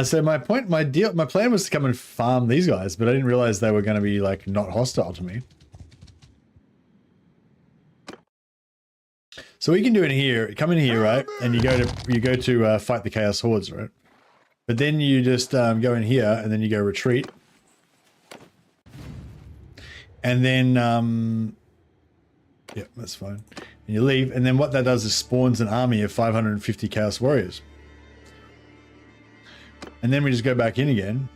So my plan was to come and farm these guys, but I didn't realize they were going to be like not hostile to me. So what you can do in here, come in here, right? And you go to fight the Chaos Hordes, right? But then you just go in here and then you go retreat. And then, yeah, that's fine. And you leave, and then what that does is spawns an army of 550 Chaos Warriors. And then we just go back in again.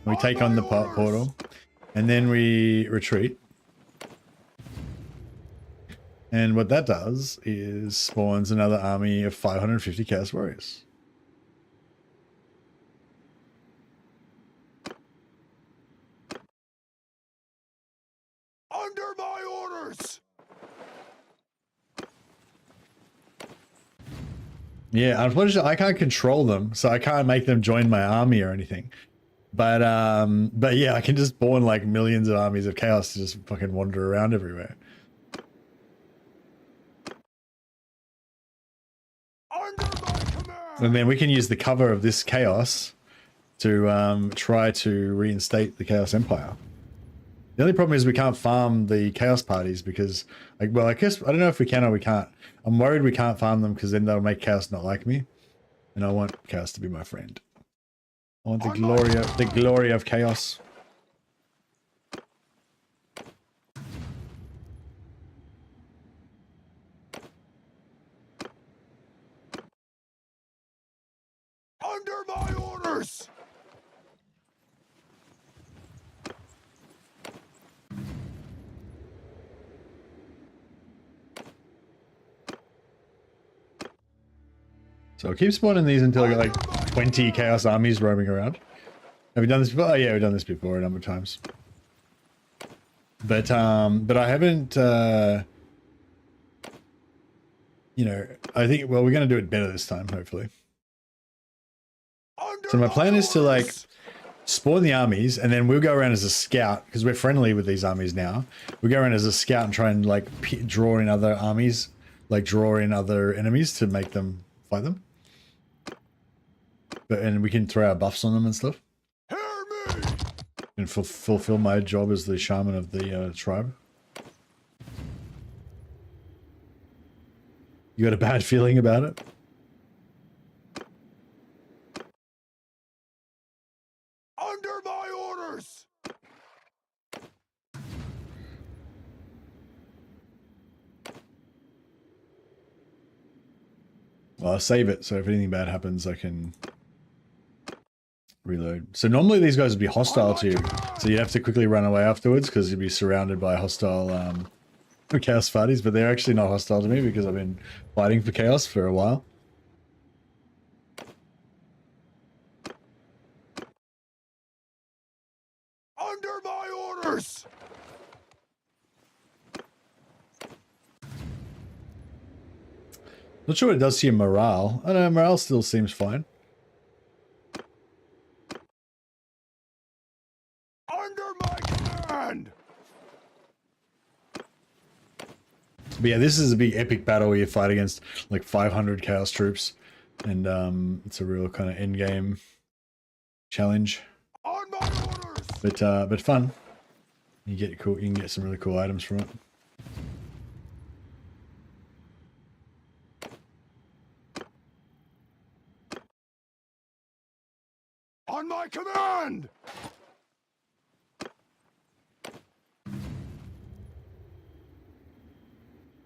We take on the portal, and then we retreat. And what that does is spawns another army of 550 Chaos Warriors. Under my orders! Yeah, unfortunately, I can't control them, so I can't make them join my army or anything. But yeah, I can just spawn like millions of armies of chaos to just fucking wander around everywhere. Under my command! And then we can use the cover of this chaos to try to reinstate the Chaos Empire. The only problem is we can't farm the chaos parties because, like, well, I guess I don't know if we can or we can't. I'm worried we can't farm them because then they'll make chaos not like me, and I want chaos to be my friend. I want the glory of chaos. Under my orders! So I'll keep spawning these until I got like 20 chaos armies roaming around. Have we done this before? Oh yeah, we've done this before a number of times. But I haven't, you know, I think, well, we're going to do it better this time, hopefully. So my plan is to like spawn the armies and then we'll go around as a scout because we're friendly with these armies now. We go around as a scout and try and like draw in other armies, like draw in other enemies to make them fight them. And we can throw our buffs on them and stuff. Hear me! And fulfill my job as the shaman of the tribe. You got a bad feeling about it? Under my orders! Well, I'll save it, so if anything bad happens, I can reload. So normally these guys would be hostile to you, so you have to quickly run away afterwards because you'd be surrounded by hostile chaos parties, but they're actually not hostile to me because I've been fighting for chaos for a while. Under my orders! Not sure what it does to your morale. I don't know, morale still seems fine. Under my command! But yeah, this is a big epic battle where you fight against like 500 chaos troops, and it's a real kind of end game challenge. On my orders! But fun. You can get some really cool items from it. On my command!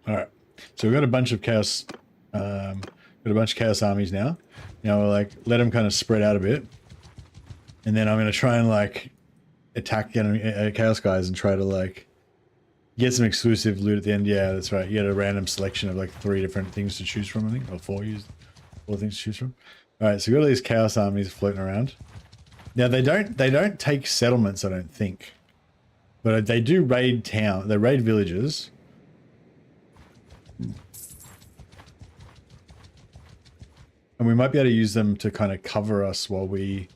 All right, so we've got a bunch of chaos, armies now. Now we'll like let them kind of spread out a bit, and then I'm gonna try and like attack enemy chaos guys and try to like get some exclusive loot at the end. Yeah, that's right. You get a random selection of like 3 different things to choose from, I think, or 4 things to choose from. All right, so we've got all these chaos armies floating around. Now they don't take settlements, I don't think, but they do raid town. They raid villages. And we might be able to use them to kind of cover us while we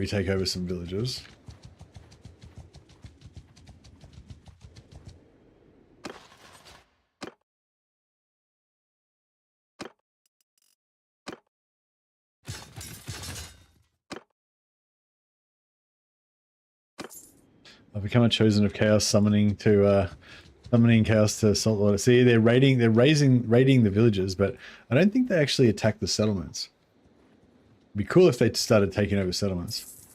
take over some villages. I've become a chosen of chaos, summoning chaos to saltwater. See, they're raiding the villages, but I don't think they actually attack the settlements. It'd be cool if they started taking over settlements.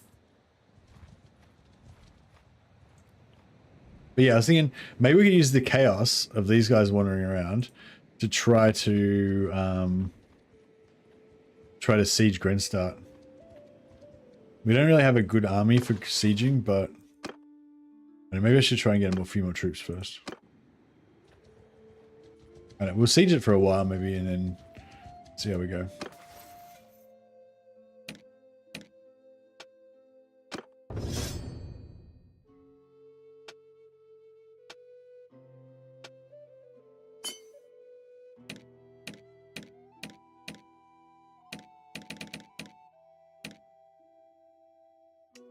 But yeah, I was thinking maybe we could use the chaos of these guys wandering around to try to siege Grenstadt. We don't really have a good army for sieging, but maybe I should try and get a few more troops first. Alright, we'll siege it for a while maybe and then see how we go.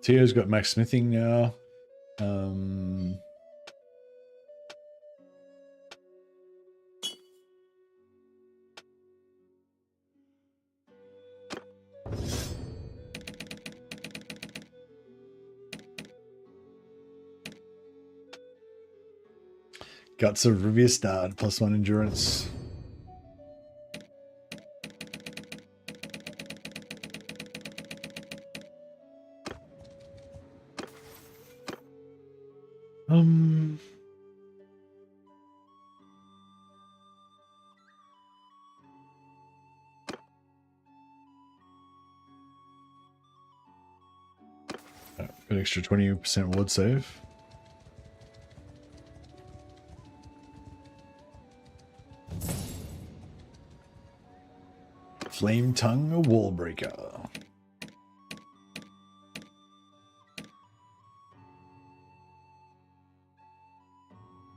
Tio's got max smithing now. Guts of Riviestad, +1 endurance. An extra 20% ward save. Flame Tongue, a wall breaker.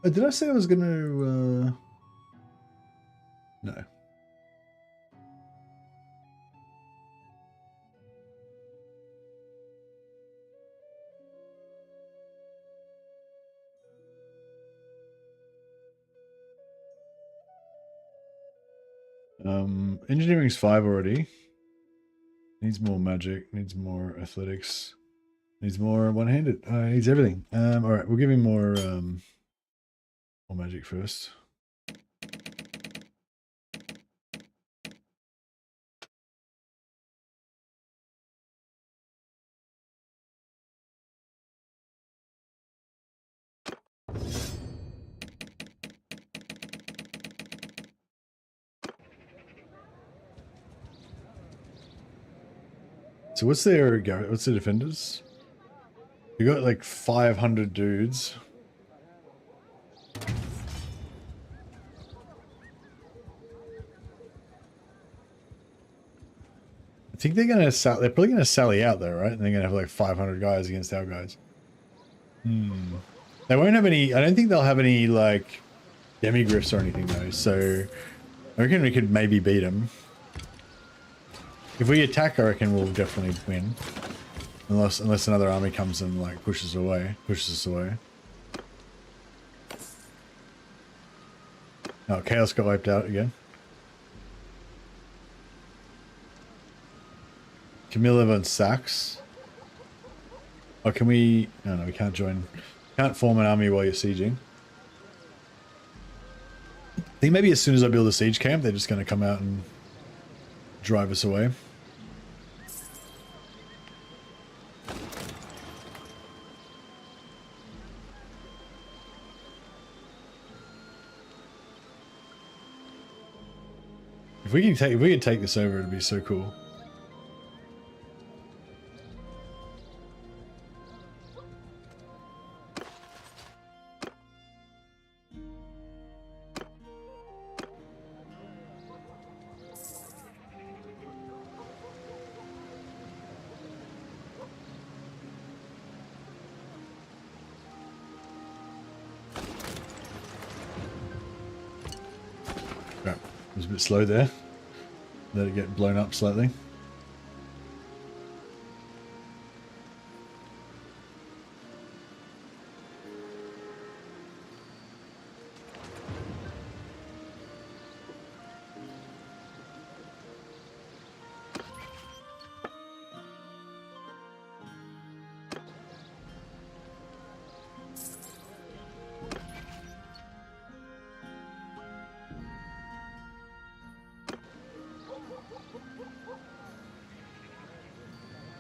Did I say I was gonna no. Engineering's 5 already. Needs more magic, needs more athletics, needs more one-handed. Needs everything. Alright, we'll give him more magic first. So what's their defenders? You got like 500 dudes. I think they're probably gonna sally out though, right? And they're gonna have like 500 guys against our guys. They won't have any. I don't think they'll have any like demigriffs or anything though. So I reckon we could maybe beat them. If we attack, I reckon we'll definitely win. Unless another army comes and like pushes us away. Oh, Chaos got wiped out again. Camilla and Sax. Oh, can we? No, we can't join. Can't form an army while you're sieging. I think maybe as soon as I build a siege camp, they're just going to come out and drive us away. If we could take this over, it'd be so cool. Was a bit slow there. Let it get blown up slightly.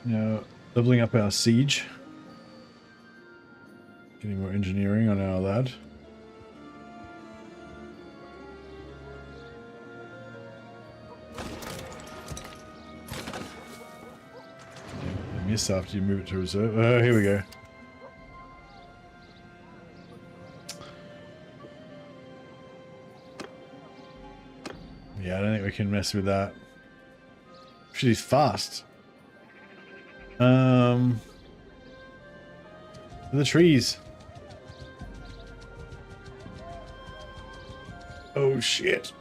Now, leveling up our siege. Getting more engineering on our lad. You miss after you move it to reserve. Oh, here we go. Yeah, I don't think we can mess with that. Shit, he's fast. The trees. Oh shit.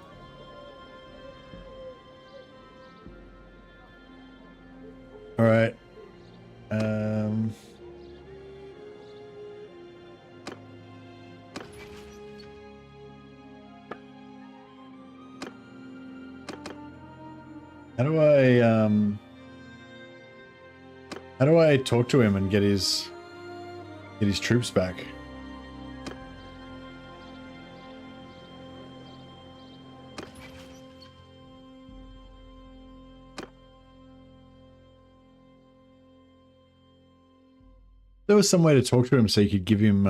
All right. How do I talk to him and get his troops back? There was some way to talk to him so you could give him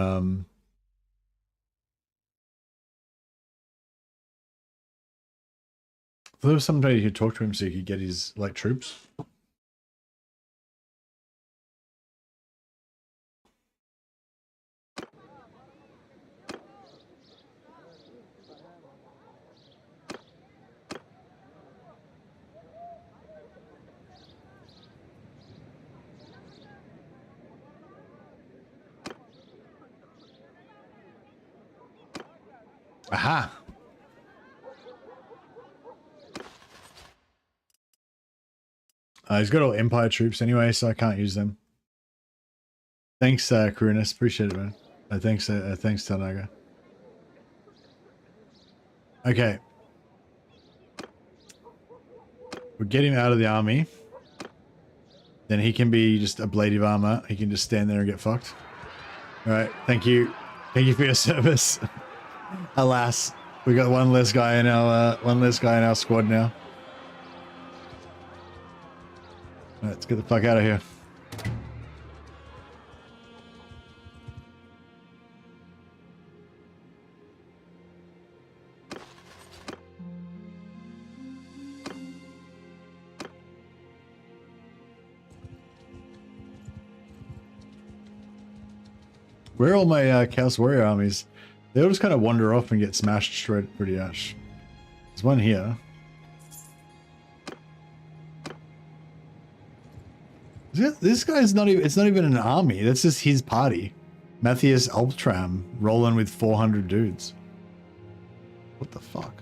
there was some way you could talk to him so you could get his like troops. Aha! He's got all Empire troops anyway, so I can't use them. Thanks, Karunus. Appreciate it, man. Thanks, Tanaga. Okay. We'll get him out of the army. Then he can be just a blade of armor. He can just stand there and get fucked. Alright, thank you. Thank you for your service. Alas, we got one less guy in our squad now. Alright, let's get the fuck out of here. Where are all my Chaos Warrior armies? They all just kind of wander off and get smashed straight pretty ash. There's one here. This guy's not even, it's not even an army. That's just his party. Matthias Alptram rolling with 400 dudes. What the fuck?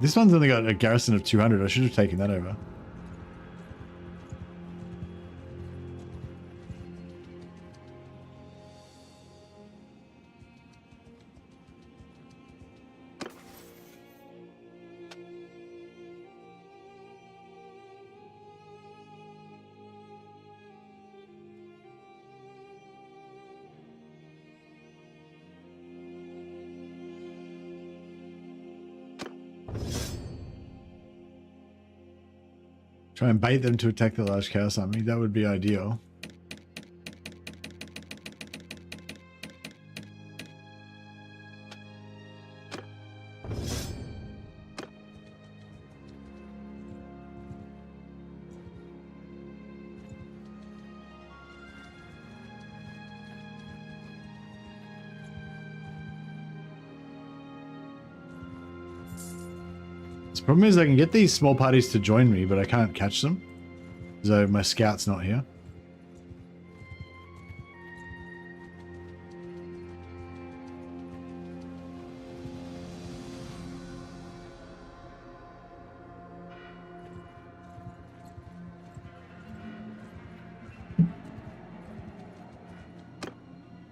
This one's only got a garrison of 200. I should have taken that over. Try and bait them to attack the large chaos army. That would be ideal. The problem is I can get these small parties to join me, but I can't catch them. So my scout's not here.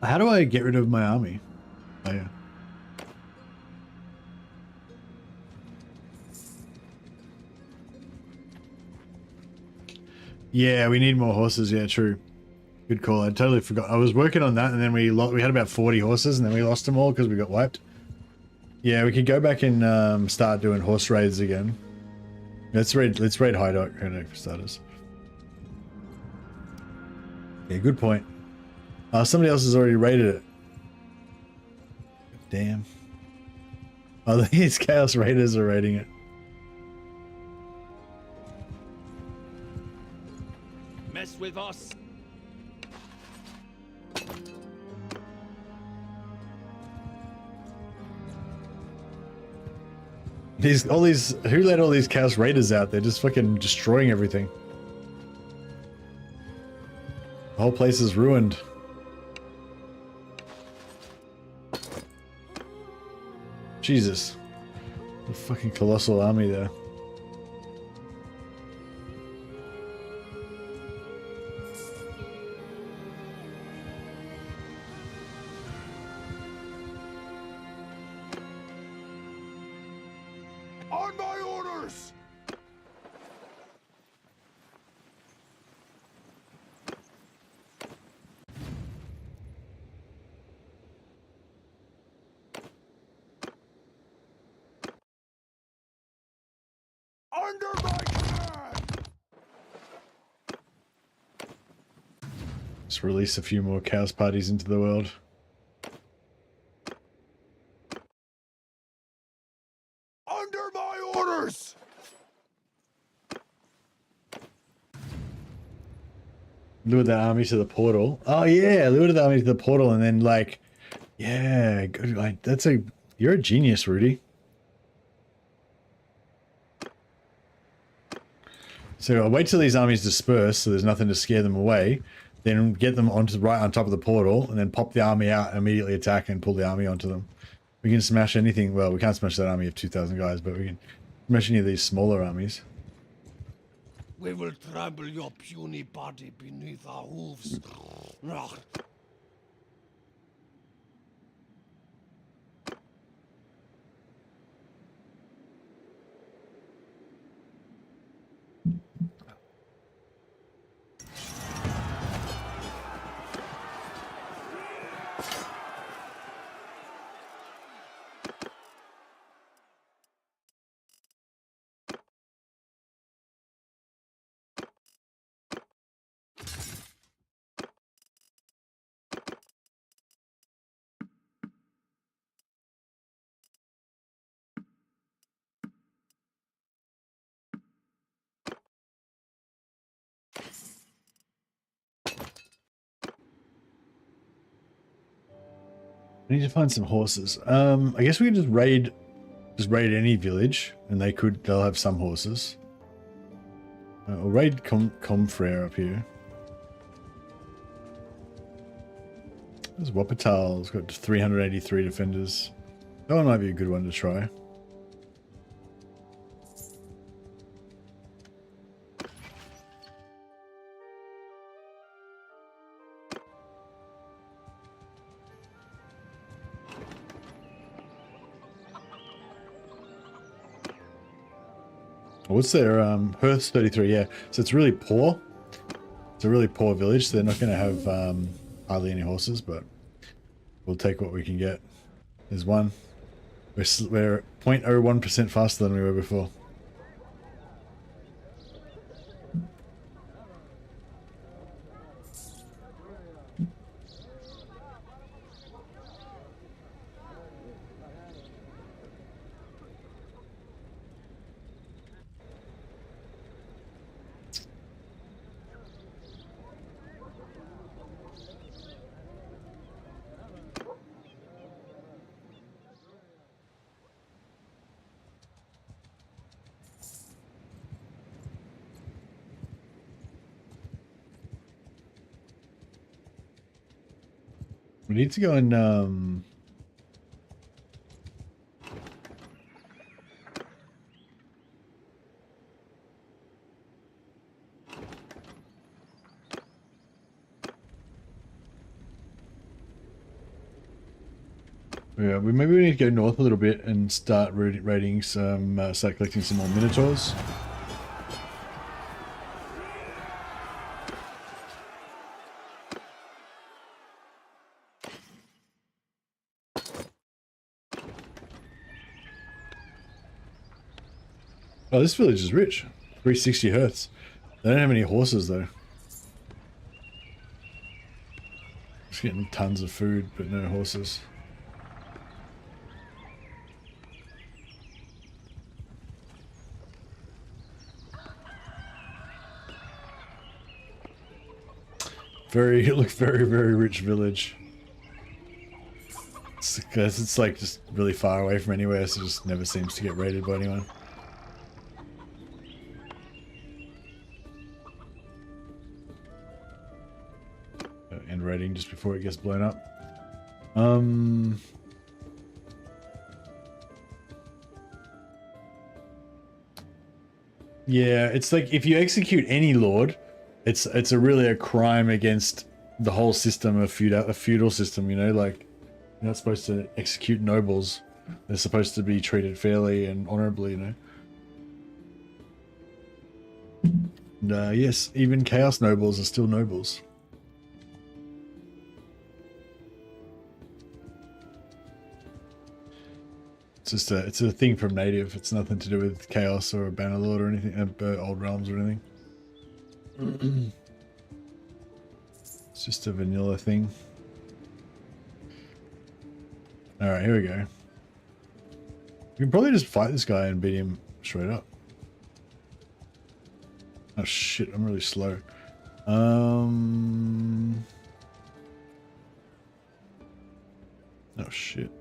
How do I get rid of my army? Oh yeah. Yeah, we need more horses. Yeah, true. Good call. I totally forgot. I was working on that, and then we had about 40 horses, and then we lost them all because we got wiped. Yeah, we could go back and start doing horse raids again. Let's raid Hideout for starters. Yeah, good point. Somebody else has already raided it. Damn. Oh, these Chaos Raiders are raiding it. Mess with us. Who let all these Chaos Raiders out? They're just fucking destroying everything. The whole place is ruined. Jesus. A fucking colossal army there. On my orders! Under my command! Let's release a few more chaos parties into the world. Under my orders! Lure the army to the portal. Oh yeah, lure the army to the portal and then like, yeah, good. Like, you're a genius, Rudy. So I'll wait till these armies disperse, so there's nothing to scare them away. Then get them onto right on top of the portal, and then pop the army out and immediately attack and pull the army onto them. We can smash anything. Well, we can't smash that army of 2,000 guys, but we can smash any of these smaller armies. We will trample your puny body beneath our hooves. We need to find some horses. I guess we can just raid any village, and they'll have some horses. We'll raid Comfrere up here. There's Wuppertal. It's got 383 defenders. That one might be a good one to try. What's their Hearth's 33? Yeah, so it's really poor. It's a really poor village. So they're not going to have hardly any horses, but we'll take what we can get. There's one. We're 0.01% faster than we were before. We need to go and yeah, maybe we need to go north a little bit and start raiding some, start collecting some more Minotaurs. Oh, this village is rich. 360 Hertz. They don't have any horses though. Just getting tons of food, but no horses. It looks very, very rich village. It's like just really far away from anywhere, so it just never seems to get raided by anyone. End raiding just before it gets blown up. Yeah, it's like if you execute any lord, it's really a crime against the whole system of a feudal system, you know, like you're not supposed to execute nobles. They're supposed to be treated fairly and honorably, you know. And, yes, even chaos nobles are still nobles. it's a thing from native. It's nothing to do with chaos or Bannerlord or anything, old realms or anything. It's just a vanilla thing. All right, here we go. We can probably just fight this guy and beat him straight up. Oh shit, I'm really slow. Oh shit.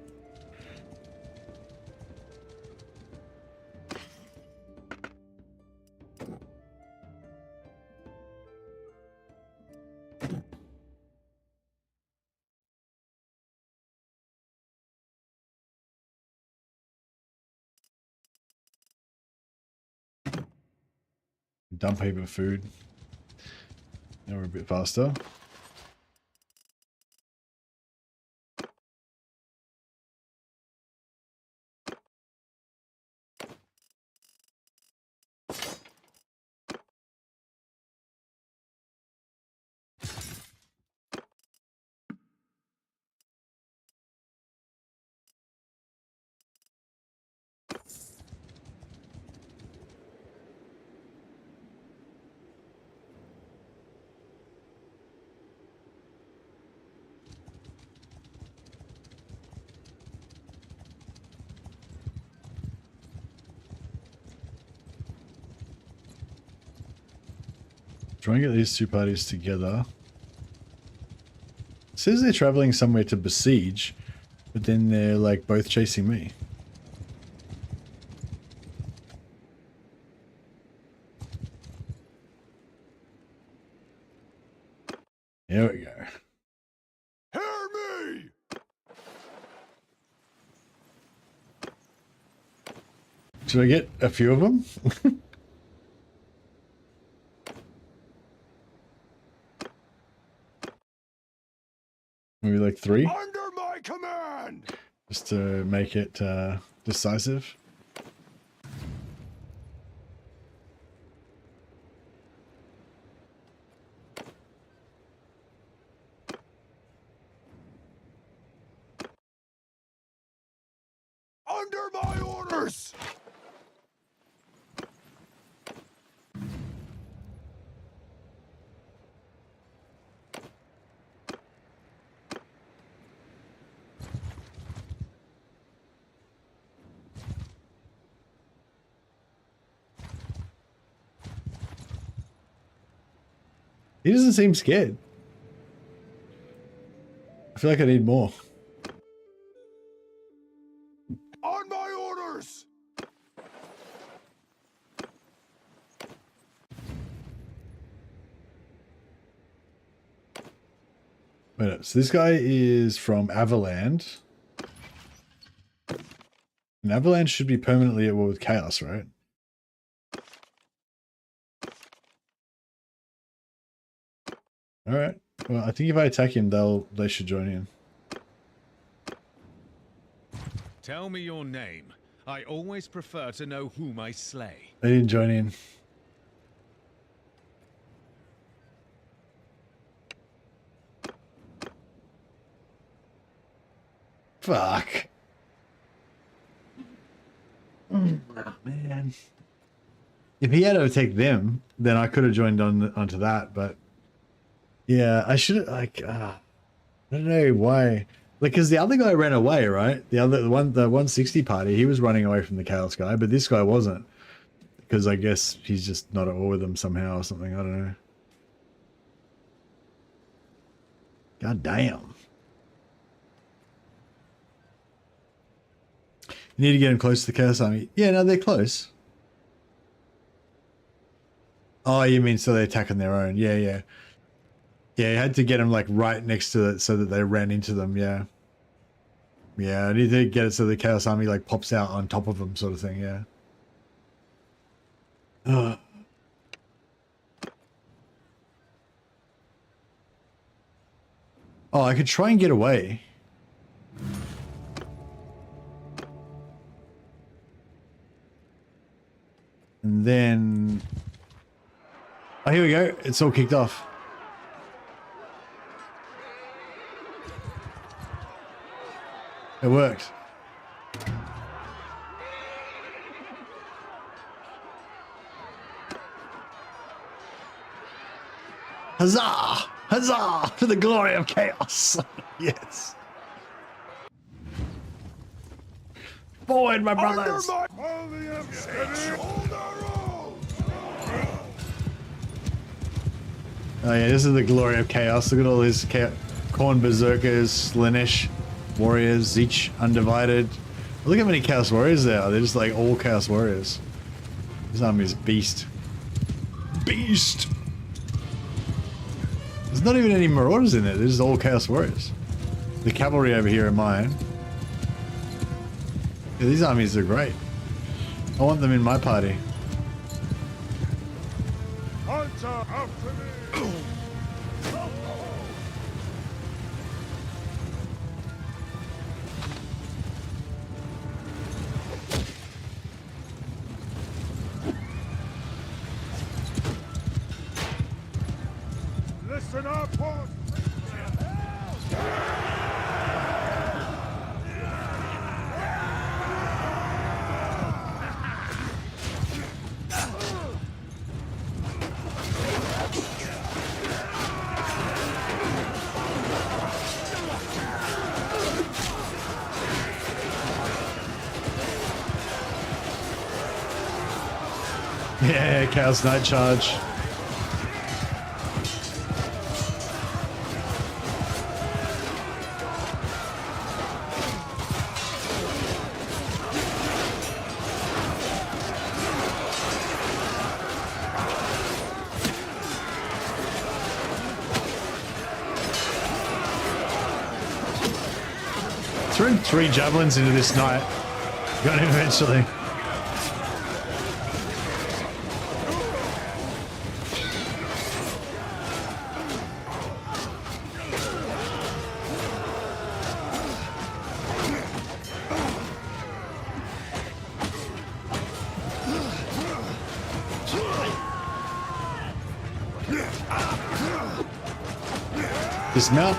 Dump heap of food. Now we're a bit faster. Try and get these two parties together. It says they're traveling somewhere to besiege, but then they're like both chasing me. There we go. Hear me! Should I get a few of them? Maybe like 3? Under my command! Just to make it decisive. Under my orders! He doesn't seem scared. I feel like I need more. On my orders! Wait up, so this guy is from Avaland. And Avaland should be permanently at war with Chaos, right? Alright. Well, I think if I attack him, they should join in. Tell me your name. I always prefer to know whom I slay. They didn't join in. Fuck. Oh, man. If he had to take them, then I could have joined onto that, but yeah, I should like I don't know why. Like, because the other guy ran away, right? The 160 party, he was running away from the Chaos guy, but this guy wasn't. Because I guess he's just not at war with them somehow or something. I don't know. God damn. You need to get him close to the Chaos Army. Yeah, no, they're close. Oh, you mean so they attack on their own? Yeah, yeah. Yeah, you had to get them like right next to it so that they ran into them, yeah. Yeah, I need to get it so the Chaos Army like pops out on top of them sort of thing, yeah. Oh, I could try and get away. And then... Oh, here we go. It's all kicked off. It worked. Huzzah! Huzzah! To the glory of chaos! Yes. Forward, my brothers! Hold the M steady. Hold the road. Oh yeah, this is the glory of chaos. Look at all these corn berserkers, Slaanesh warriors, each undivided. Look how many chaos warriors there are. They're just like all chaos warriors. This army is beast. Beast! There's not even any marauders in there. They're just all chaos warriors. The cavalry over here are mine. Yeah, these armies are great. I want them in my party. Hunter, after me. Listen up, boys. Yeah, Chaos Knight charge. Throw 3 javelins into this knight. Got him eventually. Dismount.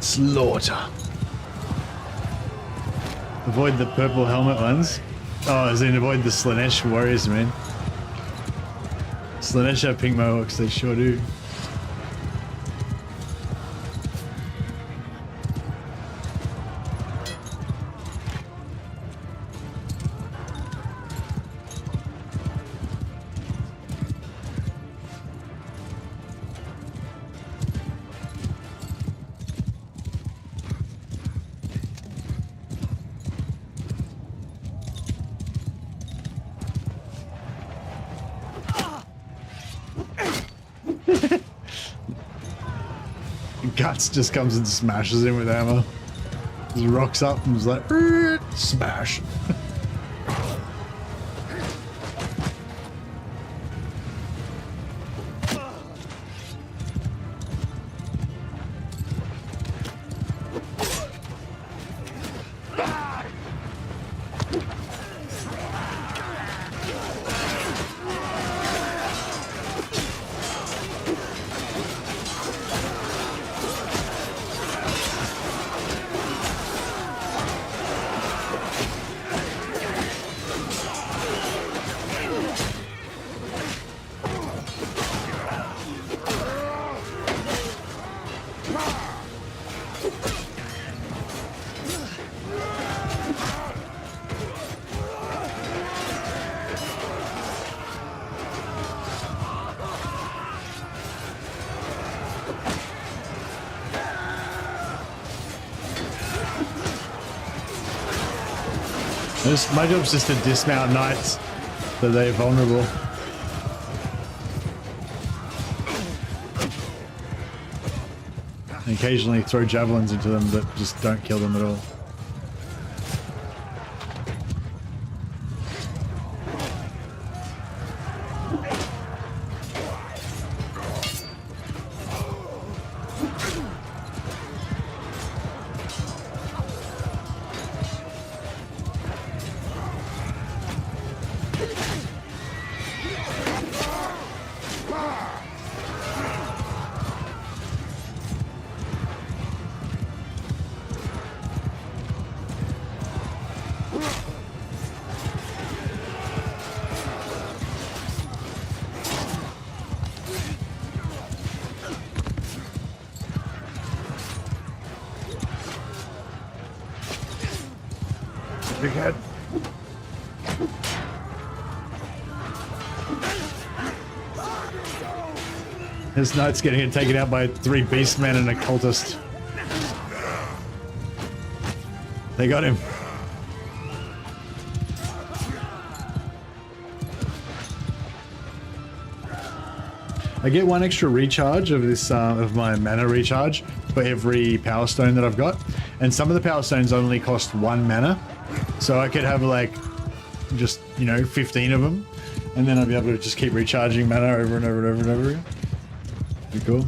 Slaughter. Avoid the purple helmet ones. Oh, as in avoid the Slaanesh warriors, man. Slaanesh have pink mohawks, they sure do. Guts just comes and smashes him with hammer. Just rocks up and is like, smash. My job's just to dismount knights so they're vulnerable. And occasionally throw javelins into them that just don't kill them at all. dickhead. This knight's getting taken out by 3 beastmen and a cultist. They got him. I get 1 extra recharge of this of my mana recharge for every power stone that I've got, and some of the power stones only cost 1 mana, so I could have like just, you know, 15 of them, and then I'll be able to just keep recharging mana over and over and over and over again. Pretty cool.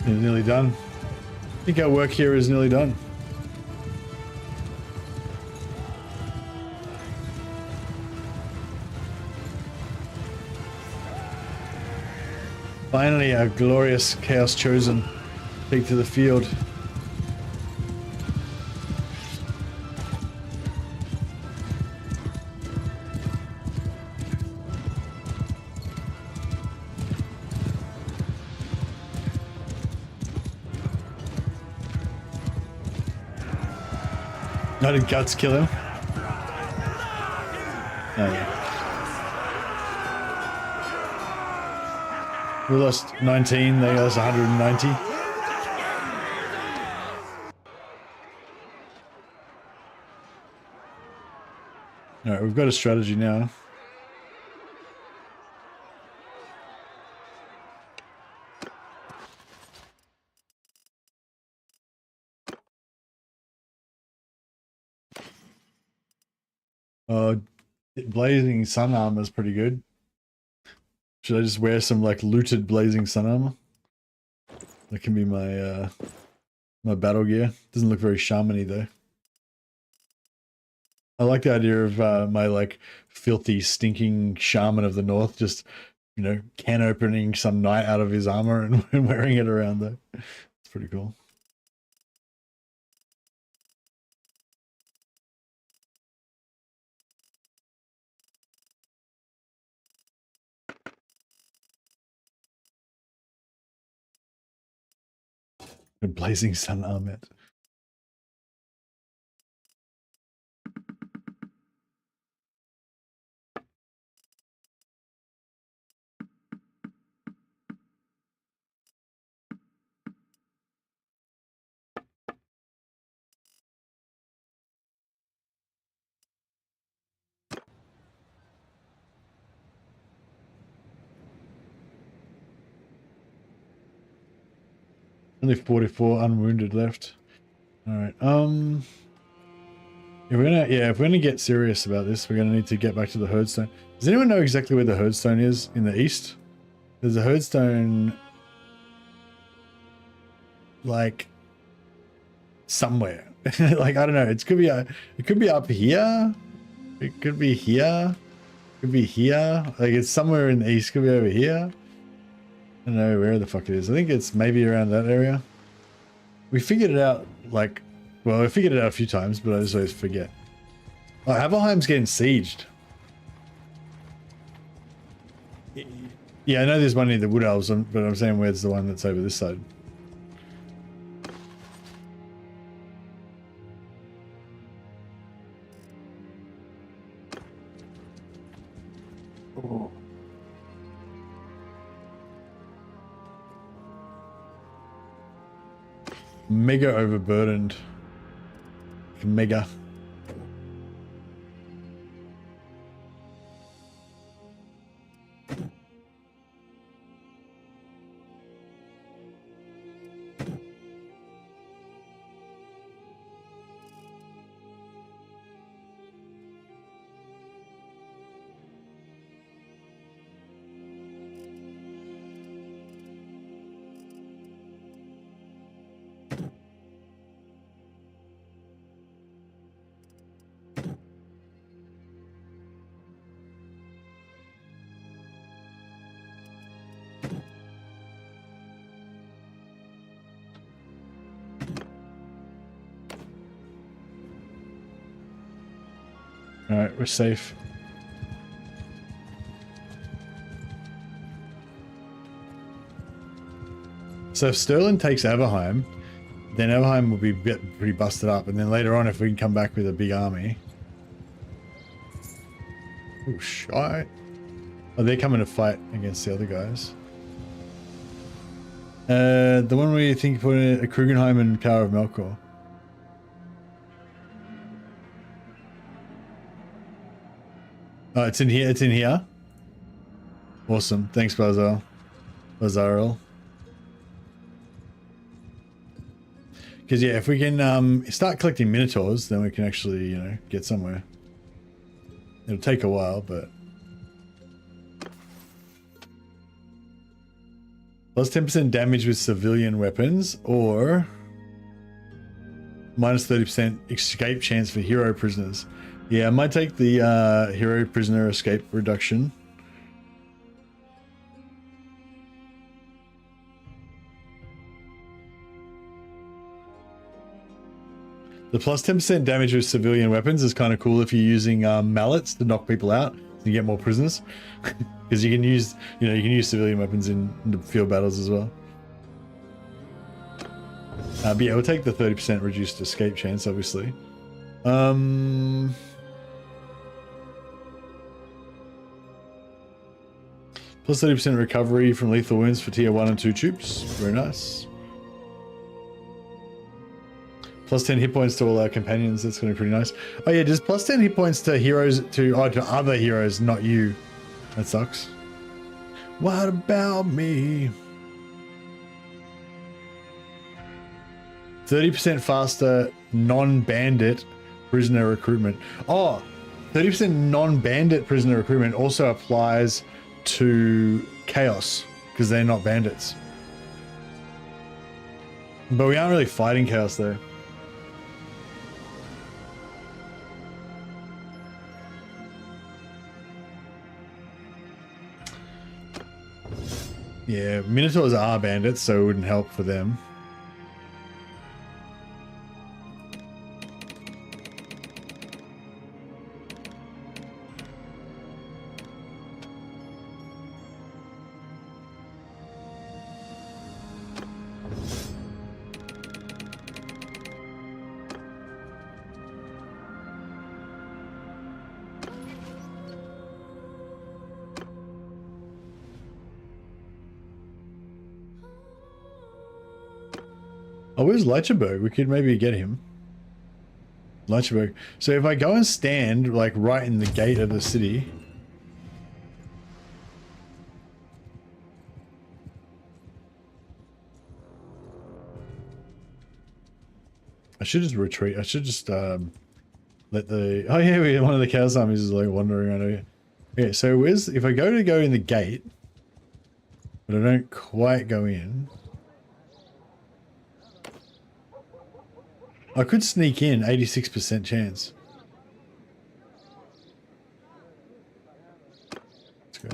It's nearly done. I think our work here is nearly done. Finally, our glorious Chaos Chosen take to the field. Not in guts kill him. Oh, yeah. We lost 19, they lost 190. Alright, we've got a strategy now. Blazing sun armor is pretty good. Should I just wear some like looted blazing sun armor? That can be my my battle gear. Doesn't look very shamany though. I like the idea of my like filthy, stinking shaman of the north just, you know, can opening some knight out of his armor and wearing it around though. It's pretty cool. And blazing sun armor. Only 44 unwounded left. All right. If we're gonna get serious about this, we're gonna need to get back to the herdstone. Does anyone know exactly where the herdstone is in the east? There's a herdstone like somewhere. Like I don't know. It could be up here. It could be here. It could be here. Like it's somewhere in the east. It could be over here. I don't know where the fuck it is. I think it's maybe around that area. We figured it out like, well, we figured it out a few times, but I just always forget. Oh, Havelheim's getting sieged. Yeah, I know there's one near the Wood Elves, but I'm saying where's the one that's over this side? Oh. Mega overburdened. Mega. Alright, we're safe. So if Sterling takes Everheim, then Everheim will be pretty busted up, and then later on if we can come back with a big army. Oh, shite. Oh, they're coming to fight against the other guys. The one where you think you put in a Krugenheim and Tower of Melkor. Oh, it's in here. It's in here. Awesome. Thanks, Bazarel. Because yeah, if we can start collecting Minotaurs, then we can actually, you know, get somewhere. It'll take a while, but plus 10% damage with civilian weapons, or minus 30% escape chance for hero prisoners. Yeah, I might take the hero prisoner escape reduction. The plus 10% damage with civilian weapons is kind of cool if you're using mallets to knock people out. You get more prisoners because you can use, you know, you can use civilian weapons in the field battles as well. But yeah, we'll take the 30% reduced escape chance, obviously. Plus 30% recovery from lethal wounds for tier 1 and 2 troops. Very nice. Plus 10 hit points to all our companions. That's going to be pretty nice. Oh yeah, just plus 10 hit points to heroes, to other heroes, not you. That sucks. What about me? 30% faster non-bandit prisoner recruitment. Oh, 30% non-bandit prisoner recruitment also applies to Chaos because they're not bandits. But we aren't really fighting Chaos though. Yeah, Minotaurs are bandits, so it wouldn't help for them. Oh, where's Leichenberg? We could maybe get him. Leichenberg. So if I go and stand like right in the gate of the city. I should just retreat. I should just let the, oh yeah, one of the Chaos armies is like wandering around over here. Okay, so where's, if I go in the gate, but I don't quite go in. I could sneak in, 86% chance. Let's go.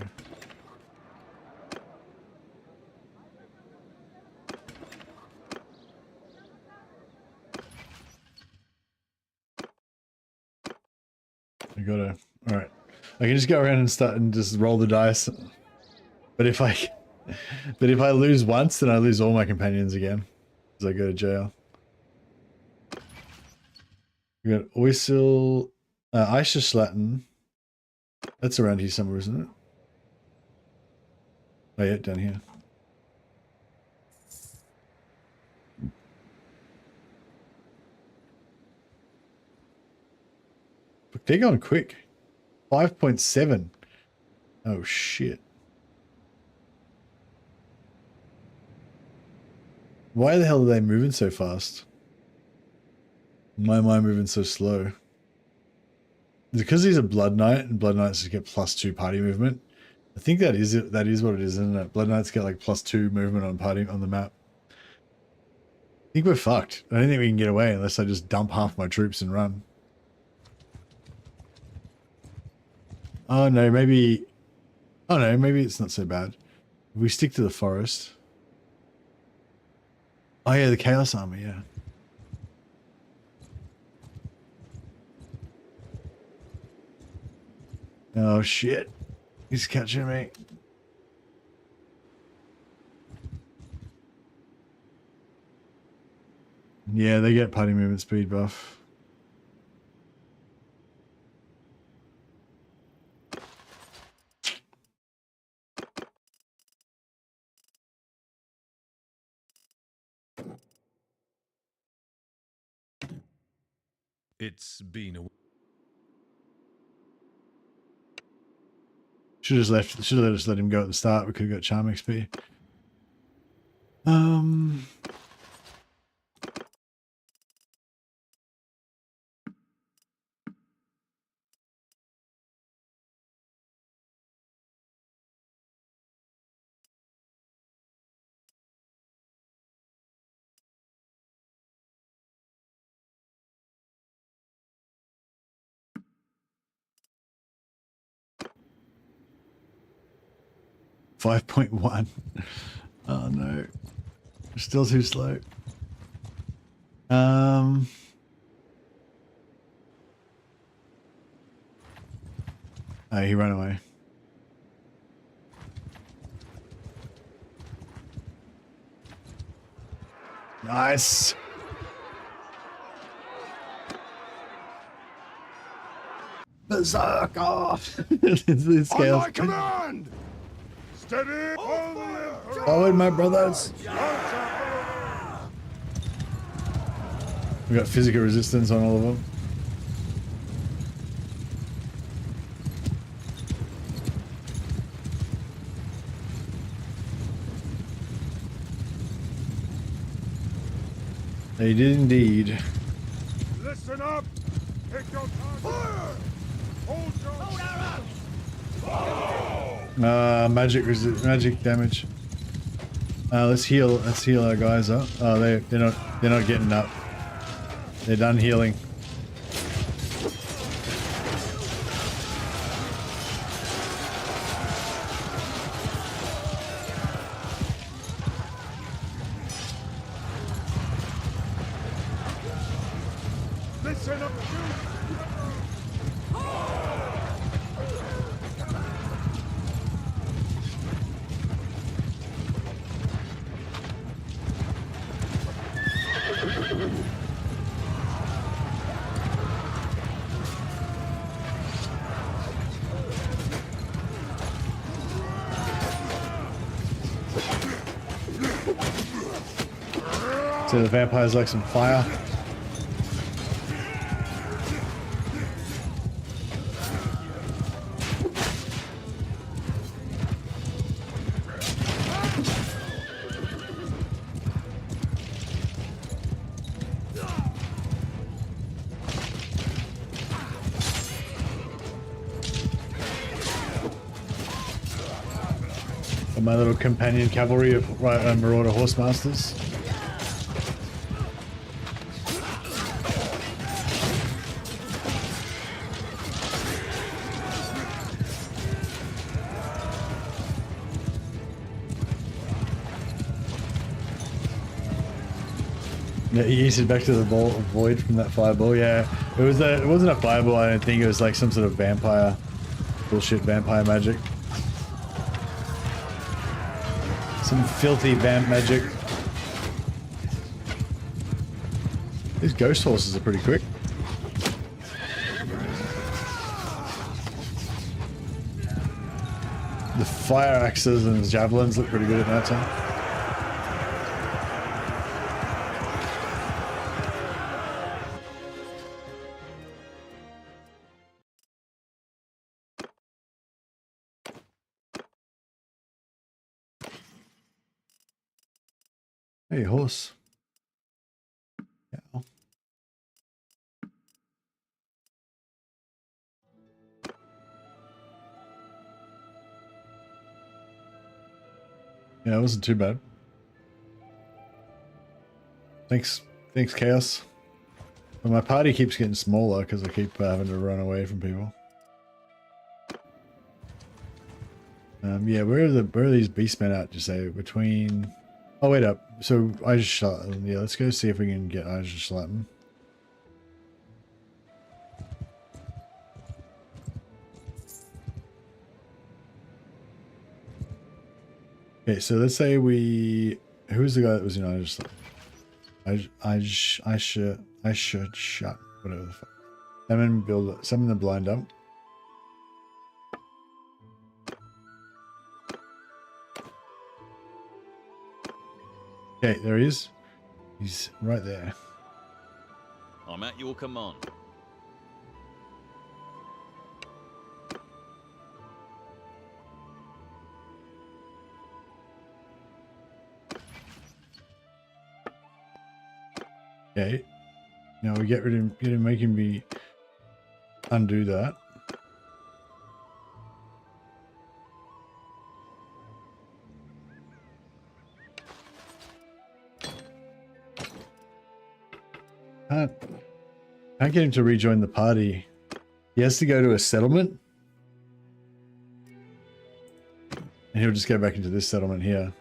I gotta, alright. I can just go around and start and just roll the dice. But if I lose once, then I lose all my companions again. Because I go to jail. We got Oisil, Eicherslatten. That's around here somewhere, isn't it? Oh yeah, down here. But they're going quick. 5.7. Oh shit. Why the hell are they moving so fast? Why am I moving so slow? Is it because he's a Blood Knight and Blood Knights just get +2 party movement? I think that is it. That is what it is, isn't it? Blood Knights get like +2 movement on party on the map. I think we're fucked. I don't think we can get away unless I just dump half my troops and run. Oh no, maybe. Oh no, maybe it's not so bad. If we stick to the forest. Oh yeah, the Chaos Army, yeah. . Oh shit. He's catching me. Yeah, they get party movement speed buff. It's been a... Should have just let him go at the start. We could have got charm XP. 5.1. Oh no. Still too slow. Oh, he ran away. Nice. Berserker. It's On scale. my command! Steady! Forward, my brothers. We got physical resistance on all of them. They did indeed. Listen up! Pick your target! Fire! Hold your... Magic damage. Let's heal our guys up. Oh, they're not getting up. They're done healing. Listen up! So the vampires like some fire. And my little companion cavalry of Marauder Horsemasters. Yeah, he yeeted back to the void from that fireball. Yeah, it wasn't a fireball. I don't think it was like some sort of vampire bullshit, vampire magic. Some filthy vamp magic. These ghost horses are pretty quick. The fire axes and javelins look pretty good at that time. Hey, horse. Yeah. Yeah, it wasn't too bad. Thanks, Chaos. But my party keeps getting smaller because I keep having to run away from people. Yeah, where are these beastmen at? You say between? Oh, wait up. So I just shot them. Yeah, let's go see if we can get Ija Schlatten. Okay, so let's say we... Who was the guy that was in I should shut. Whatever the fuck. Summon the blind up. Okay, there he is. He's right there. I'm at your command. Okay. Now we get him, make him be undo that. Can't get him to rejoin the party. He has to go to a settlement. And he'll just go back into this settlement here.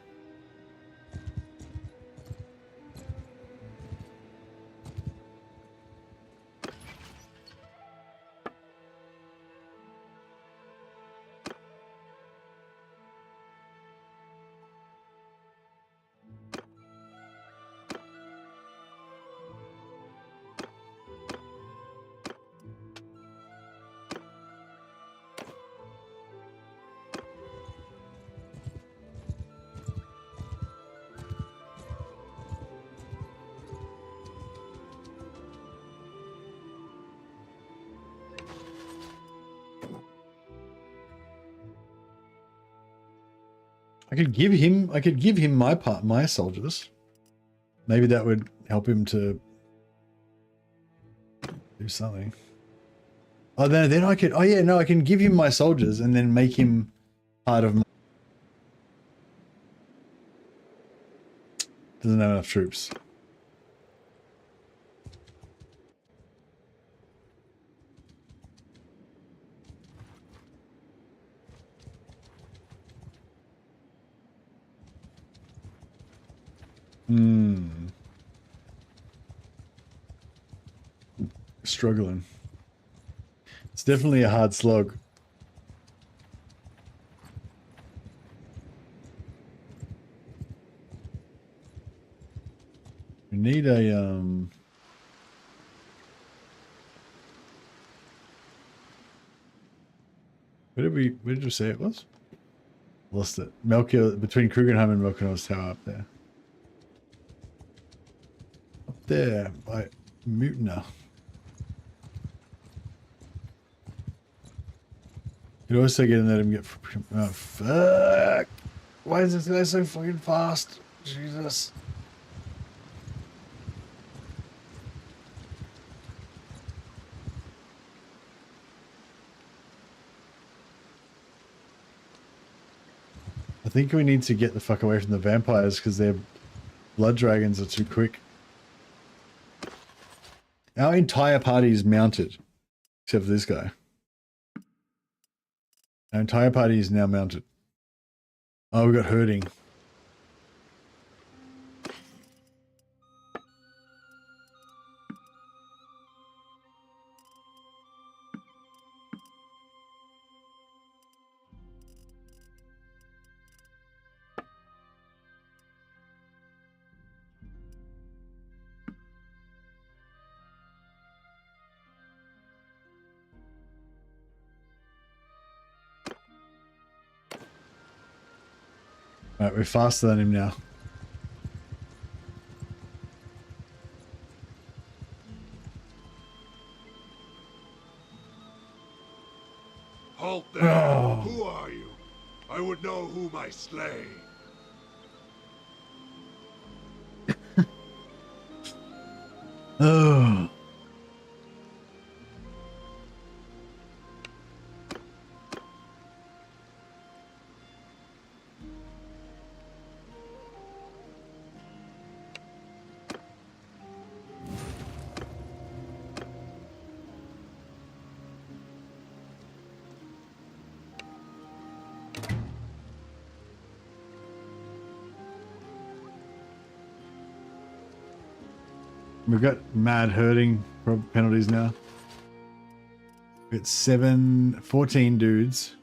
I could give him my soldiers. Maybe that would help him to do something. Oh, then I could. Oh yeah, no, I can give him my soldiers and then make him part of my. Doesn't have enough troops. Struggling. It's definitely a hard slog. We need a where did you say it was? Lost it. Melchior, between Krugenheim and Melchior's tower up there. Up there by Mutiner. You'd also get in there and get. Oh, fuck! Why is this guy so fucking fast? Jesus. I think we need to get the fuck away from the vampires because their blood dragons are too quick. Our entire party is mounted, except for this guy. Our entire party is now mounted. Oh, we got herding. Alright, we're faster than him now. Halt there! Oh. Who are you? I would know whom I slay. Oh. We've got mad herding penalties now. We've got 14 dudes.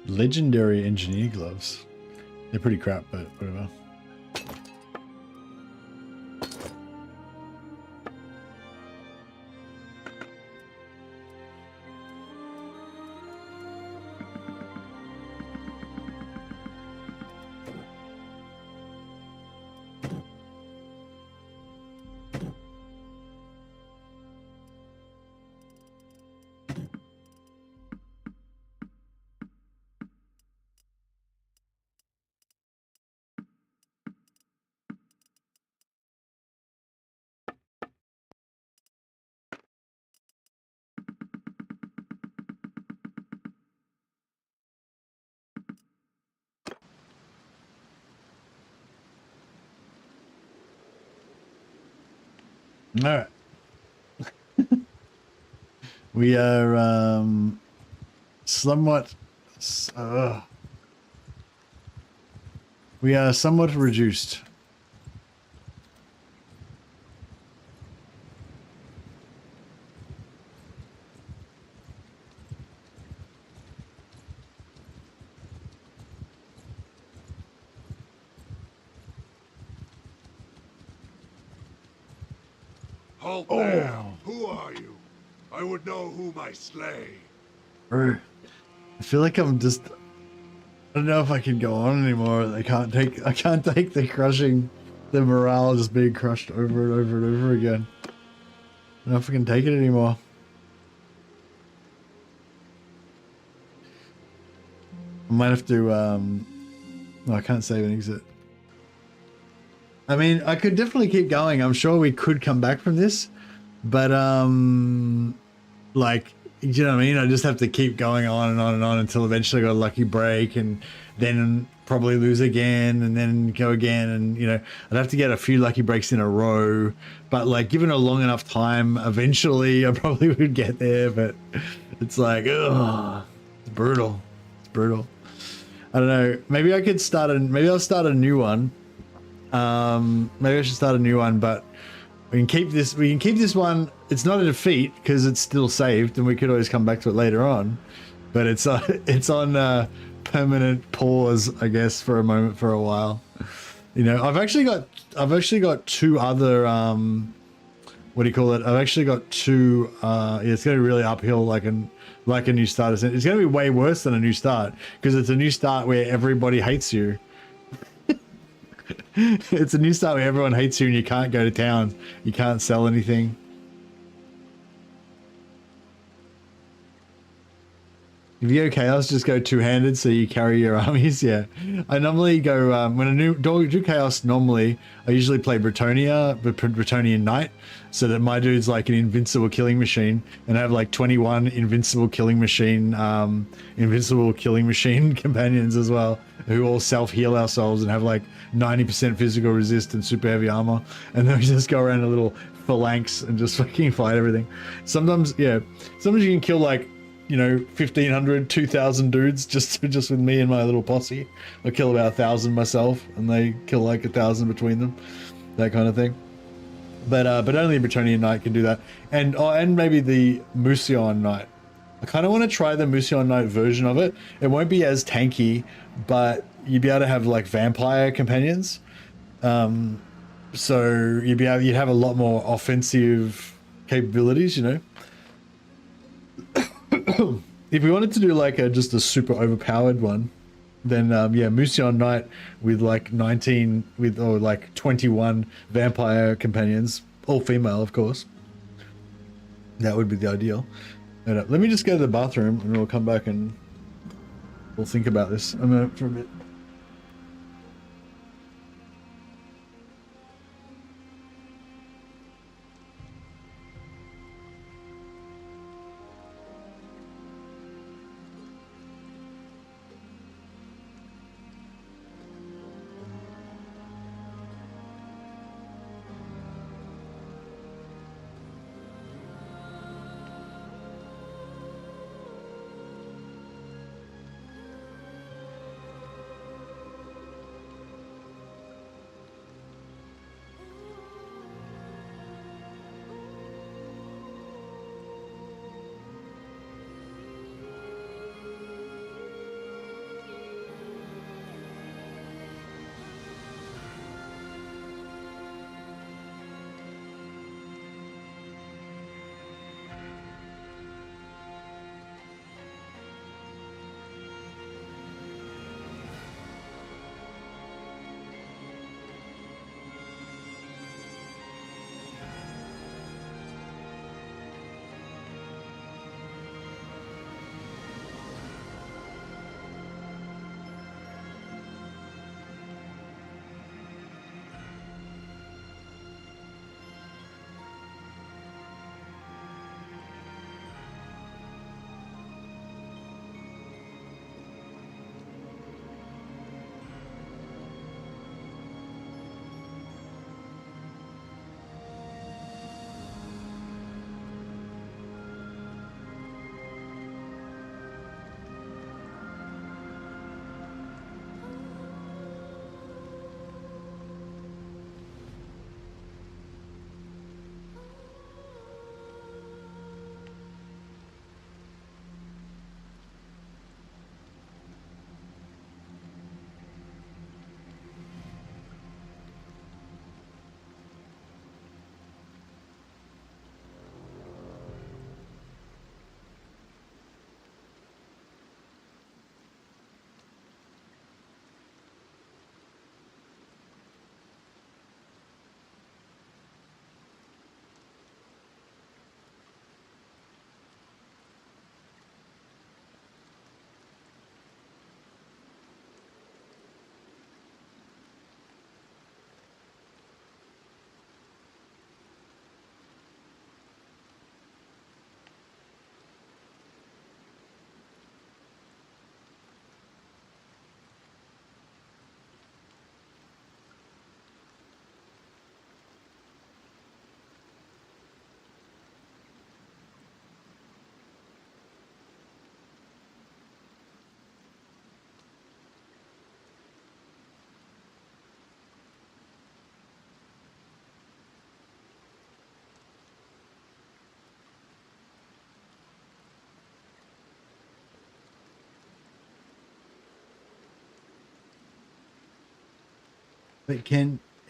Legendary engineer gloves. They're pretty crap, but whatever. All right. We are somewhat we are somewhat reduced. Halt there! Who are you? I would know whom I slay. I feel like I'm just, I don't know if I can go on anymore. I can't take the crushing, the morale just being crushed over and over and over again. I don't know if I can take it anymore. I might have to, no, I can't save and exit. I mean, I could definitely keep going. I'm sure we could come back from this, but, like, you know what I mean? I just have to keep going on and on and on until eventually I got a lucky break and then probably lose again and then go again. And, you know, I'd have to get a few lucky breaks in a row, but like given a long enough time, eventually I probably would get there, but it's like, ugh, it's brutal. It's brutal. I don't know. Maybe I could maybe I'll start a new one. Maybe I should start a new one, but we can keep this one. It's not a defeat because it's still saved and we could always come back to it later on, but it's on permanent pause, I guess, for a moment, for a while. You know, I've actually got two other, what do you call it? I've actually got two, yeah, it's going to be really uphill like a new start. It's going to be way worse than a new start because it's a new start where everybody hates you. It's a new start where everyone hates you and you can't go to town. You can't sell anything. Pt.7 just go two-handed, so you carry your armies. Yeah, I normally go when I do chaos. Normally, I usually play Bretonnian Knight, so that my dude's like an invincible killing machine, and I have like 21 invincible killing machine companions as well, who all self-heal ourselves and have like 90% physical resist and super heavy armor, and then we just go around a little phalanx and just fucking fight everything. Sometimes, yeah, sometimes you can kill like, you know, 1,500, 2,000 dudes just with me and my little posse. I kill about 1,000 myself, and they kill like 1,000 between them, that kind of thing. But only a Bretonnian Knight can do that, and maybe the Musion Knight. I kind of want to try the Musion Knight version of it. It won't be as tanky, but you'd be able to have like vampire companions. So you'd have a lot more offensive capabilities, you know. If we wanted to do like just a super overpowered one, then yeah, Musion Knight with like 21 vampire companions, all female, of course. That would be the ideal. Let me just go to the bathroom and we'll come back and we'll think about this for a bit. But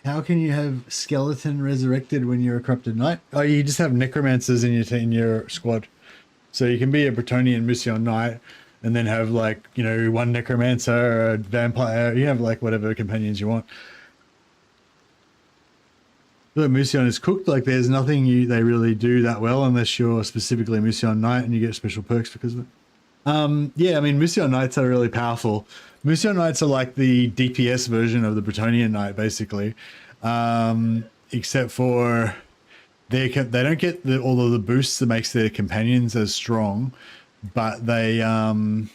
how can you have skeleton resurrected when you're a corrupted knight? Oh, you just have necromancers in your squad. So you can be a Bretonnian Mission knight and then have like, you know, one necromancer or a vampire. You have like whatever companions you want. The Mission is cooked. Like there's nothing they really do that well unless you're specifically Mission knight and you get special perks because of it. Yeah, I mean, Mission Knights are really powerful. Mission Knights are like the DPS version of the Bretonnian Knight, basically. Except for they don't get all of the boosts that makes their companions as strong, but they can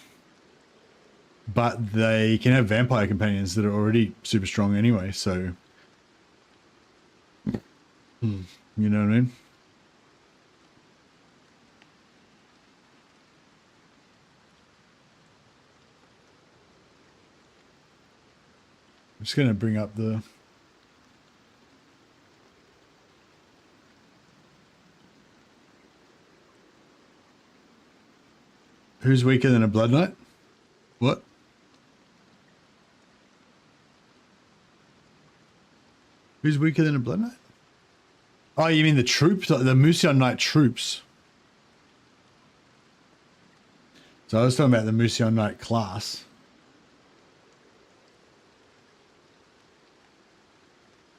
have vampire companions that are already super strong anyway, so you know what I mean? I'm just going to bring up the... Who's weaker than a Blood Knight? What? Who's weaker than a Blood Knight? Oh, you mean the troops? The Mission Knight troops. So I was talking about the Mission Knight class.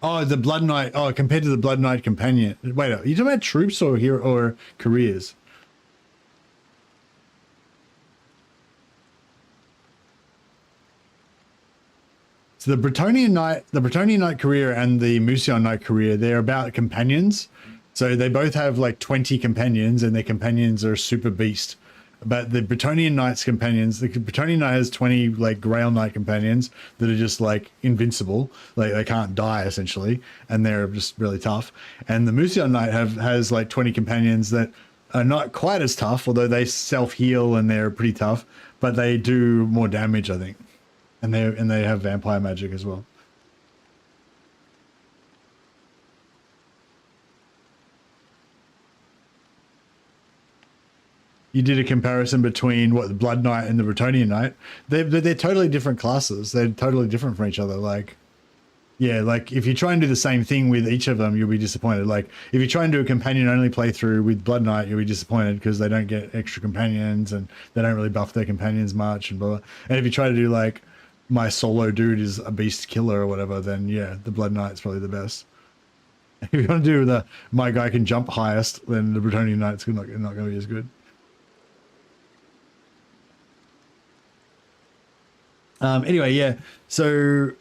Oh, the Blood Knight. Oh, compared to the Blood Knight companion. Wait, are you talking about troops or here or careers? So the Bretonnian Knight career and the Mission Knight career, they're about companions. So they both have like 20 companions and their companions are super beast. But the Bretonnian Knight's companions, the Bretonnian Knight has 20 like Grail Knight companions that are just like invincible, like they can't die essentially, and they're just really tough. And the Mission Knight has like 20 companions that are not quite as tough, although they self-heal and they're pretty tough, but they do more damage, I think. And they have vampire magic as well. You did a comparison between what the Blood Knight and the Bretonnian Knight. They're totally different classes. They're totally different from each other. Like, yeah, like if you try and do the same thing with each of them, you'll be disappointed. Like if you try and do a companion only playthrough with Blood Knight, you'll be disappointed because they don't get extra companions and they don't really buff their companions much and blah, blah. And if you try to do like my solo dude is a beast killer or whatever, then yeah, the Blood Knight's probably the best. If you want to do my guy can jump highest, then the Bretonnian Knight's not going to be as good. Anyway, yeah. So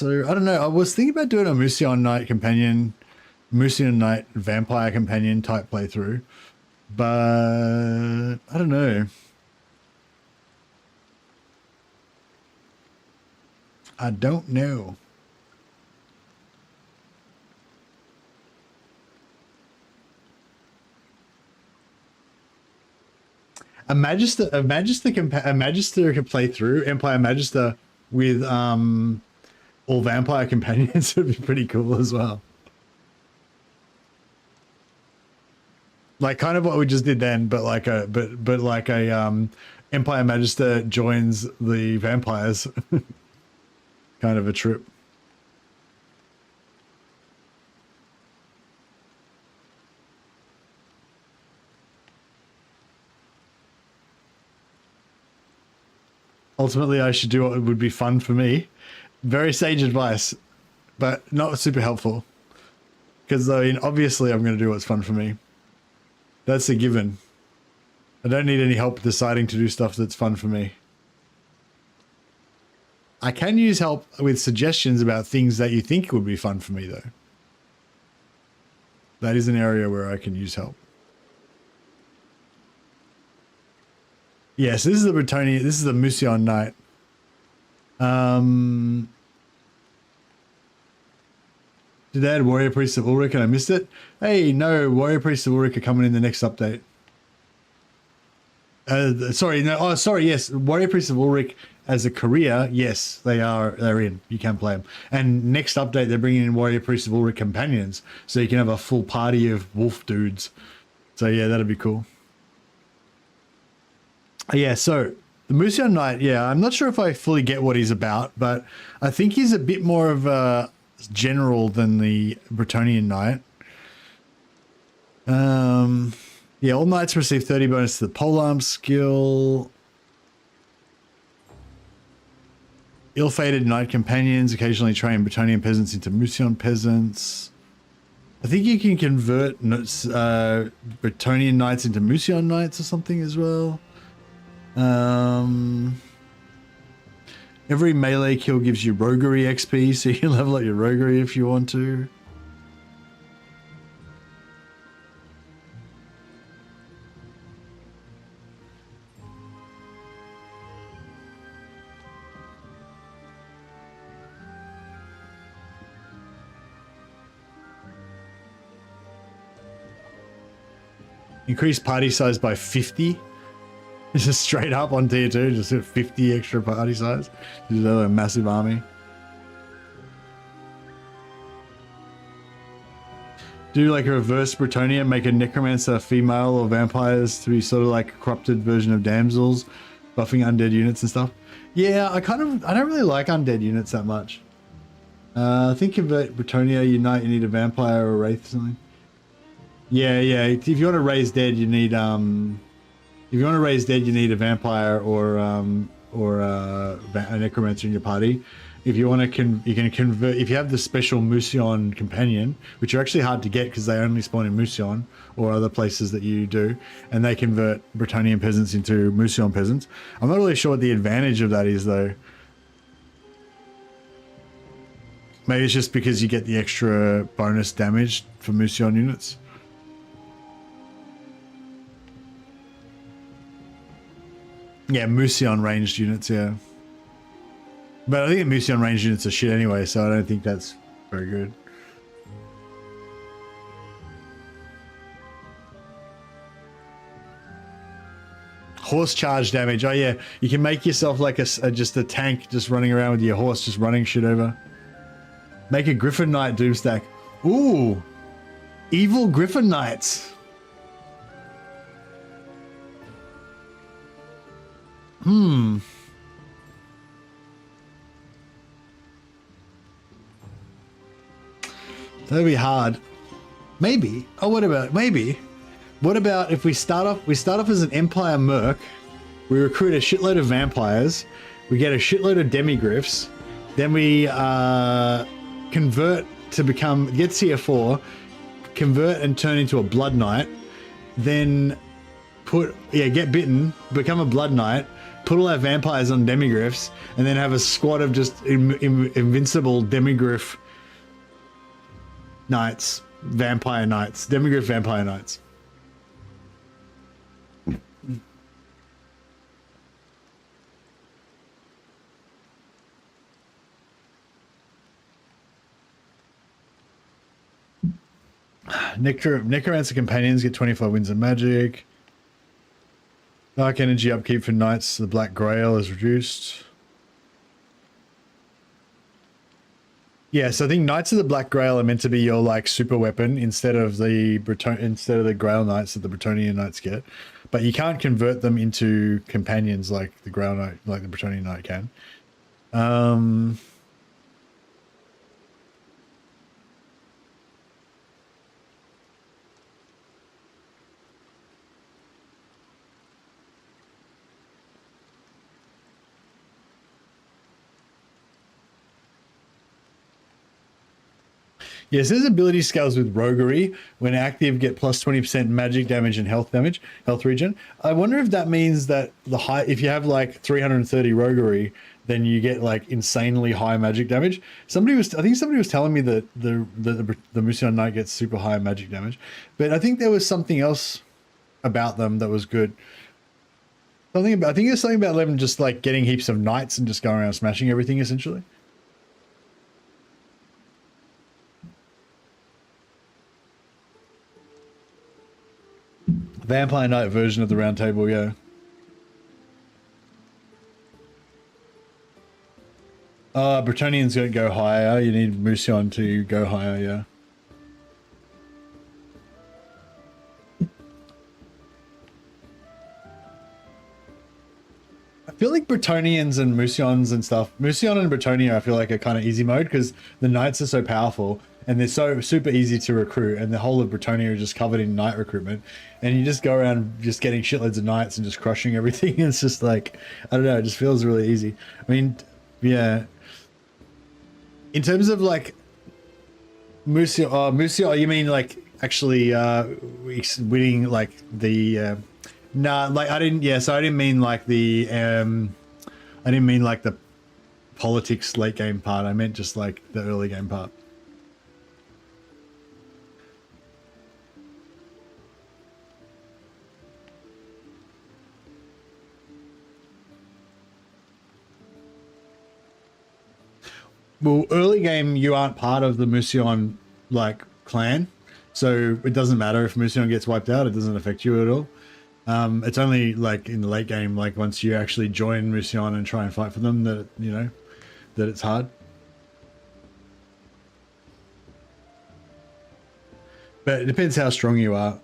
I don't know. I was thinking about doing a Mission Knight companion, Mission Knight vampire companion type playthrough, but I don't know. I don't know. A Magister can play through Empire Magister with all vampire companions would be pretty cool as well. Like kind of what we just did then, but like a Empire Magister joins the vampires. Kind of a trip. Ultimately, I should do what would be fun for me. Very sage advice, but not super helpful. Because, I mean, obviously I'm going to do what's fun for me. That's a given. I don't need any help deciding to do stuff that's fun for me. I can use help with suggestions about things that you think would be fun for me, though. That is an area where I can use help. Yes, this is the Bretonnian. This is the Mission Knight. Did they add Warrior Priests of Ulrich and I missed it? Hey, no, Warrior Priests of Ulrich are coming in the next update. Sorry, no. Oh, sorry. Yes, Warrior Priests of Ulrich as a career. Yes, they're in. You can play them. And next update, they're bringing in Warrior Priests of Ulrich companions, so you can have a full party of wolf dudes. So yeah, that'd be cool. Yeah. So The Musion Knight, yeah, I'm not sure if I fully get what he's about, but I think he's a bit more of a general than the Bretonnian Knight. Yeah, all knights receive 30 bonus to the polearm skill. Ill-fated knight companions occasionally train Bretonnian peasants into Musion peasants. I think you can convert Bretonnian knights into Musion knights or something as well. Every melee kill gives you roguery XP, so you can level up your roguery if you want to. Increase party size by 50. Just straight up on tier 2, just at 50 extra party size. Just a massive army. Do like a reverse Bretonnia, make a necromancer female or vampires to be sort of like a corrupted version of damsels, buffing undead units and stuff. Yeah, I don't really like undead units that much. I think convert Bretonnia unite, you need a vampire or a wraith or something. Yeah. If you want to raise dead, you need a vampire or a necromancer in your party. If you want to, you can convert. If you have the special Musion companion, which are actually hard to get because they only spawn in Musion or other places that you do, and they convert Bretonnian peasants into Musion peasants. I'm not really sure what the advantage of that is though. Maybe it's just because you get the extra bonus damage for Musion units. Yeah, Musion ranged units, yeah. But I think Musion ranged units are shit anyway, so I don't think that's very good. Horse charge damage. Oh yeah, you can make yourself like just a tank just running around with your horse just running shit over. Make a Griffin Knight doomstack. Ooh, evil Griffin Knights. That'd be hard. Maybe. Oh, what about maybe? What about if we start off as an Empire Merc, we recruit a shitload of vampires, we get a shitload of demigriffs, then we convert to get tier 4, convert and turn into a Blood Knight, then get bitten, become a Blood Knight, put all our vampires on demigriffs, and then have a squad of just invincible demigriff knights, vampire knights, demigriff vampire knights. Necromancer companions get 25 wins of magic. Dark energy upkeep for knights. The Black Grail is reduced. Yeah, so I think Knights of the Black Grail are meant to be your like super weapon instead of the Grail Knights that the Bretonnian Knights get, but you can't convert them into companions like the Grail Knight, like the Bretonnian Knight can. Yes, there's ability scales with roguery. When active, get plus 20% magic damage and health regen. I wonder if that means that if you have like 330 roguery, then you get like insanely high magic damage. I think somebody was telling me that the Musion Knight gets super high magic damage, but I think there was something else about them that was good. I think there's something about them just like getting heaps of knights and just going around smashing everything essentially. Vampire Knight version of the round table, yeah. Bretonnians don't go higher. You need Musion to go higher, yeah. feel like Bretonians and Musions and stuff. Musion and Bretonia, I feel like are kind of easy mode because the knights are so powerful and they're so super easy to recruit, and the whole of Bretonia is just covered in knight recruitment, and you just go around just getting shitloads of knights and just crushing everything. It's just like, I don't know, it just feels really easy. I mean, yeah. In terms of like Musion, you mean like actually winning like the nah, like I didn't, yeah, so I didn't mean like the politics late game part. I meant just like the early game part. Well, early game, you aren't part of the Musion like clan, so it doesn't matter if Musion gets wiped out. It doesn't affect you at all. It's only like in the late game, like once you actually join Musion and try and fight for them, that you know that it's hard. But it depends how strong you are.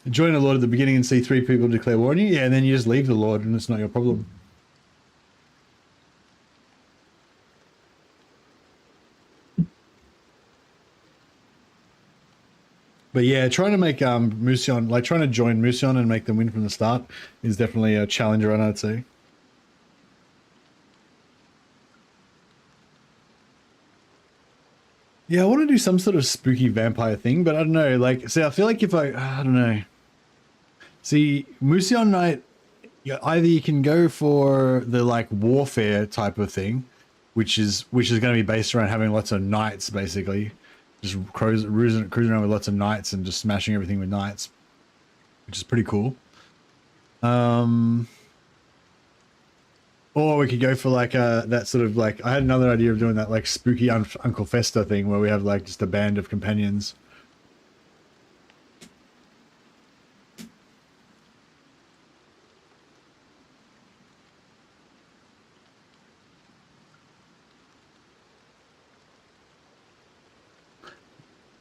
Join a lord at the beginning and see 3 people declare war on you, yeah, and then you just leave the lord and it's not your problem. But yeah, trying to make Musion, like trying to join Musion and make them win from the start is definitely a challenge run, I'd say. Yeah, I want to do some sort of spooky vampire thing, but I don't know, like, see, I feel like if I don't know. See, Musion Knight, either you can go for the like warfare type of thing, which is going to be based around having lots of knights, basically. Just cruising around with lots of knights and just smashing everything with knights, which is pretty cool. Or we could go for like that sort of like, I had another idea of doing that like spooky Uncle Fester thing where we have like just a band of companions.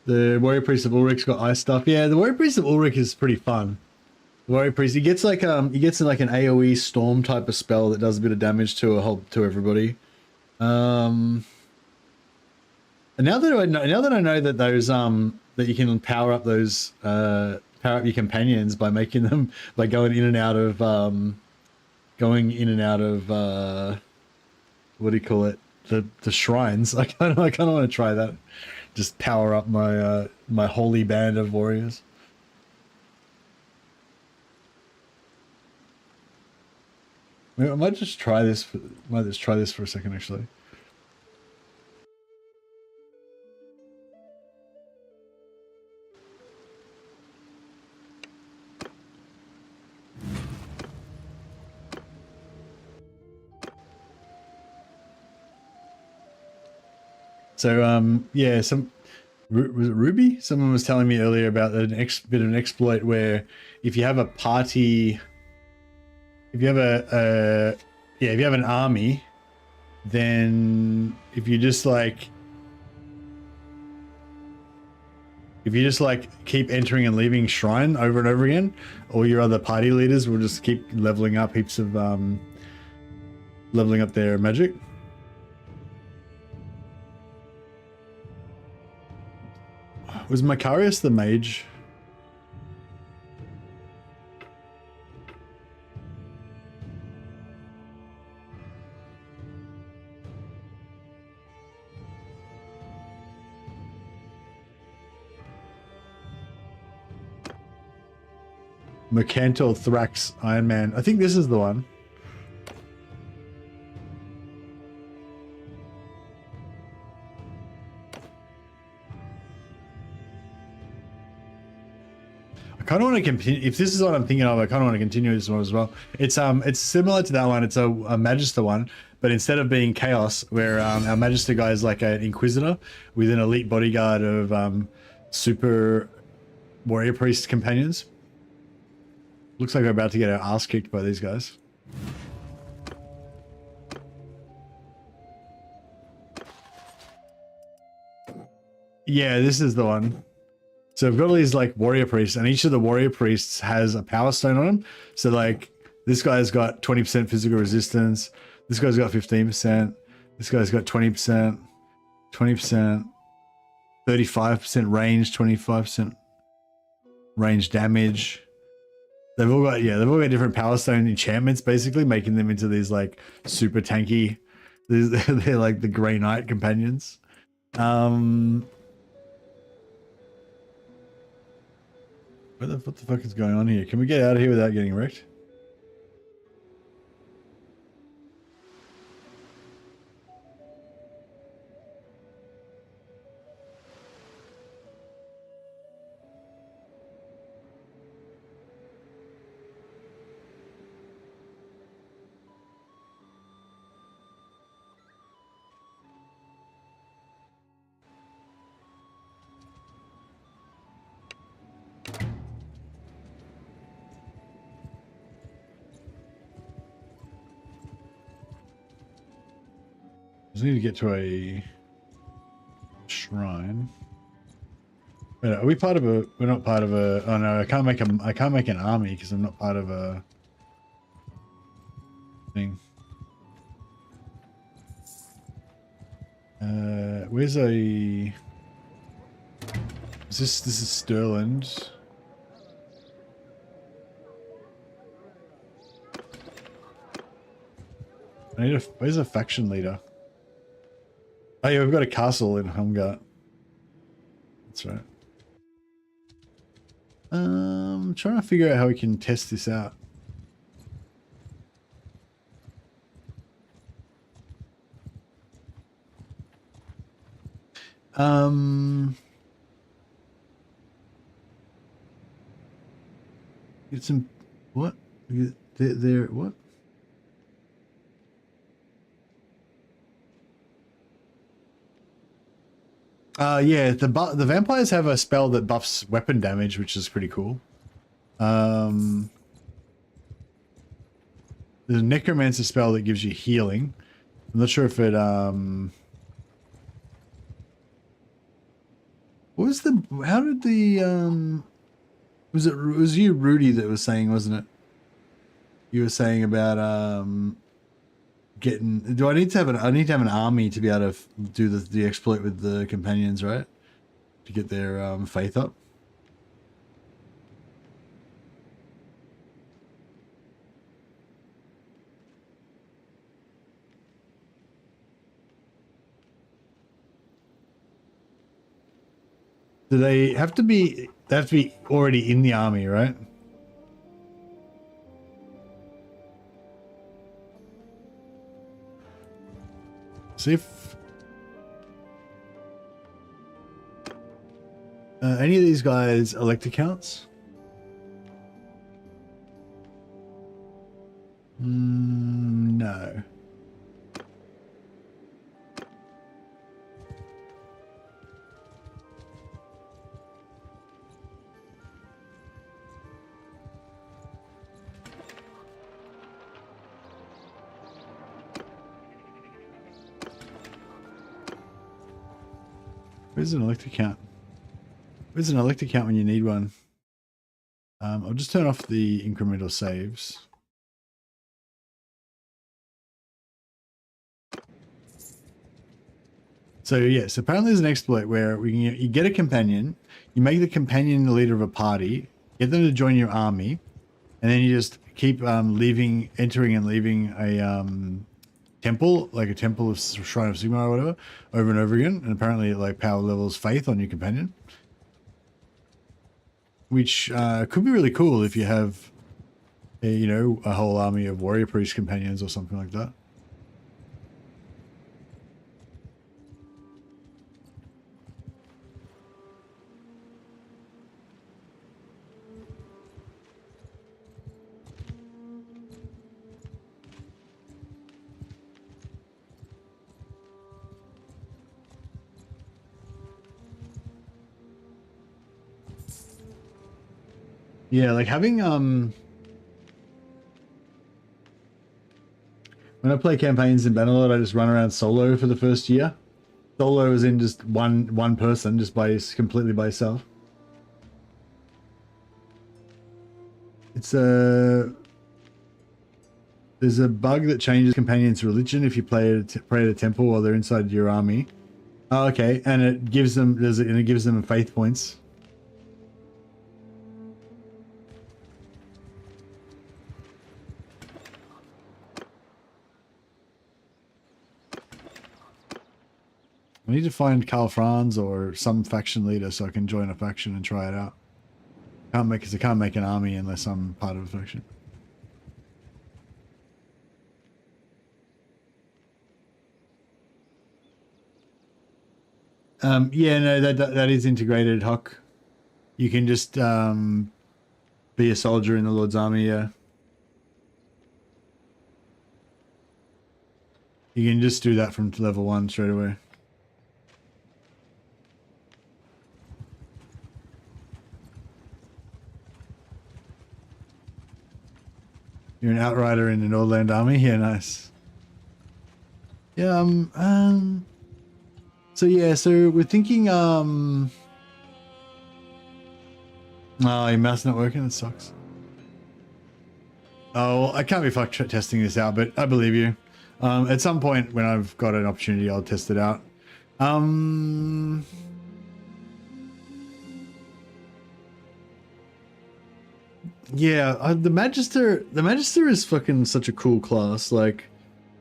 The Warrior Priest of Ulrich's got ice stuff. Yeah, the Warrior Priest of Ulrich is pretty fun. The Warrior Priest, he gets like an AoE storm type of spell that does a bit of damage to everybody. And now that I know that those that you can power up those power up your companions by making them by going in and out of what do you call it, the shrines. I kind of want to try that. Just power up my my holy band of warriors. I might just try this. For a second, actually. So yeah, was it Ruby? Someone was telling me earlier about bit of an exploit where if you have a party, if you have an army, then if you just like keep entering and leaving shrine over and over again, all your other party leaders will just keep leveling up heaps of leveling up their magic. Was Macarius the mage? Mercantil Thrax Iron Man. I think this is the one. I kind of want to continue. If this is what I'm thinking of, I kind of want to continue this one as well. It's similar to that one. It's a Magister one, but instead of being Chaos, where our Magister guy is like an Inquisitor with an elite bodyguard of super Warrior Priest companions. Looks like we're about to get our ass kicked by these guys. Yeah, this is the one. So I've got all these like warrior priests, and each of the warrior priests has a power stone on them. So like this guy's got 20% physical resistance. This guy's got 15%. This guy's got 20%, 20%, 35% range, 25% range damage. They've all got different power stone enchantments, basically making them into these like super tanky. They're like the Grey Knight companions. What the fuck is going on here? Can we get out of here without getting wrecked? I just need to get to a shrine. Wait, are we part of a? We're not part of a. Oh no, I can't make an army because I'm not part of a thing. Where's a? Is this? This is Sterland. I need a. Where's a faction leader? Oh yeah, we've got a castle in Humgart. That's right. I'm trying to figure out how we can test this out. Get some what? There what? Yeah, the vampires have a spell that buffs weapon damage, which is pretty cool. There's a necromancer spell that gives you healing. I'm not sure if it what was the how did the it was you, Rudy, that was saying, wasn't it? You were saying about getting. Do I need to have an? I need to have an army to be able to do the exploit with the companions, right? To get their faith up. Do they have to be? They have to be already in the army, right? See if any of these guys elect accounts. No. Where's an elect account? Where's an elect account when you need one? I'll just turn off the incremental saves. So yes, apparently there's an exploit where you get a companion, you make the companion the leader of a party, get them to join your army, and then you just keep entering and leaving a temple, like a temple of Shrine of Sigmar or whatever, over and over again, and apparently it like power levels faith on your companion, which could be really cool if you have a whole army of warrior priest companions or something like that. Yeah, like having when I play campaigns in Bannerlord, I just run around solo for the first year. Solo is in just one person, just completely by yourself. It's a... There's a bug that changes companions' religion if you pray at a temple while they're inside your army. Oh, okay, and it gives them faith points. I need to find Karl Franz or some faction leader so I can join a faction and try it out. I can't make an army unless I'm part of a faction. Yeah, no, that is integrated, Huck. You can just be a soldier in the Lord's army, yeah. You can just do that from level 1 straight away. You're an outrider in the Nordland army? Yeah, nice. Yeah, so yeah, so we're thinking, oh, your mouse not working? That sucks. Oh, I can't be fuck testing this out, but I believe you. At some point when I've got an opportunity, I'll test it out. Yeah, the Magister is fucking such a cool class. Like,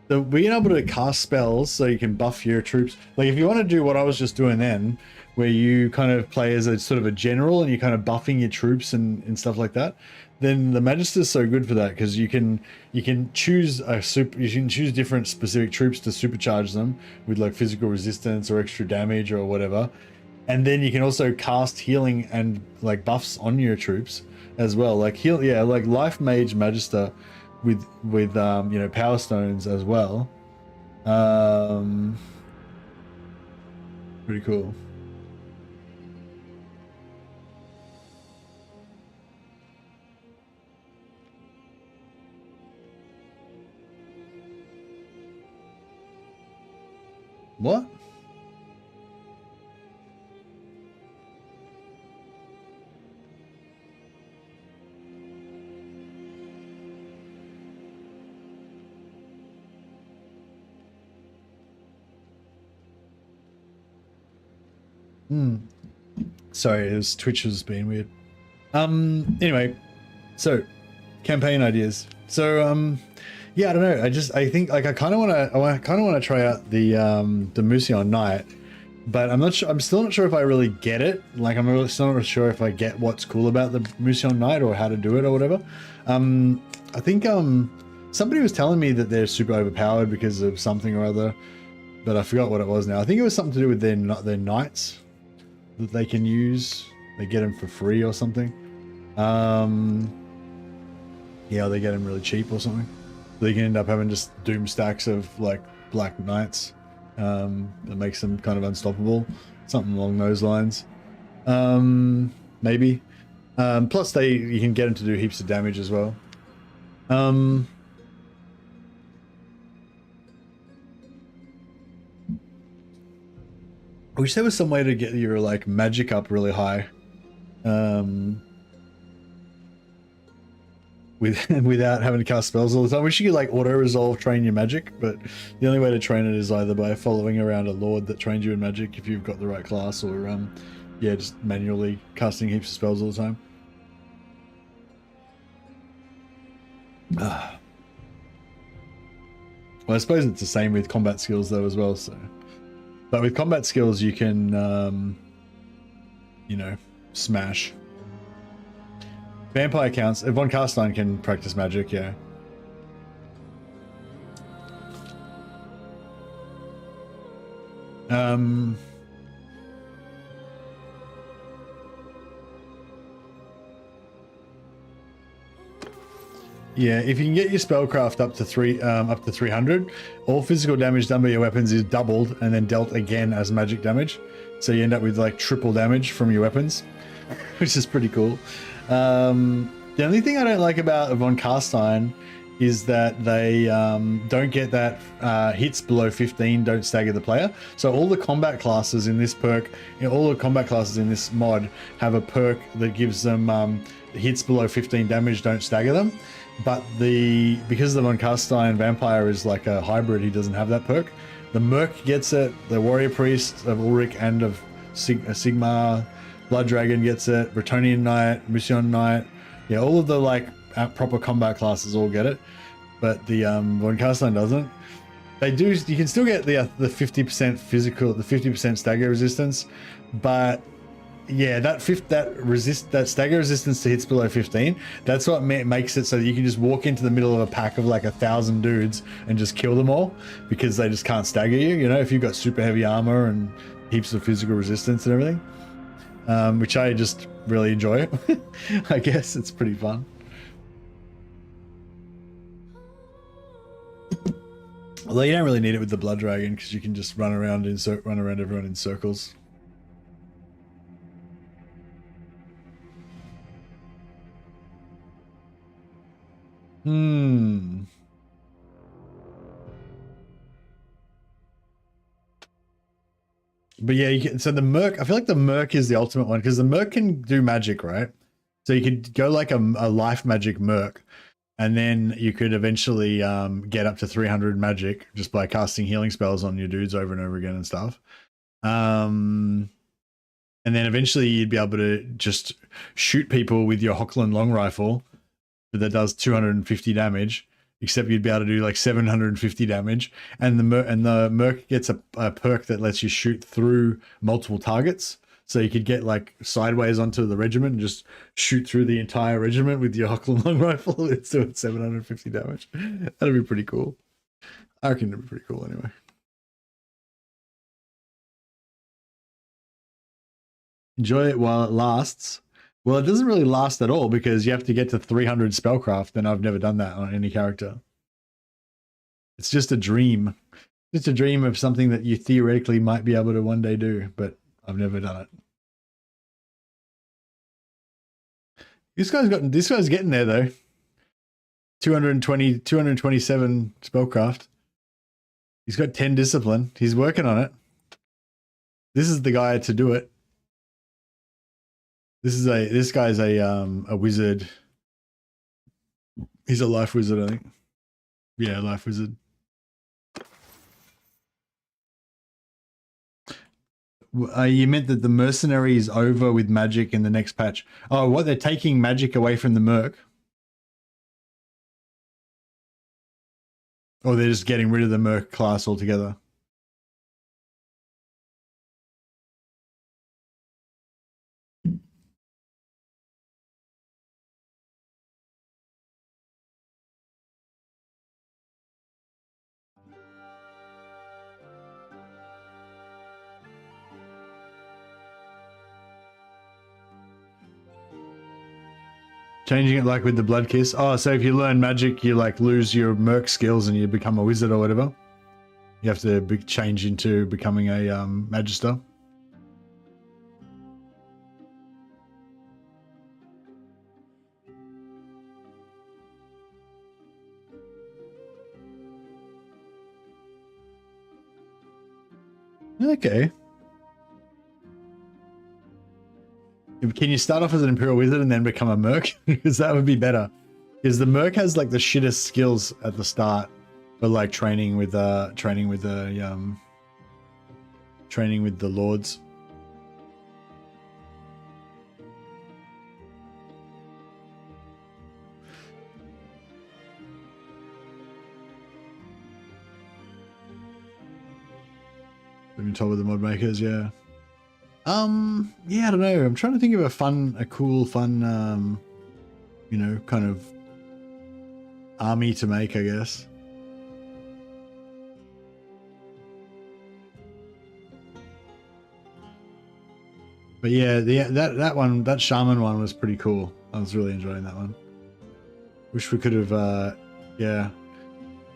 being able to cast spells so you can buff your troops. Like, if you want to do what I was just doing then, where you kind of play as a sort of a general and you're kind of buffing your troops and stuff like that, then the Magister is so good for that, because you can choose different specific troops to supercharge them with like physical resistance or extra damage or whatever, and then you can also cast healing and like buffs on your troops as well, like like Life Mage Magister with you know, Power Stones as well. Pretty cool. What? Sorry, Twitch has been weird. Anyway, so campaign ideas. So yeah, I don't know. I think like I kind of want to try out the Musion Knight, but I'm not sure. I'm still not sure if I really get it. Like, I'm really still not sure if I get what's cool about the Musion Knight or how to do it or whatever. I think somebody was telling me that they're super overpowered because of something or other, but I forgot what it was now. I think it was something to do with their knights that they can use. They get them for free or something. Yeah, they get them really cheap or something. They can end up having just doom stacks of like black knights that makes them kind of unstoppable, something along those lines. Maybe. Plus you can get them to do heaps of damage as well. I wish there was some way to get your like magic up really high, without having to cast spells all the time. I wish you could like auto resolve train your magic, but the only way to train it is either by following around a lord that trains you in magic if you've got the right class, or yeah, just manually casting heaps of spells all the time. Well, I suppose it's the same with combat skills though as well. So. But with combat skills, you can, you know, smash. Vampire counts. Von Carstein can practice magic, yeah. Yeah, if you can get your spellcraft up to 300, all physical damage done by your weapons is doubled and then dealt again as magic damage. So you end up with like triple damage from your weapons, which is pretty cool. The only thing I don't like about Von Carstein is that they don't get that hits below 15 don't stagger the player. So all the combat classes in this perk, all the combat classes in this mod have a perk that gives them hits below 15 damage don't stagger them. But because the Von Carstein Vampire is like a hybrid, he doesn't have that perk. The Merc gets it, the Warrior Priest of Ulrich and of Sigmar, Blood Dragon gets it, Bretonian Knight, Mission Knight, yeah, all of the like proper combat classes all get it, but the Von Carstein doesn't. They do. You can still get the 50% physical, the 50% stagger resistance, but yeah, that stagger resistance to hits below 15. That's what makes it so that you can just walk into the middle of a pack of like 1,000 dudes and just kill them all because they just can't stagger you. You know, if you've got super heavy armor and heaps of physical resistance and everything, which I just really enjoy. I guess it's pretty fun. Although you don't really need it with the Blood Dragon because you can just run around everyone in circles. But yeah, so the Merc, I feel like the Merc is the ultimate one because the Merc can do magic, right? So you could go like a life magic Merc, and then you could eventually get up to 300 magic just by casting healing spells on your dudes over and over again and stuff. And then eventually you'd be able to just shoot people with your Hochland long rifle that does 250 damage, except you'd be able to do like 750 damage. And the Merc gets a perk that lets you shoot through multiple targets. So you could get like sideways onto the regiment and just shoot through the entire regiment with your Hochland long rifle. It's doing 750 damage. That'd be pretty cool. I reckon it'd be pretty cool anyway. Enjoy it while it lasts. Well, it doesn't really last at all because you have to get to 300 spellcraft, and I've never done that on any character. It's just a dream. Just a dream of something that you theoretically might be able to one day do, but I've never done it. This guy's getting there though. 227 spellcraft. He's got 10 discipline. He's working on it. This is the guy to do it. This guy's a wizard. He's a life wizard, I think. Yeah, life wizard. You meant that the mercenary is over with magic in the next patch. Oh, what? They're taking magic away from the Merc? Or they're just getting rid of the Merc class altogether? Changing it like with the Blood Kiss. Oh, so if you learn magic, you like lose your Merc skills and you become a wizard or whatever. You have to change into becoming a Magister. Okay. Can you start off as an Imperial Wizard and then become a Merc? Because that would be better. Because the Merc has like the shittest skills at the start, but like training with the Lords. I've been told with the mod makers, yeah. Yeah, I don't know. I'm trying to think of a cool, you know, kind of army to make, I guess. But yeah, that Shaman one was pretty cool. I was really enjoying that one. Wish we could have, yeah.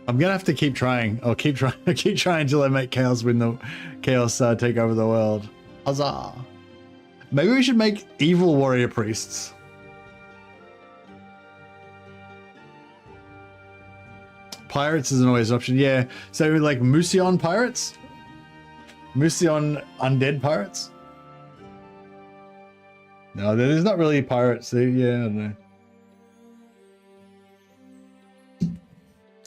I'm gonna have to keep trying. I'll keep trying until I make Chaos win the Chaos take over the world. Huzzah! Maybe we should make evil warrior priests. pirates isn't always an option. Yeah, so like Musion pirates, Musion undead pirates. No, there's not really pirates. Yeah, I don't know.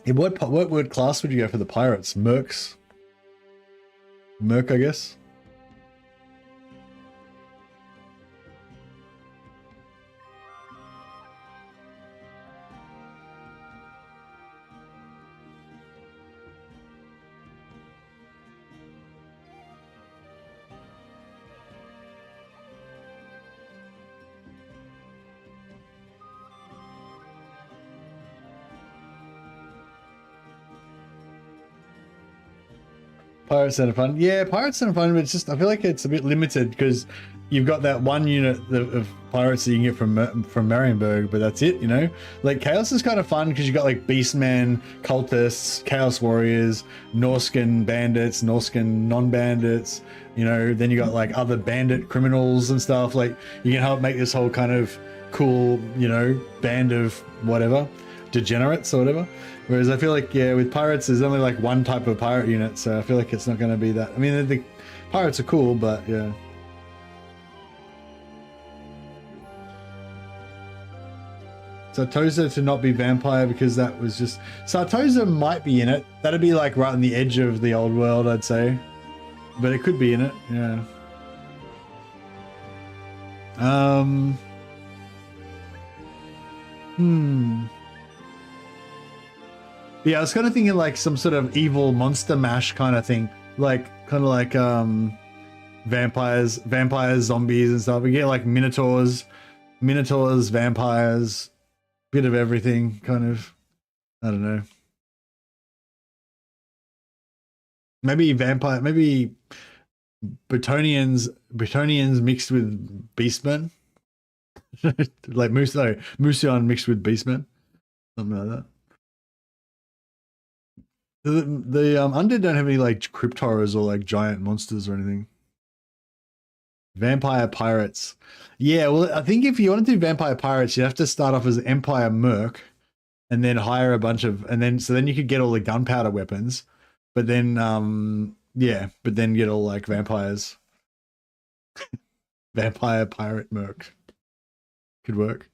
Yeah, what word class would you go for the pirates? Mercs. Merc, I guess. Pirates Center Fun. Yeah, Pirates Center Fun, but it's just, I feel like it's a bit limited because you've got that one unit of pirates that you can get from Marienburg, but that's it, you know? Like, Chaos is kind of fun because you got like Beastmen, Cultists, Chaos Warriors, Norscan bandits, Norscan non-bandits, you know, then you got like other bandit criminals and stuff. Like, you can help make this whole kind of cool, you know, band of whatever, degenerates or whatever. Whereas I feel like, yeah, with pirates, there's only like one type of pirate unit, so I feel like it's not going to be that. I mean, the pirates are cool, but yeah. Sartosa to not be vampire because that was just... Sartosa might be in it. That'd be like right on the edge of the old world, I'd say. But it could be in it, yeah. Yeah, I was kind of thinking like some sort of evil monster mash kind of thing. Like, kind of like vampires, zombies and stuff. We get like minotaurs, vampires, bit of everything, kind of. I don't know. Maybe maybe Bretonians mixed with Beastmen. Like Musion mixed with Beastmen. Something like that. The undead don't have any like crypt horrors or like giant monsters or anything. Vampire pirates. Yeah, well, I think if you want to do vampire pirates, you have to start off as Empire Merc and then hire a bunch of, so then you could get all the gunpowder weapons, but then, yeah, but then get all like vampires. Vampire pirate Merc. Could work.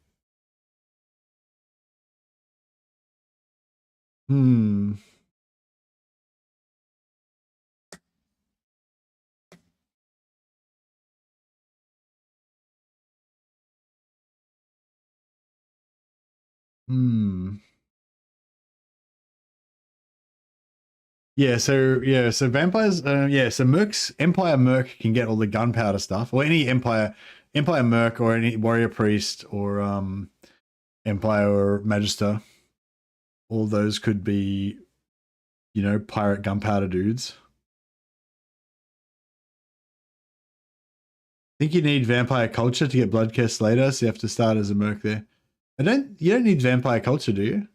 Yeah, so vampires, so Mercs, Empire Merc can get all the gunpowder stuff, or any Empire Merc or any warrior priest or Empire or Magister. All those could be, you know, pirate gunpowder dudes. I think you need vampire culture to get Bloodcast later, so you have to start as a Merc there. You don't need vampire culture, do you?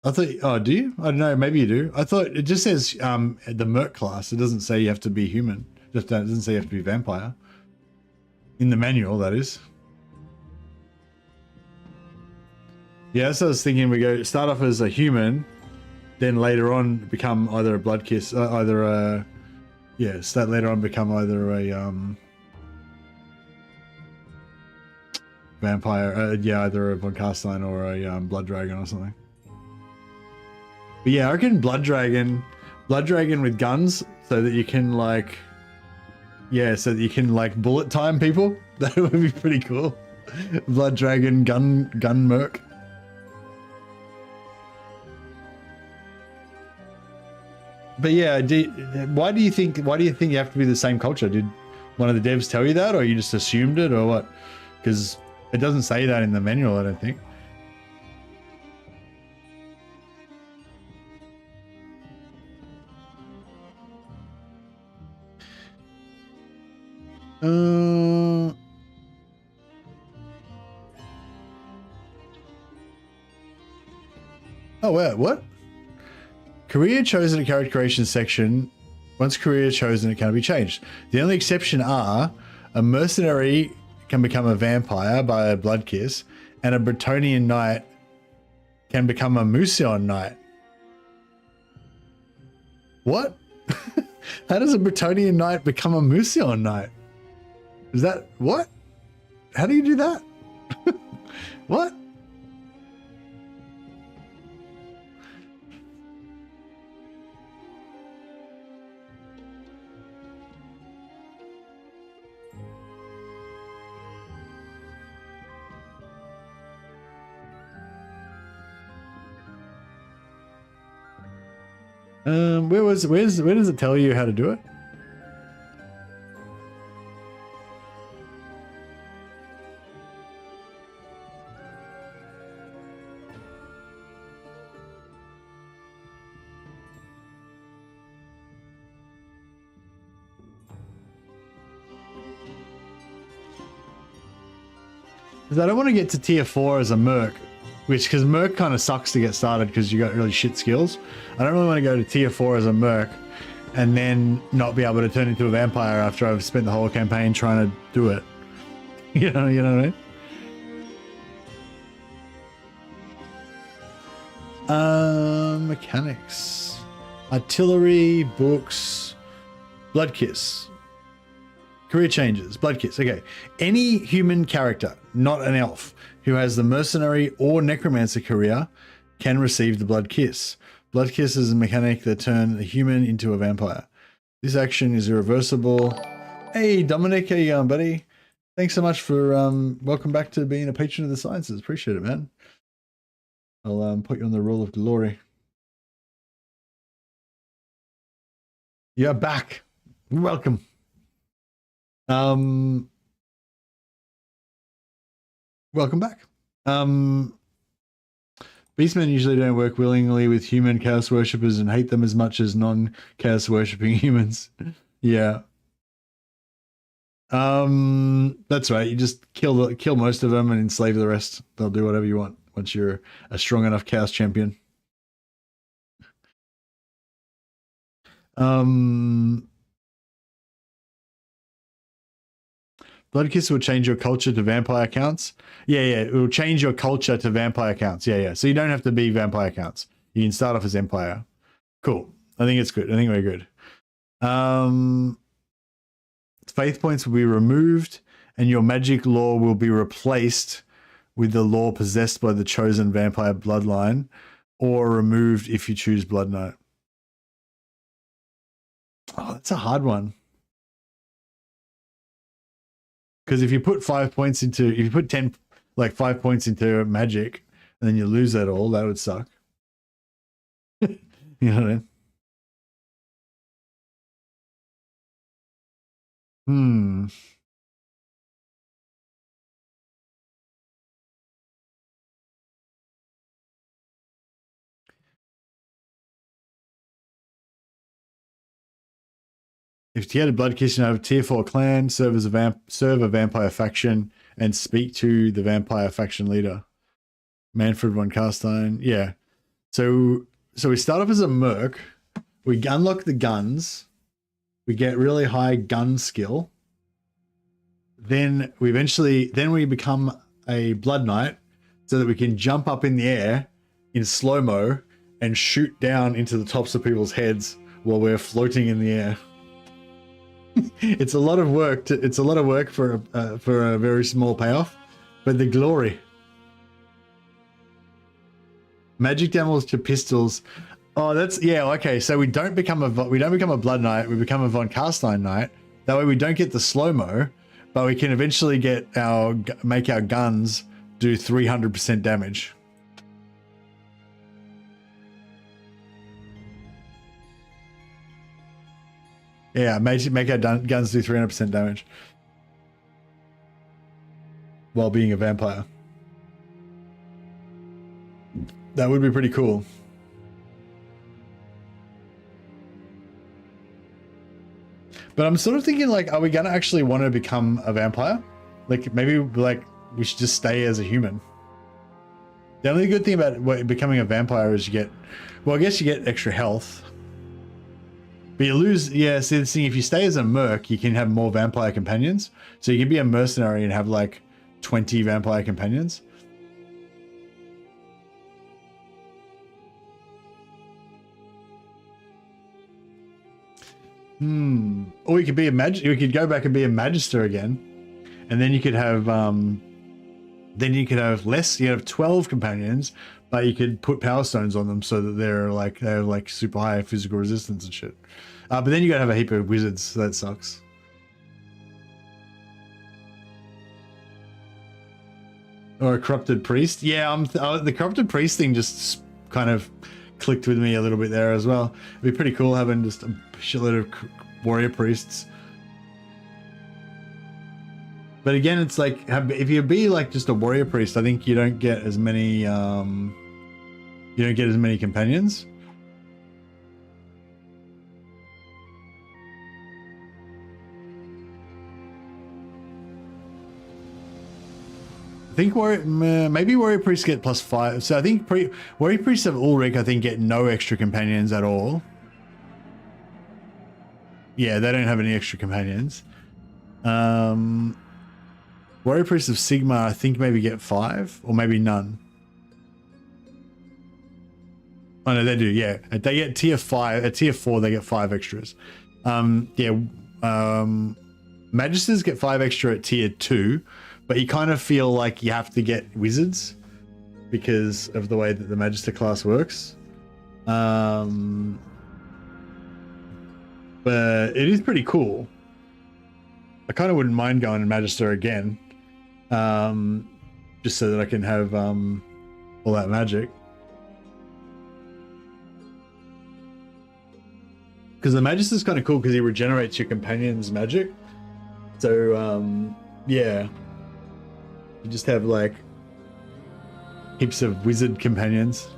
I thought, oh, do you? I don't know, maybe you do. I thought it just says the Merc class. It doesn't say you have to be human. It doesn't say you have to be vampire. In the manual, that is. Yeah, so I was thinking we start off as a human, then later on become either a blood kiss, later on become either a vampire, either a Von Carstein or a blood dragon or something. But yeah, I reckon blood dragon with guns, so that you can like, bullet time people. That would be pretty cool. Blood dragon gun Merc. But yeah, why do you think you have to be the same culture? Did one of the devs tell you that, or you just assumed it, or what? Because it doesn't say that in the manual, I don't think. Oh, wait, what? Career chosen in character creation section. Once career chosen, it cannot be changed. The only exception are a mercenary can become a vampire by a blood kiss, and a Bretonian knight can become a Musion knight. What? How does a Bretonnian knight become a Musion knight? Is that what? How do you do that? What? Where does it tell you how to do it? Because I don't want to get to tier 4 as a merc, because merc kind of sucks to get started because you got really shit skills. I don't really want to go to tier 4 as a merc and then not be able to turn into a vampire after I've spent the whole campaign trying to do it. You know what I mean? Mechanics. Artillery, books, blood kiss. Career changes, blood kiss. Okay. Any human character, not an elf, who has the mercenary or necromancer career can receive the blood kiss. Blood kiss is a mechanic that turns a human into a vampire. This action is irreversible. Hey, Dominic, how you going, buddy? Thanks so much for welcome back to being a patron of the sciences. Appreciate it, man. I'll put you on the roll of glory. You're back. Welcome. Welcome back. Beastmen usually don't work willingly with human chaos worshippers and hate them as much as non-chaos worshipping humans. Yeah. That's right. You just kill most of them and enslave the rest. They'll do whatever you want once you're a strong enough chaos champion. Blood kiss will change your culture to vampire counts. Yeah, it will change your culture to vampire counts. Yeah. So you don't have to be vampire counts. You can start off as empire. Cool. I think it's good. I think we're good. Faith points will be removed and your magic lore will be replaced with the lore possessed by the chosen vampire bloodline, or removed if you choose Blood Knight. Oh, that's a hard one. Because if you put 5 points into, if you put 5 points into magic, and then you lose that all, that would suck. You know what I mean? If you had a blood kiss, you have a tier 4 clan, serve a vampire faction, and speak to the vampire faction leader. Manfred von Carstein. Yeah. So we start off as a merc. We unlock the guns. We get really high gun skill. Then we become a blood knight so that we can jump up in the air in slow-mo and shoot down into the tops of people's heads while we're floating in the air. It's a lot of work. It's a lot of work for a very small payoff, but the glory. Magic damage to pistols. Oh, that's okay. So we don't become a blood knight. We become a von Carstein knight. That way we don't get the slow mo, but we can eventually make our guns do 300% damage. Yeah, make our guns do 300% damage while being a vampire. That would be pretty cool. But I'm sort of thinking, like, are we gonna actually want to become a vampire? Like, maybe we should just stay as a human. The only good thing about becoming a vampire is you get, well, I guess you get extra health. But you lose, yeah, see, the thing, if you stay as a merc, you can have more vampire companions. So you can be a mercenary and have like 20 vampire companions. Or you could be a you could go back and be a magister again, and then you could have less. You have 12 companions, but you could put power stones on them so that they have like super high physical resistance and shit. But then you gotta have a heap of wizards, so that sucks. Or a corrupted priest. Yeah, the corrupted priest thing just kind of clicked with me a little bit there as well. It'd be pretty cool having just a shitload of warrior priests. But again, it's like, if you be like just a warrior priest, I think you don't get as many companions. I think maybe warrior priests get +5. So I think warrior priests of Ulrich, I think, get no extra companions at all. Yeah, they don't have any extra companions. Warrior priests of Sigma, I think, maybe get 5 or maybe none. Oh no, they do. Yeah, they get tier 5. At tier 4, they get 5 extras. Magisters get 5 extra at tier 2. But you kind of feel like you have to get wizards because of the way that the Magister class works. But it is pretty cool. I kind of wouldn't mind going to Magister again. Just so that I can have all that magic. Because the Magister is kind of cool because he regenerates your companion's magic. So, yeah. You just have like heaps of wizard companions.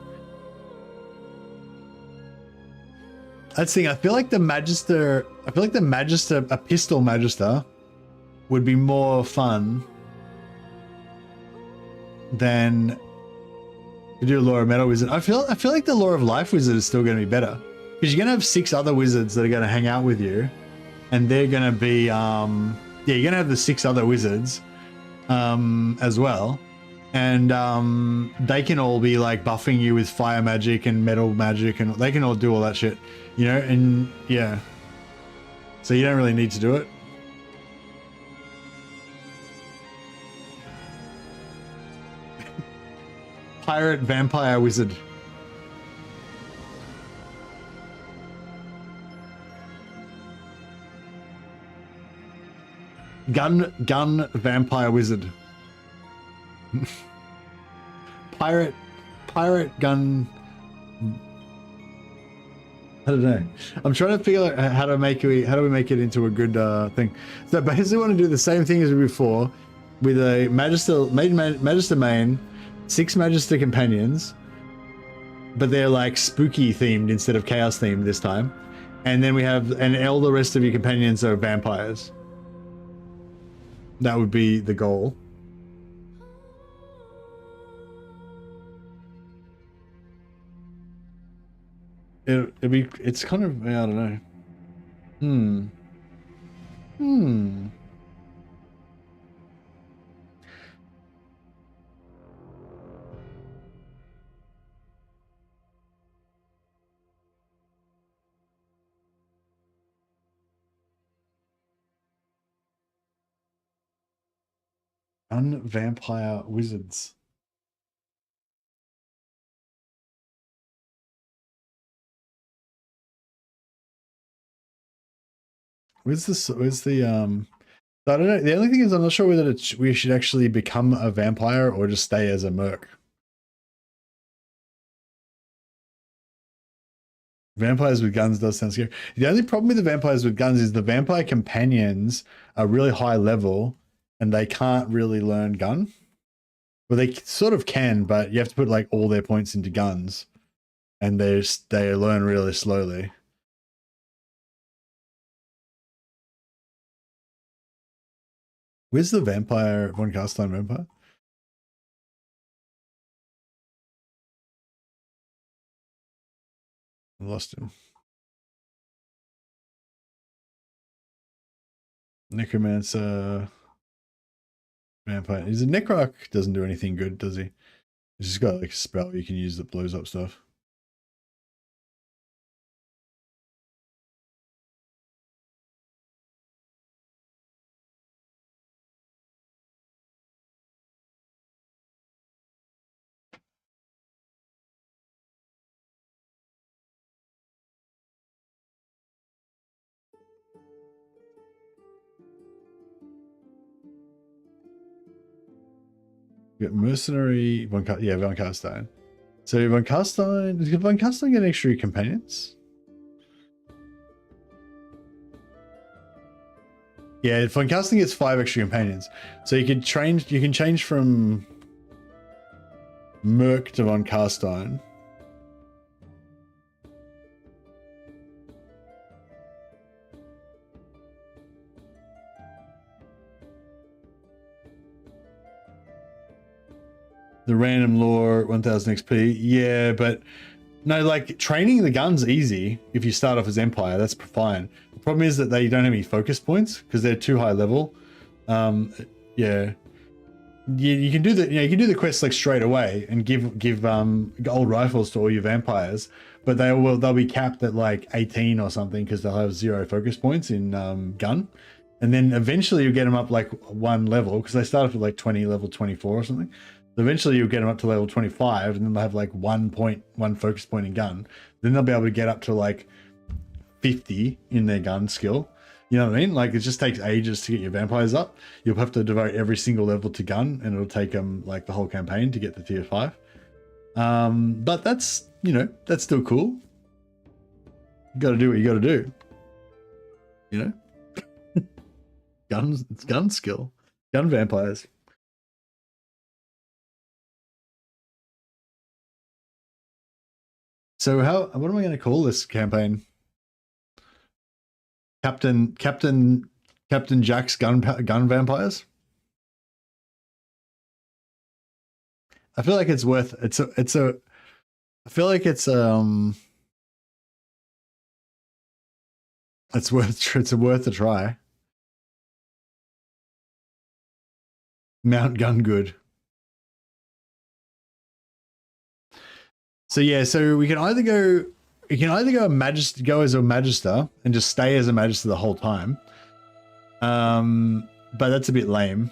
That's the thing. I feel like the Magister, a pistol Magister would be more fun than to do a Lore of Metal Wizard. I feel like the Lore of Life Wizard is still going to be better because you're going to have 6 other wizards that are going to hang out with you, and they're going to be you're going to have the 6 other wizards as well, and they can all be like buffing you with fire magic and metal magic, and they can all do all that shit, you know. And yeah, so you don't really need to do it. Pirate vampire wizard. Gun vampire wizard. pirate gun. I don't know. I'm trying to figure out how do we make it into a good thing. So basically, want to do the same thing as before, with a Magister main, 6 Magister companions, but they're like spooky themed instead of chaos themed this time, and then we have all the rest of your companions are vampires. That would be the goal. It's kind of, I don't know. Vampire wizards. Where's the I don't know. The only thing is I'm not sure whether we should actually become a vampire or just stay as a merc. Vampires with guns does sound scary. The only problem with the vampires with guns is the vampire companions are really high level and they can't really learn gun. Well, they sort of can, but you have to put like all their points into guns, and they learn really slowly. Where's the vampire, Von Carstein vampire? I lost him. Necromancer. Vampire. He's a Necroc, doesn't do anything good, does he? He's just got like a spell you can use that blows up stuff. We got mercenary, Von Carstein. So Von Carstein, does Von Carstein get extra companions? Yeah, Von Carstein gets 5 extra companions. So you can change from Merc to Von Carstein. The random lore 1000 XP. Yeah, but no, like training the guns easy if you start off as Empire, that's fine. The problem is that they don't have any focus points because they're too high level. Yeah. You can do the quest like straight away and give old rifles to all your vampires, but they'll be capped at like 18 or something because they'll have 0 focus points in gun. And then eventually you'll get them up like 1 level because they start off at like 20, level 24 or something. Eventually you'll get them up to level 25 and then they'll have like 1 focus point in gun. Then they'll be able to get up to like 50 in their gun skill. You know what I mean? Like it just takes ages to get your vampires up. You'll have to devote every single level to gun and it'll take them like the whole campaign to get to tier 5. But that's, you know, that's still cool. You got to do what you got to do. You know? Guns, it's gun skill. Gun vampires. So what am I going to call this campaign? Captain Jack's gun vampires. I feel like it's worth I feel like it's worth a try. Mount Gun Good. So yeah, so we can either go go as a Magister and just stay as a Magister the whole time. But that's a bit lame.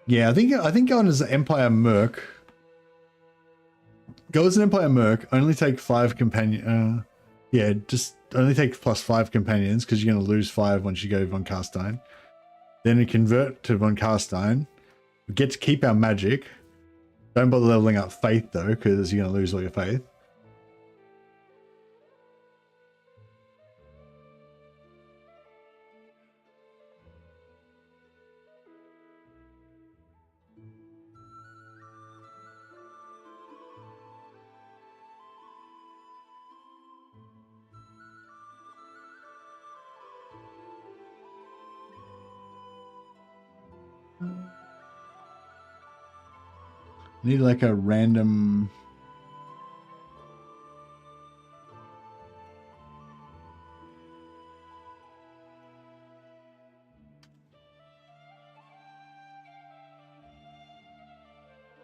Yeah, I think going as an Empire Merc. Go as an Empire Merc, only take 5 companion yeah, just only take +5 companions because you're gonna lose 5 once you go Von Carstein. Then we convert to Von Carstein. We get to keep our magic. Don't bother leveling up faith though, because you're going to lose all your faith. Need like a random...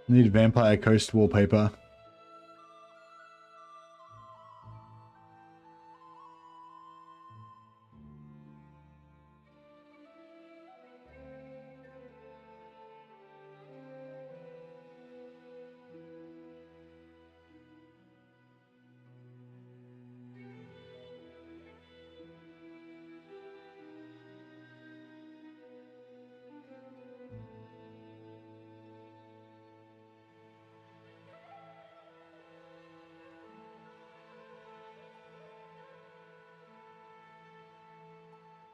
Need Vampire Coast wallpaper.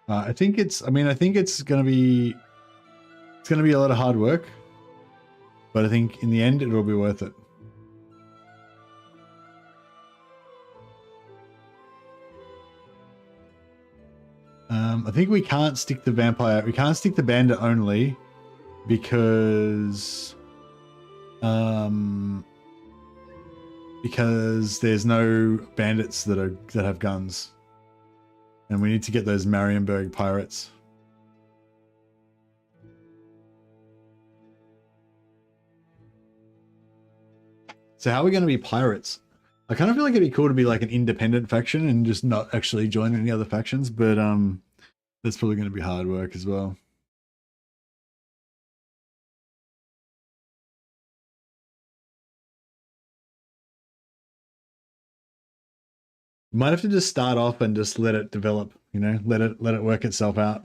I think it's going to be a lot of hard work, but I think in the end it will be worth it. I think we can't stick the vampire. We can't stick the bandit only because there's no bandits that have guns. And we need to get those Marienburg pirates. So how are we going to be pirates? I kind of feel like it'd be cool to be like an independent faction and just not actually join any other factions, but that's probably going to be hard work as well. Might have to just start off and just let it develop, you know, let it work itself out.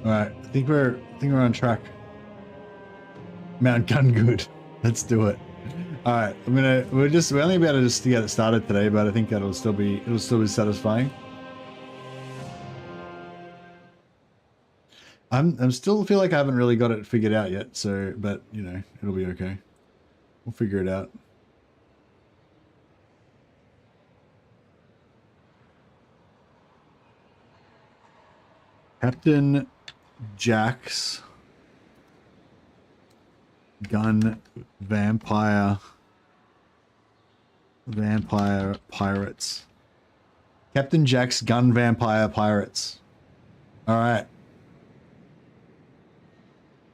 All right, I think we're on track. Mount Gun good. Let's do it. All right, we're only about to just get it started today, but I think it'll still be satisfying. I'm still feel like I haven't really got it figured out yet. So, but you know, it'll be okay. We'll figure it out. Captain Jack's gun vampire pirates. Captain Jack's gun vampire pirates. All right.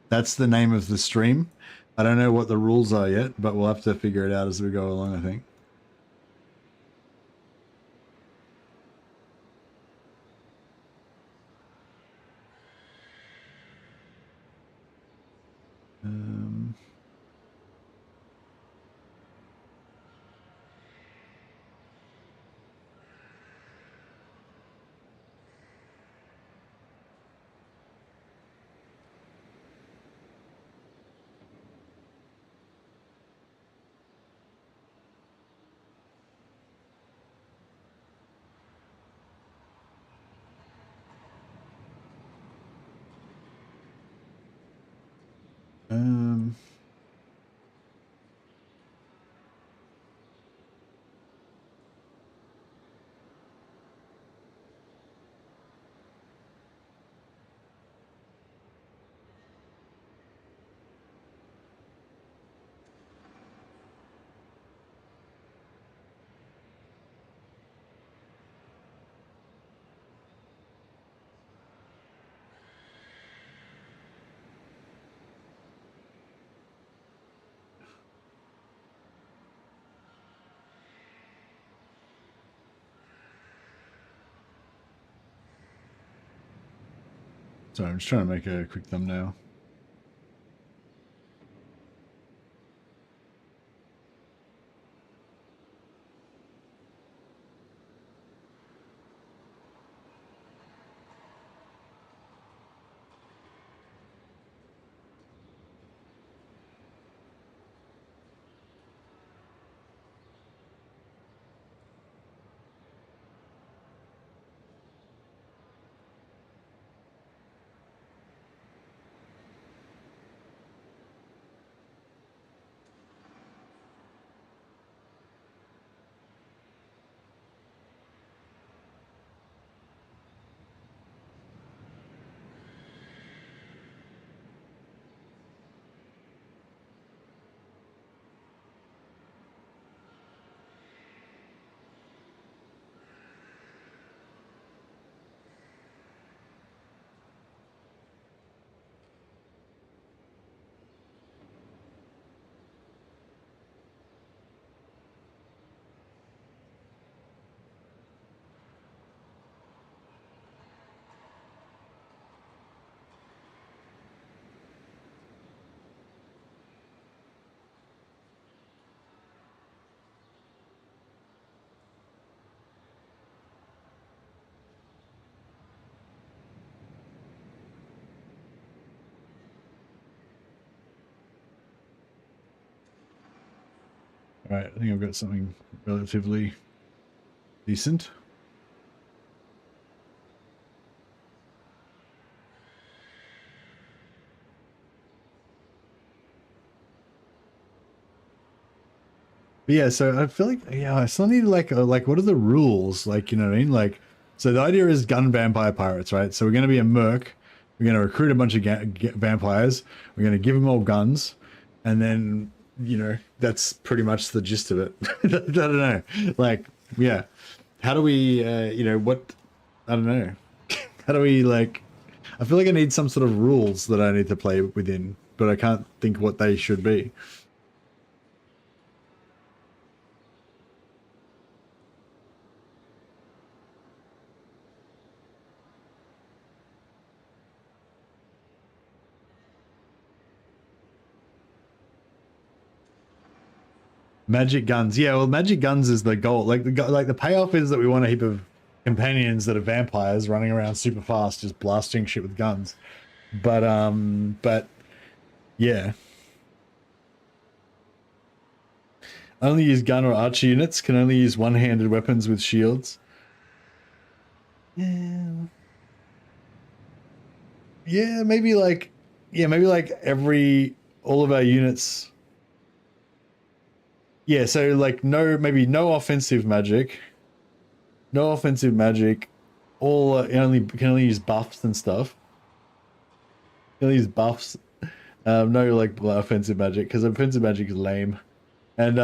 That's the name of the stream. I don't know what the rules are yet, but we'll have to figure it out as we go along, I think. Sorry, I'm just trying to make a quick thumbnail. All right, I think I've got something relatively decent. But yeah, so I feel like, yeah, I still need like what are the rules? Like, you know what I mean? Like, so the idea is gun vampire pirates, right? So we're going to be a merc. We're going to recruit a bunch of vampires. We're going to give them all guns. And then, you know, that's pretty much the gist of it. I don't know. Like, yeah. How do we, you know, what, I don't know. How do we, like, I feel like I need some sort of rules that I need to play within, but I can't think what they should be. Magic guns, yeah. Well, magic guns is the goal. Like the payoff is that we want a heap of companions that are vampires running around super fast, just blasting shit with guns. But yeah. Only use gun or archer units. Can only use one-handed weapons with shields. Yeah. Yeah, maybe like all of our units. Yeah, so like maybe no offensive magic. No offensive magic. All can only use buffs and stuff. Can only use buffs. No like offensive magic, because offensive magic is lame. And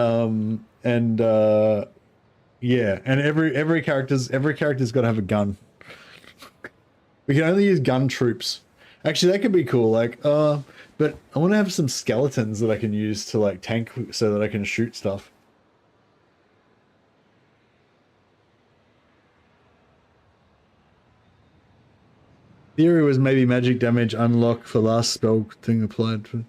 yeah, and every character's got to have a gun. We can only use gun troops. Actually, that could be cool. Like, but I want to have some skeletons that I can use to like tank, so that I can shoot stuff. Theory was maybe magic damage unlock for last spell thing applied for.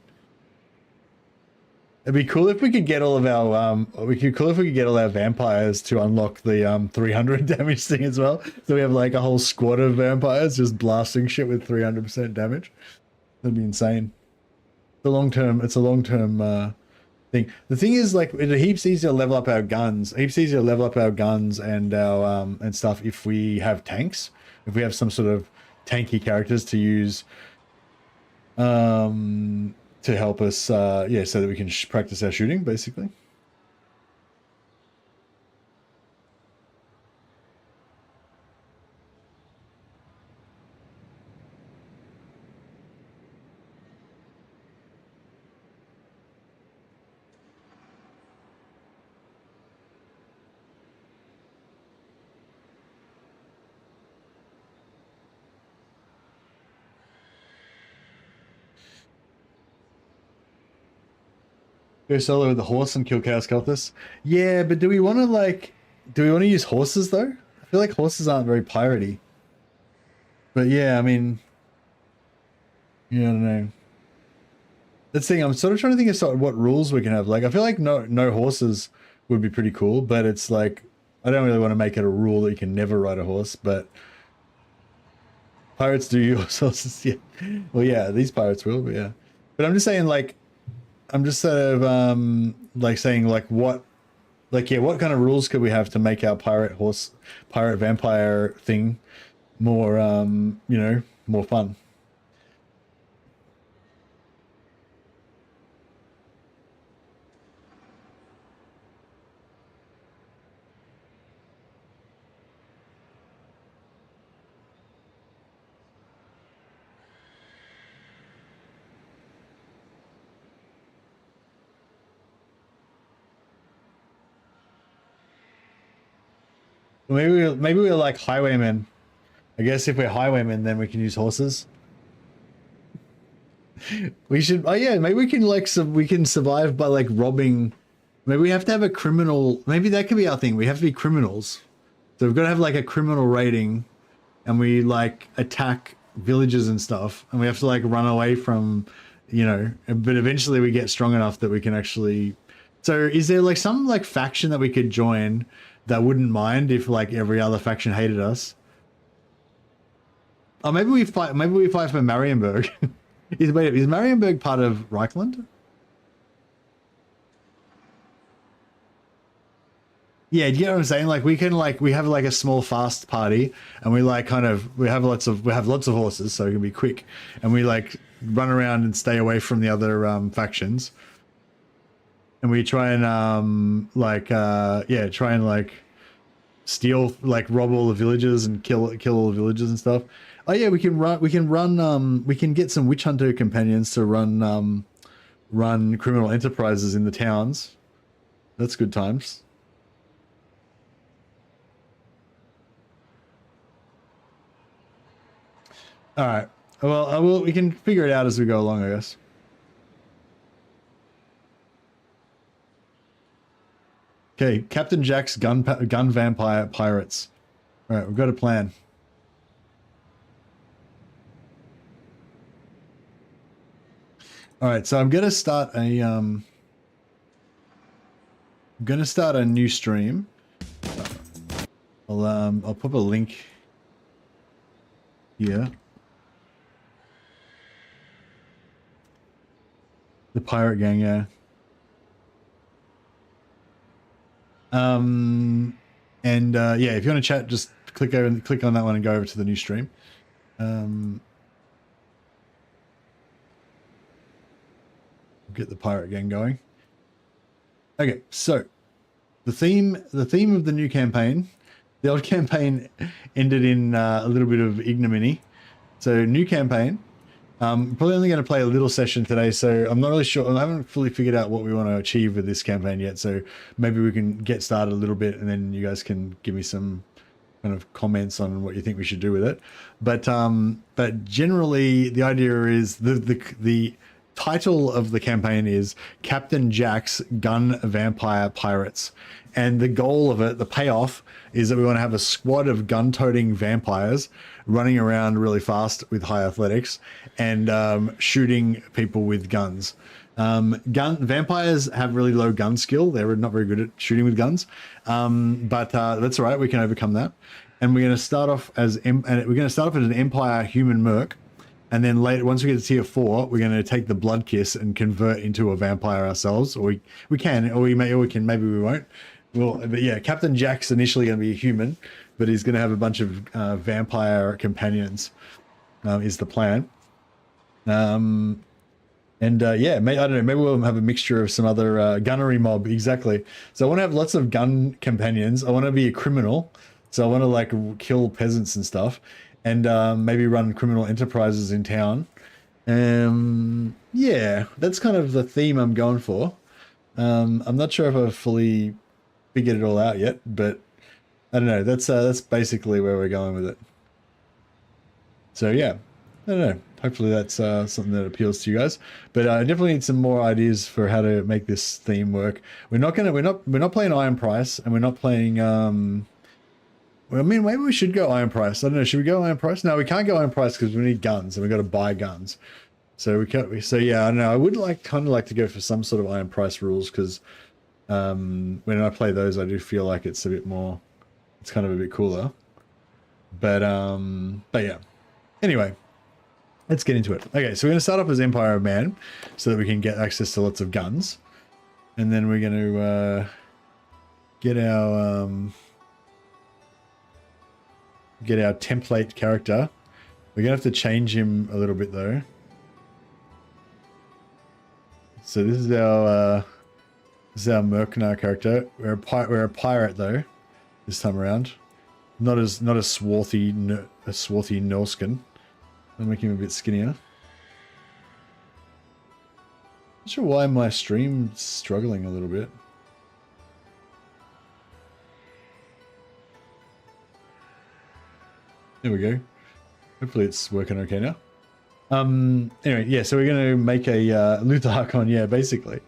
It'd be cool if we could get all of our vampires to unlock the 300 damage thing as well. So we have like a whole squad of vampires just blasting shit with 300% damage. That'd be insane. It's a long-term thing. The thing is, like, it's heaps easier to level up our guns. Heaps easier to level up our guns and our and stuff if we have tanks. If we have some sort of tanky characters to use. To help us, yeah, so that we can practice our shooting, basically. Go solo with the horse and kill Chaos Cultists. Yeah, but do we want to use horses though? I feel like horses aren't very piratey. But yeah, I mean, yeah, I don't know. That's the thing. I'm sort of trying to think of sort of what rules we can have. Like, I feel like no horses would be pretty cool, but it's like, I don't really want to make it a rule that you can never ride a horse, but pirates do use horses. Yeah. Well, yeah, these pirates will, but yeah. But I'm just saying, like, I'm just sort of like saying like what kind of rules could we have to make our pirate vampire thing more you know, more fun. Maybe we're like highwaymen. I guess if we're highwaymen, then we can use horses. We should. Oh yeah, maybe we can we can survive by like robbing. Maybe we have to have a criminal. Maybe that could be our thing. We have to be criminals. So we've got to have like a criminal rating, and we like attack villages and stuff, and we have to like run away from, you know. But eventually we get strong enough that we can actually. So is there like some like faction that we could join that wouldn't mind if like every other faction hated us? Oh, maybe we fight for Marienburg. Is Marienburg part of Reichland? Yeah, do you get what I'm saying? Like we have like a small fast party, and we like we have lots of horses, so it can be quick, and we like run around and stay away from the other factions. And we try and steal, like rob all the villages and kill all the villages and stuff. Oh yeah, we can get some witch hunter companions to run criminal enterprises in the towns. That's good times. All right. Well, we can figure it out as we go along, I guess. Okay, Captain Jack's gun vampire pirates. All right, we've got a plan. All right, so I'm gonna start a new stream. Hold I'll pop a link here. The pirate gang, yeah. Yeah, if you want to chat, just click over and click on that one and go over to the new stream. Get the pirate gang going. Okay, so the theme of the new campaign, the old campaign ended in a little bit of ignominy. So new campaign. Probably only going to play a little session today, so I'm not really sure. I haven't fully figured out what we want to achieve with this campaign yet, so maybe we can get started a little bit and then you guys can give me some kind of comments on what you think we should do with it. But generally the idea is the title of the campaign is Captain Jack's Gun Vampire Pirates. And the goal of it, the payoff, is that we want to have a squad of gun-toting vampires running around really fast with high athletics and shooting people with guns. Vampires have really low gun skill. They're not very good at shooting with guns, but that's all right. We can overcome that. And we're going to start off as an Empire human merc. And then later, once we get to tier 4, we're going to take the blood kiss and convert into a vampire ourselves. Or we can, maybe we won't. But yeah, Captain Jack's initially going to be a human, but he's going to have a bunch of vampire companions, is the plan. Yeah, I don't know, maybe we'll have a mixture of some other gunnery mob, exactly. So I want to have lots of gun companions. I want to be a criminal, so I want to like kill peasants and stuff, and maybe run criminal enterprises in town. Yeah, that's kind of the theme I'm going for. I'm not sure if I've fully figured it all out yet, but I don't know. That's basically where we're going with it. So yeah, I don't know. Hopefully that's something that appeals to you guys. But I definitely need some more ideas for how to make this theme work. We're not playing Iron Price, and we're not playing. Well, I mean, maybe we should go Iron Price. I don't know. Should we go Iron Price? No, we can't go Iron Price because we need guns, and we've got to buy guns. So we can't. So yeah, I don't know. I would kind of like to go for some sort of Iron Price rules because when I play those, I do feel like it's a bit more. It's kind of a bit cooler. But yeah. Anyway, let's get into it. Okay, so we're going to start off as Empire of Man so that we can get access to lots of guns, and then we're going to get our template character. We're gonna have to change him a little bit though. So this is our Mercenar character. We're a pirate though this time around. Not a swarthy Norscan. I'll make him a bit skinnier. Not sure why my stream's struggling a little bit. There we go. Hopefully it's working okay now. Anyway, yeah, so we're going to make a Luther Harkon, yeah, basically.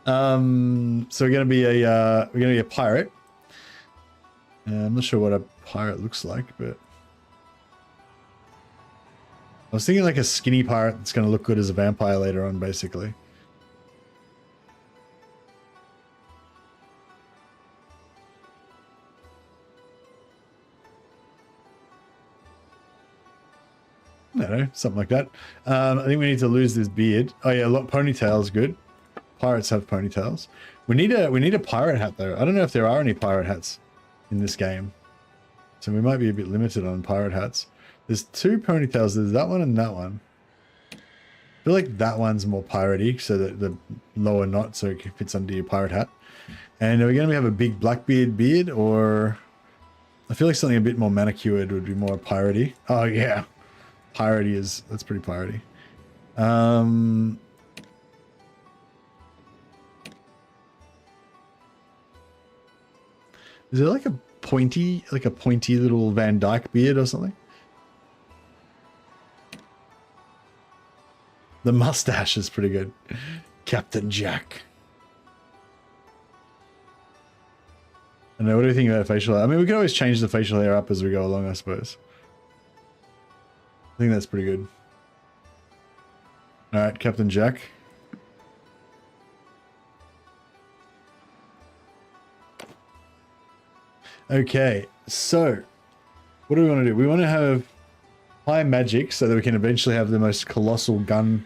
So we're going to be a pirate. I'm not sure what a pirate looks like, but I was thinking like a skinny pirate that's going to look good as a vampire later on, basically. I don't know, something like that. I think we need to lose this beard. Oh yeah, ponytail's good. Pirates have ponytails. We need a pirate hat though. I don't know if there are any pirate hats in this game, so we might be a bit limited on pirate hats. There's two ponytails. There's that one and that one. I feel like that one's more piratey, so that the lower knot so it fits under your pirate hat. And are we going to have a big Blackbeard beard, or I feel like something a bit more manicured would be more piratey. Oh yeah. Piratey that's pretty piratey. Is there like a pointy little Van Dyke beard or something? The mustache is pretty good. Captain Jack. I know, what do you think about facial hair? I mean, we can always change the facial hair up as we go along, I suppose. I think that's pretty good. All right, Captain Jack. Okay, so what do we want to do? We want to have high magic so that we can eventually have the most colossal gun.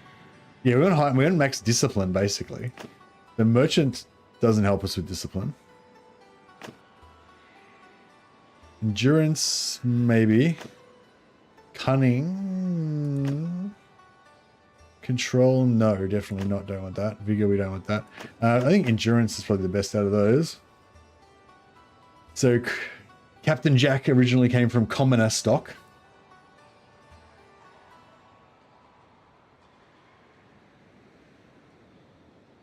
Yeah, we want max discipline basically. The merchant doesn't help us with discipline. Endurance, maybe. Cunning. Control, no, definitely not. Don't want that. Vigor, we don't want that. I think endurance is probably the best out of those. So Captain Jack originally came from commoner stock.